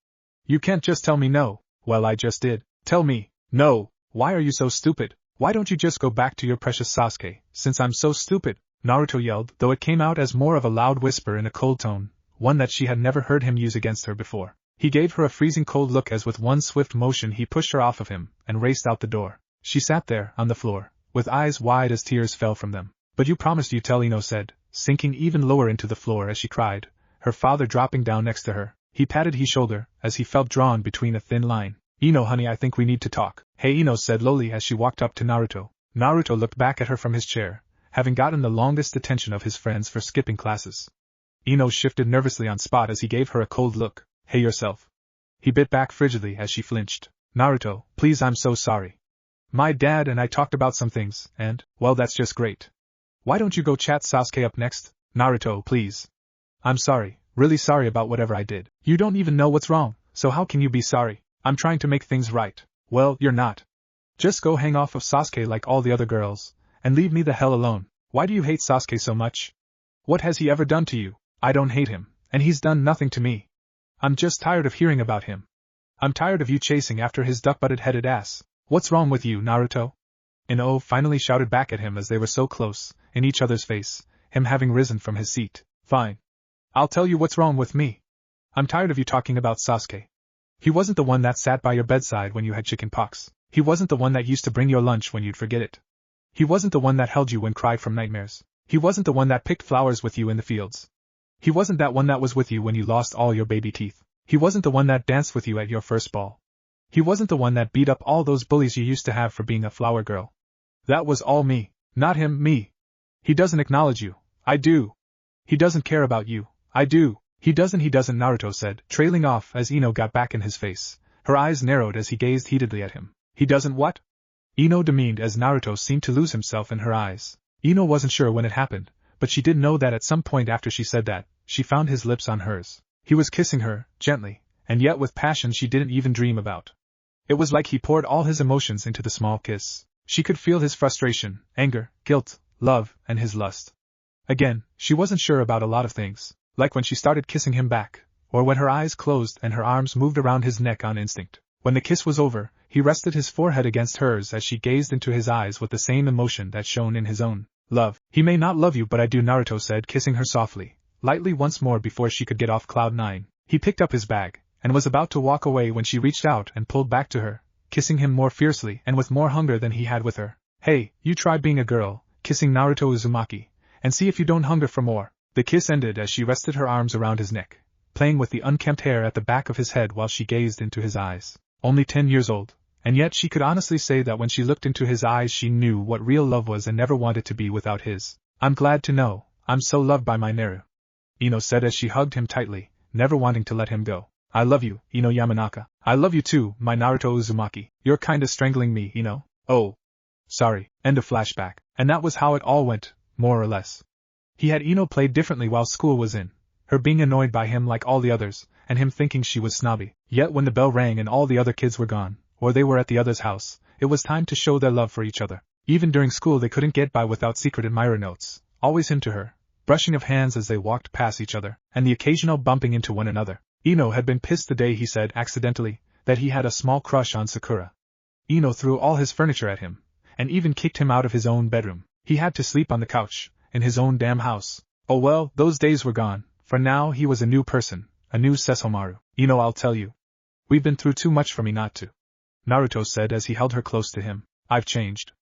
You can't just tell me no. Well, I just did. Tell me. No. Why are you so stupid? Why don't you just go back to your precious Sasuke, since I'm so stupid? Naruto yelled, though it came out as more of a loud whisper in a cold tone, one that she had never heard him use against her before. He gave her a freezing cold look as with one swift motion he pushed her off of him and raced out the door. She sat there, on the floor, with eyes wide as tears fell from them. But you promised you'd tell, Ino said, sinking even lower into the floor as she cried, her father dropping down next to her. He patted his shoulder, as he felt drawn between a thin line. Ino honey, I think we need to talk. Hey Ino said lowly as she walked up to Naruto. Naruto looked back at her from his chair, having gotten the longest detention of his friends for skipping classes. Ino shifted nervously on spot as he gave her a cold look. Hey yourself. He bit back frigidly as she flinched. Naruto, please, I'm so sorry. My dad and I talked about some things, and, well, that's just great. Why don't you go chat Sasuke up next? Naruto, please. I'm sorry, really sorry about whatever I did. You don't even know what's wrong, so how can you be sorry? I'm trying to make things right. Well, you're not. Just go hang off of Sasuke like all the other girls, and leave me the hell alone. Why do you hate Sasuke so much? What has he ever done to you? I don't hate him, and he's done nothing to me. I'm just tired of hearing about him. I'm tired of you chasing after his duck-butted headed ass. What's wrong with you, Naruto? Ino finally shouted back at him as they were so close, in each other's face, him having risen from his seat. Fine. I'll tell you what's wrong with me. I'm tired of you talking about Sasuke. He wasn't the one that sat by your bedside when you had chicken pox. He wasn't the one that used to bring your lunch when you'd forget it. He wasn't the one that held you when cried from nightmares. He wasn't the one that picked flowers with you in the fields. He wasn't that one that was with you when you lost all your baby teeth. He wasn't the one that danced with you at your first ball. He wasn't the one that beat up all those bullies you used to have for being a flower girl. That was all me. Not him, me. He doesn't acknowledge you. I do. He doesn't care about you. I do. He doesn't, Naruto said, trailing off as Ino got back in his face. Her eyes narrowed as he gazed heatedly at him. He doesn't what? Ino demeaned as Naruto seemed to lose himself in her eyes. Ino wasn't sure when it happened, but she did know that at some point after she said that, she found his lips on hers. He was kissing her, gently, and yet with passion she didn't even dream about. It was like he poured all his emotions into the small kiss. She could feel his frustration, anger, guilt, love, and his lust. Again, she wasn't sure about a lot of things, like when she started kissing him back, or when her eyes closed and her arms moved around his neck on instinct. When the kiss was over, he rested his forehead against hers as she gazed into his eyes with the same emotion that shone in his own. Love. He may not love you, but I do, Naruto said, kissing her softly, lightly once more before she could get off cloud 9. He picked up his bag, and was about to walk away when she reached out and pulled back to her, kissing him more fiercely and with more hunger than he had with her. Hey, you try being a girl, kissing Naruto Uzumaki, and see if you don't hunger for more. The kiss ended as she rested her arms around his neck, playing with the unkempt hair at the back of his head while she gazed into his eyes. Only 10 years old, and yet she could honestly say that when she looked into his eyes she knew what real love was and never wanted to be without his. I'm glad to know, I'm so loved by my Naru. Ino said as she hugged him tightly, never wanting to let him go. I love you, Ino Yamanaka. I love you too, my Naruto Uzumaki. You're kinda strangling me, Ino. Oh. Sorry. End of flashback. And that was how it all went, more or less. He had Ino played differently while school was in, her being annoyed by him like all the others, and him thinking she was snobby. Yet when the bell rang and all the other kids were gone, or they were at the other's house, it was time to show their love for each other. Even during school they couldn't get by without secret admirer notes, always him to her, brushing of hands as they walked past each other, and the occasional bumping into one another. Ino had been pissed the day he said, accidentally, that he had a small crush on Sakura. Ino threw all his furniture at him, and even kicked him out of his own bedroom. He had to sleep on the couch, in his own damn house. Oh well, those days were gone, for now he was a new person, a new Sesshomaru. Ino, I'll tell you. We've been through too much for me not to. Naruto said as he held her close to him. I've changed.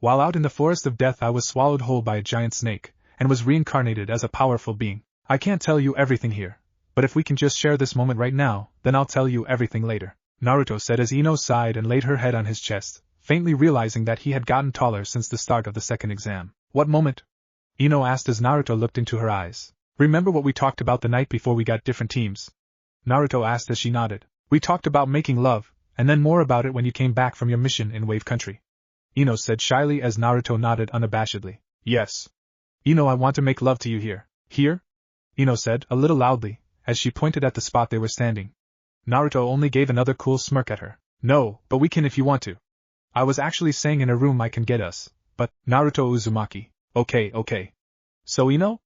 While out in the forest of death I was swallowed whole by a giant snake, and was reincarnated as a powerful being. I can't tell you everything here, but if we can just share this moment right now, then I'll tell you everything later. Naruto said as Ino sighed and laid her head on his chest, faintly realizing that he had gotten taller since the start of the second exam. What moment? Ino asked as Naruto looked into her eyes. Remember what we talked about the night before we got different teams? Naruto asked as she nodded. We talked about making love, and then more about it when you came back from your mission in Wave Country. Ino said shyly as Naruto nodded unabashedly. Yes. Ino, I want to make love to you here. Here? Ino said, a little loudly, as she pointed at the spot they were standing. Naruto only gave another cool smirk at her. No, but we can if you want to. I was actually saying in a room I can get us, but, Naruto Uzumaki. Okay. So Ino?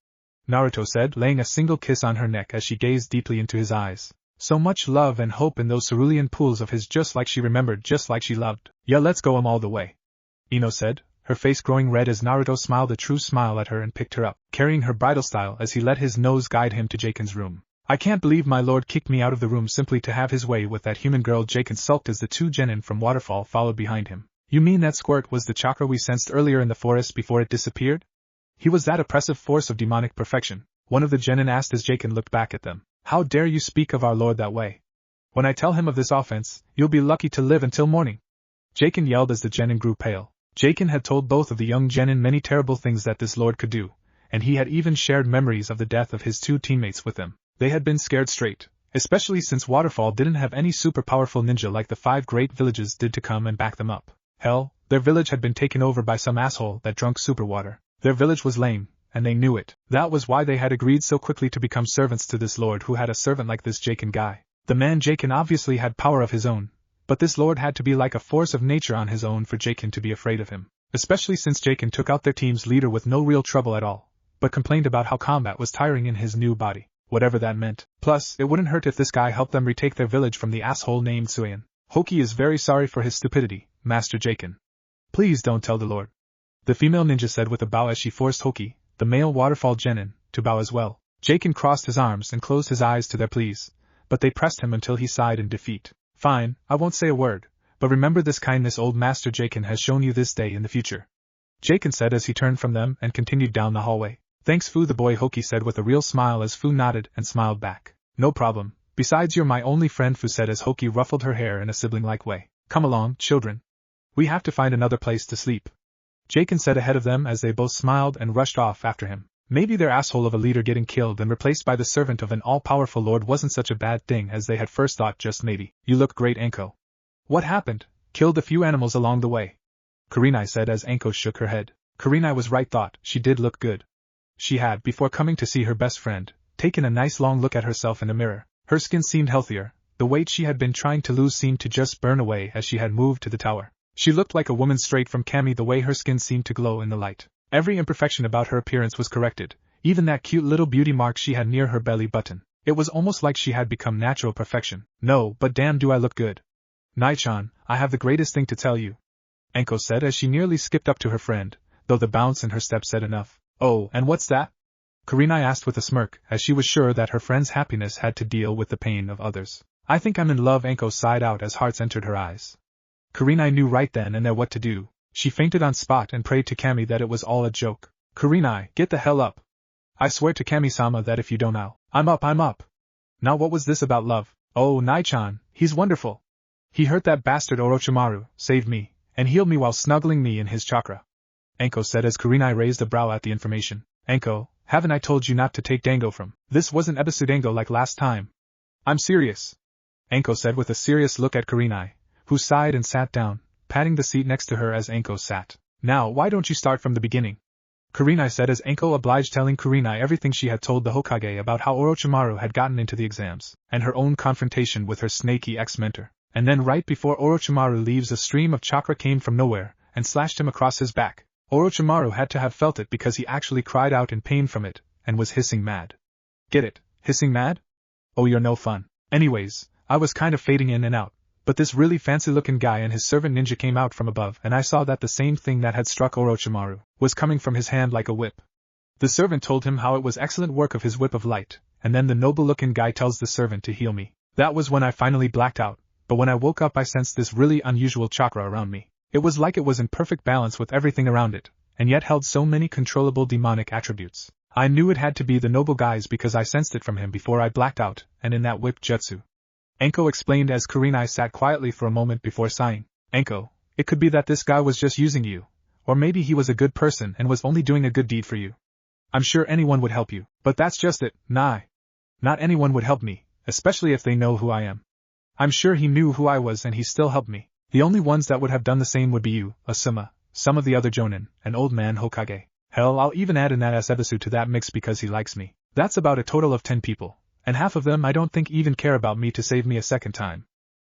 Naruto said, laying a single kiss on her neck as she gazed deeply into his eyes. So much love and hope in those cerulean pools of his, just like she remembered, just like she loved. Yeah, let's go all the way. Ino said, her face growing red as Naruto smiled a true smile at her and picked her up, carrying her bridal style as he let his nose guide him to Jaken's room. I can't believe my lord kicked me out of the room simply to have his way with that human girl. Jaken sulked as the two genin from Waterfall followed behind him. You mean that squirt was the chakra we sensed earlier in the forest before it disappeared? He was that oppressive force of demonic perfection, one of the genin asked as Jaken looked back at them. How dare you speak of our lord that way? When I tell him of this offense, you'll be lucky to live until morning. Jaken yelled as the genin grew pale. Jaken had told both of the young genin many terrible things that this lord could do, and he had even shared memories of the death of his two teammates with them. They had been scared straight, especially since Waterfall didn't have any super powerful ninja like the 5 great villages did to come and back them up. Hell, their village had been taken over by some asshole that drunk super water. Their village was lame, and they knew it. That was why they had agreed so quickly to become servants to this lord who had a servant like this Jaken guy. The man Jaken obviously had power of his own, but this lord had to be like a force of nature on his own for Jaken to be afraid of him. Especially since Jaken took out their team's leader with no real trouble at all, but complained about how combat was tiring in his new body. whatever that meant. Plus, it wouldn't hurt if this guy helped them retake their village from the asshole named Suyin. Hoki is very sorry for his stupidity, Master Jaken. Please don't tell the Lord. The female ninja said with a bow as she forced Hoki, the male waterfall genin, to bow as well. Jaken crossed his arms and closed his eyes to their pleas, but they pressed him until he sighed in defeat. Fine, I won't say a word, but remember this kindness old Master Jaken has shown you this day in the future. Jaken said as he turned from them and continued down the hallway. Thanks Fu, the boy Hoki said with a real smile as Fu nodded and smiled back. No problem, besides you're my only friend, Fu said as Hoki ruffled her hair in a sibling-like way. Come along, children. We have to find another place to sleep. Jaken said ahead of them as they both smiled and rushed off after him. Maybe their asshole of a leader getting killed and replaced by the servant of an all-powerful lord wasn't such a bad thing as they had first thought, just maybe. You look great, Anko. What happened? Killed a few animals along the way. Kurenai said as Anko shook her head. Kurenai was right, thought, she did look good. She had, before coming to see her best friend, taken a nice long look at herself in the mirror. Her skin seemed healthier, the weight she had been trying to lose seemed to just burn away as she had moved to the tower. She looked like a woman straight from Kami, the way her skin seemed to glow in the light. Every imperfection about her appearance was corrected, even that cute little beauty mark she had near her belly button. It was almost like she had become natural perfection. No, but damn do I look good. Nai-chan, I have the greatest thing to tell you, Anko said as she nearly skipped up to her friend, though the bounce in her step said enough. Oh, and what's that? Kurenai asked with a smirk, as she was sure that her friend's happiness had to deal with the pain of others. I think I'm in love, Anko sighed out as hearts entered her eyes. Kurenai knew right then and there what to do. She fainted on spot and prayed to Kami that it was all a joke. Kurenai, get the hell up. I swear to Kami-sama that if you don't I'm up. Now what was this about love? Oh, Nai-chan, he's wonderful. He hurt that bastard Orochimaru, saved me, and healed me while snuggling me in his chakra. Anko said as Kurenai raised a brow at the information. Anko, haven't I told you not to take dango from? This wasn't episode dango like last time. I'm serious. Anko said with a serious look at Kurenai, who sighed and sat down, patting the seat next to her as Anko sat. Now why don't you start from the beginning? Kurenai said as Anko obliged, telling Kurenai everything she had told the Hokage about how Orochimaru had gotten into the exams, and her own confrontation with her snaky ex-mentor. And then right before Orochimaru leaves, a stream of chakra came from nowhere, and slashed him across his back. Orochimaru had to have felt it because he actually cried out in pain from it, and was hissing mad. Get it? Hissing mad? Oh, you're no fun. Anyways, I was kind of fading in and out, but this really fancy-looking guy and his servant ninja came out from above, and I saw that the same thing that had struck Orochimaru was coming from his hand like a whip. The servant told him how it was excellent work of his whip of light, and then the noble-looking guy tells the servant to heal me. That was when I finally blacked out, but when I woke up I sensed this really unusual chakra around me. It was like it was in perfect balance with everything around it, and yet held so many controllable demonic attributes. I knew it had to be the noble guy's because I sensed it from him before I blacked out, and in that whip jutsu. Anko explained as Kurenai sat quietly for a moment before sighing. Anko, it could be that this guy was just using you, or maybe he was a good person and was only doing a good deed for you. I'm sure anyone would help you, but that's just it, Not anyone would help me, especially if they know who I am. I'm sure he knew who I was and he still helped me. The only ones that would have done the same would be you, Asuma, some of the other Jonin, and Old Man Hokage. Hell, I'll even add in that Asebisu to that mix because he likes me. That's about a total of 10 people, and half of them I don't think even care about me to save me a second time.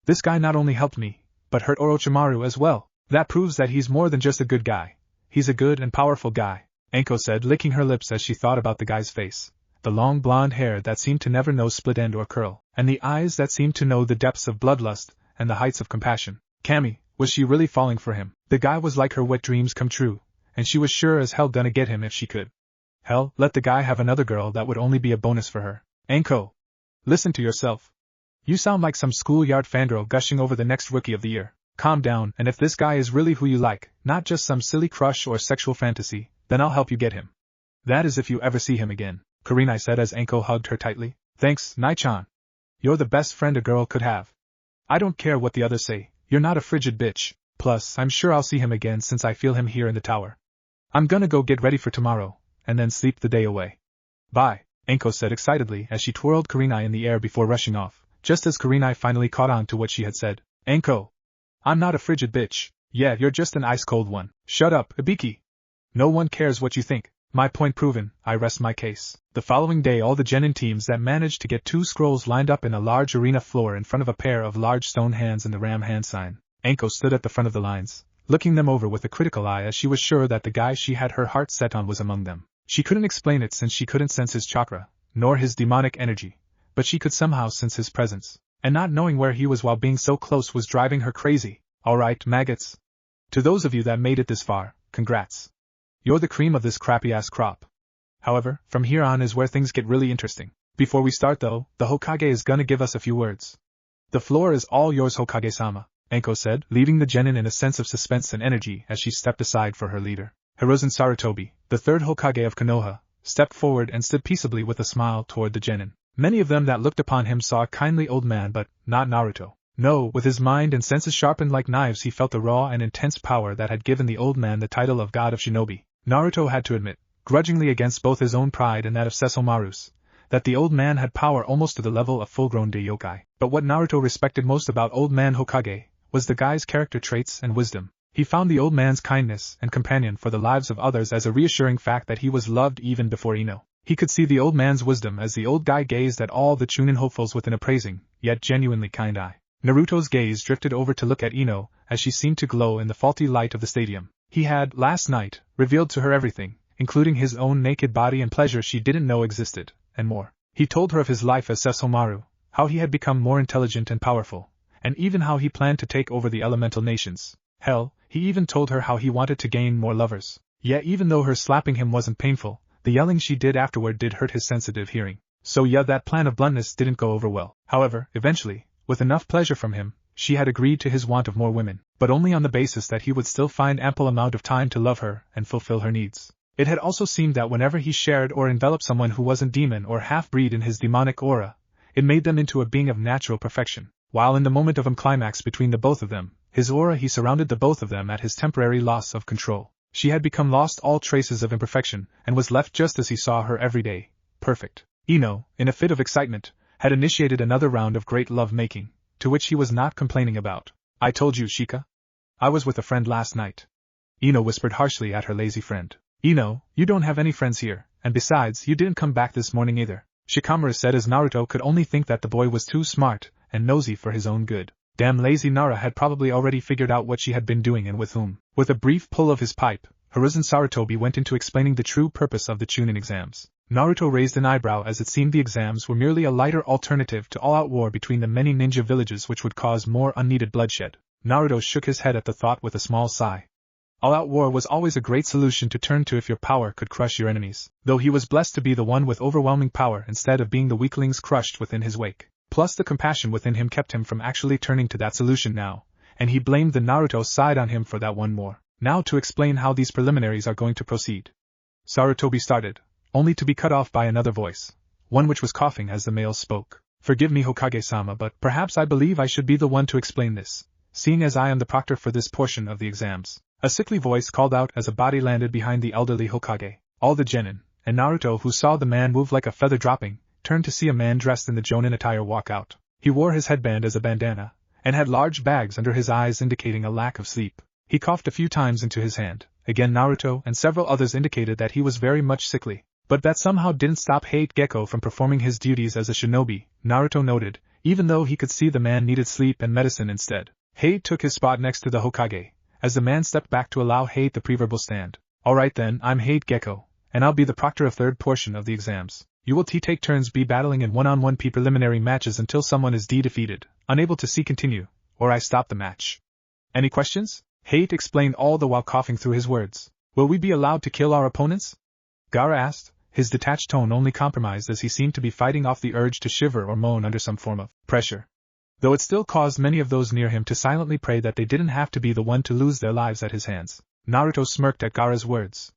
This guy not only helped me, but hurt Orochimaru as well. That proves that he's more than just a good guy. He's a good and powerful guy, Anko said, licking her lips as she thought about the guy's face. The long blonde hair that seemed to never know split end or curl, and the eyes that seemed to know the depths of bloodlust and the heights of compassion. Kami, was she really falling for him? The guy was like her wet dreams come true, and she was sure as hell gonna get him if she could. Hell, let the guy have another girl, that would only be a bonus for her. Anko, listen to yourself. You sound like some schoolyard fangirl gushing over the next rookie of the year. Calm down, and if this guy is really who you like, not just some silly crush or sexual fantasy, then I'll help you get him. That is if you ever see him again, Kurenai said as Anko hugged her tightly. Thanks, Nai-chan. You're the best friend a girl could have. I don't care what the others say, you're not a frigid bitch. Plus, I'm sure I'll see him again since I feel him here in the tower. I'm gonna go get ready for tomorrow, and then sleep the day away. Bye, Anko said excitedly as she twirled Kurenai in the air before rushing off, just as Kurenai finally caught on to what she had said. Anko, I'm not a frigid bitch. Yeah, you're just an ice-cold one. Shut up, Ibiki. No one cares what you think. My point proven, I rest my case. The following day all the genin teams that managed to get 2 scrolls lined up in a large arena floor in front of a pair of large stone hands in the ram hand sign. Anko stood at the front of the lines, looking them over with a critical eye as she was sure that the guy she had her heart set on was among them. She couldn't explain it since she couldn't sense his chakra, nor his demonic energy, but she could somehow sense his presence, and not knowing where he was while being so close was driving her crazy. Alright, maggots. To those of you that made it this far, congrats. You're the cream of this crappy-ass crop. However, from here on is where things get really interesting. Before we start though, the Hokage is gonna give us a few words. The floor is all yours, Hokage-sama, Enko said, leaving the genin in a sense of suspense and energy as she stepped aside for her leader. Hiruzen Sarutobi, the third Hokage of Konoha, stepped forward and stood peaceably with a smile toward the genin. Many of them that looked upon him saw a kindly old man, but not Naruto. No, with his mind and senses sharpened like knives, he felt the raw and intense power that had given the old man the title of God of Shinobi. Naruto had to admit, grudgingly against both his own pride and that of Sesshomaru's, that the old man had power almost to the level of full-grown Yokai. But what Naruto respected most about old man Hokage was the guy's character traits and wisdom. He found the old man's kindness and companion for the lives of others as a reassuring fact that he was loved even before Ino. He could see the old man's wisdom as the old guy gazed at all the Chunin hopefuls with an appraising, yet genuinely kind eye. Naruto's gaze drifted over to look at Ino as she seemed to glow in the faulty light of the stadium. He had, last night, revealed to her everything, including his own naked body and pleasure she didn't know existed, and more. He told her of his life as Sesshomaru, how he had become more intelligent and powerful, and even how he planned to take over the elemental nations. Hell, he even told her how he wanted to gain more lovers. Yet even though her slapping him wasn't painful, the yelling she did afterward did hurt his sensitive hearing. So yeah, that plan of bluntness didn't go over well. However, eventually, with enough pleasure from him, she had agreed to his want of more women, but only on the basis that he would still find ample amount of time to love her and fulfill her needs. It had also seemed that whenever he shared or enveloped someone who wasn't demon or half-breed in his demonic aura, it made them into a being of natural perfection. While in the moment of climax between the both of them, his aura he surrounded the both of them at his temporary loss of control. She had become lost all traces of imperfection, and was left just as he saw her every day, perfect. Ino, in a fit of excitement, had initiated another round of great love-making, to which he was not complaining about. I told you, Shika. I was with a friend last night. Ino whispered harshly at her lazy friend. Ino, you don't have any friends here, and besides, you didn't come back this morning either, Shikamaru said as Naruto could only think that the boy was too smart and nosy for his own good. Damn lazy Nara had probably already figured out what she had been doing and with whom. With a brief pull of his pipe, Hiruzen Sarutobi went into explaining the true purpose of the Chunin exams. Naruto raised an eyebrow as it seemed the exams were merely a lighter alternative to all-out war between the many ninja villages which would cause more unneeded bloodshed. Naruto shook his head at the thought with a small sigh. All-out war was always a great solution to turn to if your power could crush your enemies, though he was blessed to be the one with overwhelming power instead of being the weaklings crushed within his wake. Plus the compassion within him kept him from actually turning to that solution now, and he blamed the Naruto side on him for that one more. Now to explain how these preliminaries are going to proceed. Sarutobi started, only to be cut off by another voice, one which was coughing as the male spoke. Forgive me, Hokage-sama, but perhaps I believe I should be the one to explain this, seeing as I am the proctor for this portion of the exams. A sickly voice called out as a body landed behind the elderly Hokage. All the genin, and Naruto, who saw the man move like a feather dropping, turned to see a man dressed in the Jonin attire walk out. He wore his headband as a bandana, and had large bags under his eyes indicating a lack of sleep. He coughed a few times into his hand. Again Naruto and several others indicated that he was very much sickly, but that somehow didn't stop Hate Gecko from performing his duties as a shinobi, Naruto noted, even though he could see the man needed sleep and medicine instead. Hate took his spot next to the Hokage, as the man stepped back to allow Hate the preverbal stand. Alright then, I'm Hate Gecko, and I'll be the proctor of third portion of the exams. You will take turns be battling in one-on-one preliminary matches until someone is defeated, unable to continue, or I stop the match. Any questions? Hate explained all the while coughing through his words. Will we be allowed to kill our opponents? Gaara asked, his detached tone only compromised as he seemed to be fighting off the urge to shiver or moan under some form of pressure. Though it still caused many of those near him to silently pray that they didn't have to be the one to lose their lives at his hands. Naruto smirked at Gaara's words.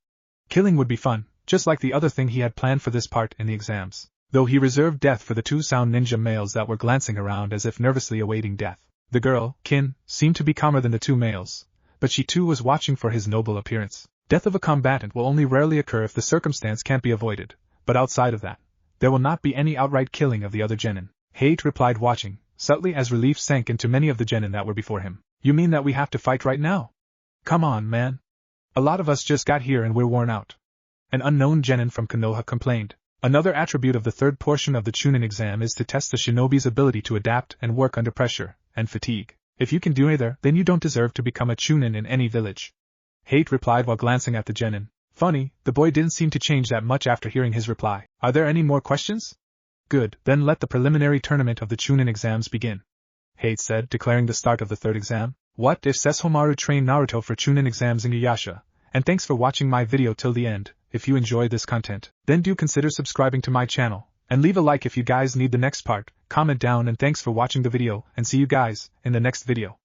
Killing would be fun, just like the other thing he had planned for this part in the exams, though he reserved death for the two sound ninja males that were glancing around as if nervously awaiting death. The girl, Kin, seemed to be calmer than the two males, but she too was watching for his noble appearance. Death of a combatant will only rarely occur if the circumstance can't be avoided, but outside of that, there will not be any outright killing of the other genin. Hate replied, watching, subtly as relief sank into many of the genin that were before him. You mean that we have to fight right now? Come on, man. A lot of us just got here and we're worn out. An unknown genin from Konoha complained. Another attribute of the third portion of the Chunin exam is to test the shinobi's ability to adapt and work under pressure and fatigue. If you can do either, then you don't deserve to become a Chunin in any village. Hate replied while glancing at the genin. Funny, the boy didn't seem to change that much after hearing his reply. Are there any more questions? Good, then let the preliminary tournament of the Chunin exams begin. Hate said, declaring the start of the third exam. What if Sesshomaru trained Naruto for Chunin exams in inuyasha? And thanks for watching my video till the end. If you enjoy this content, then do consider subscribing to my channel, and leave a like if you guys need the next part, comment down, and thanks for watching the video, and see you guys in the next video.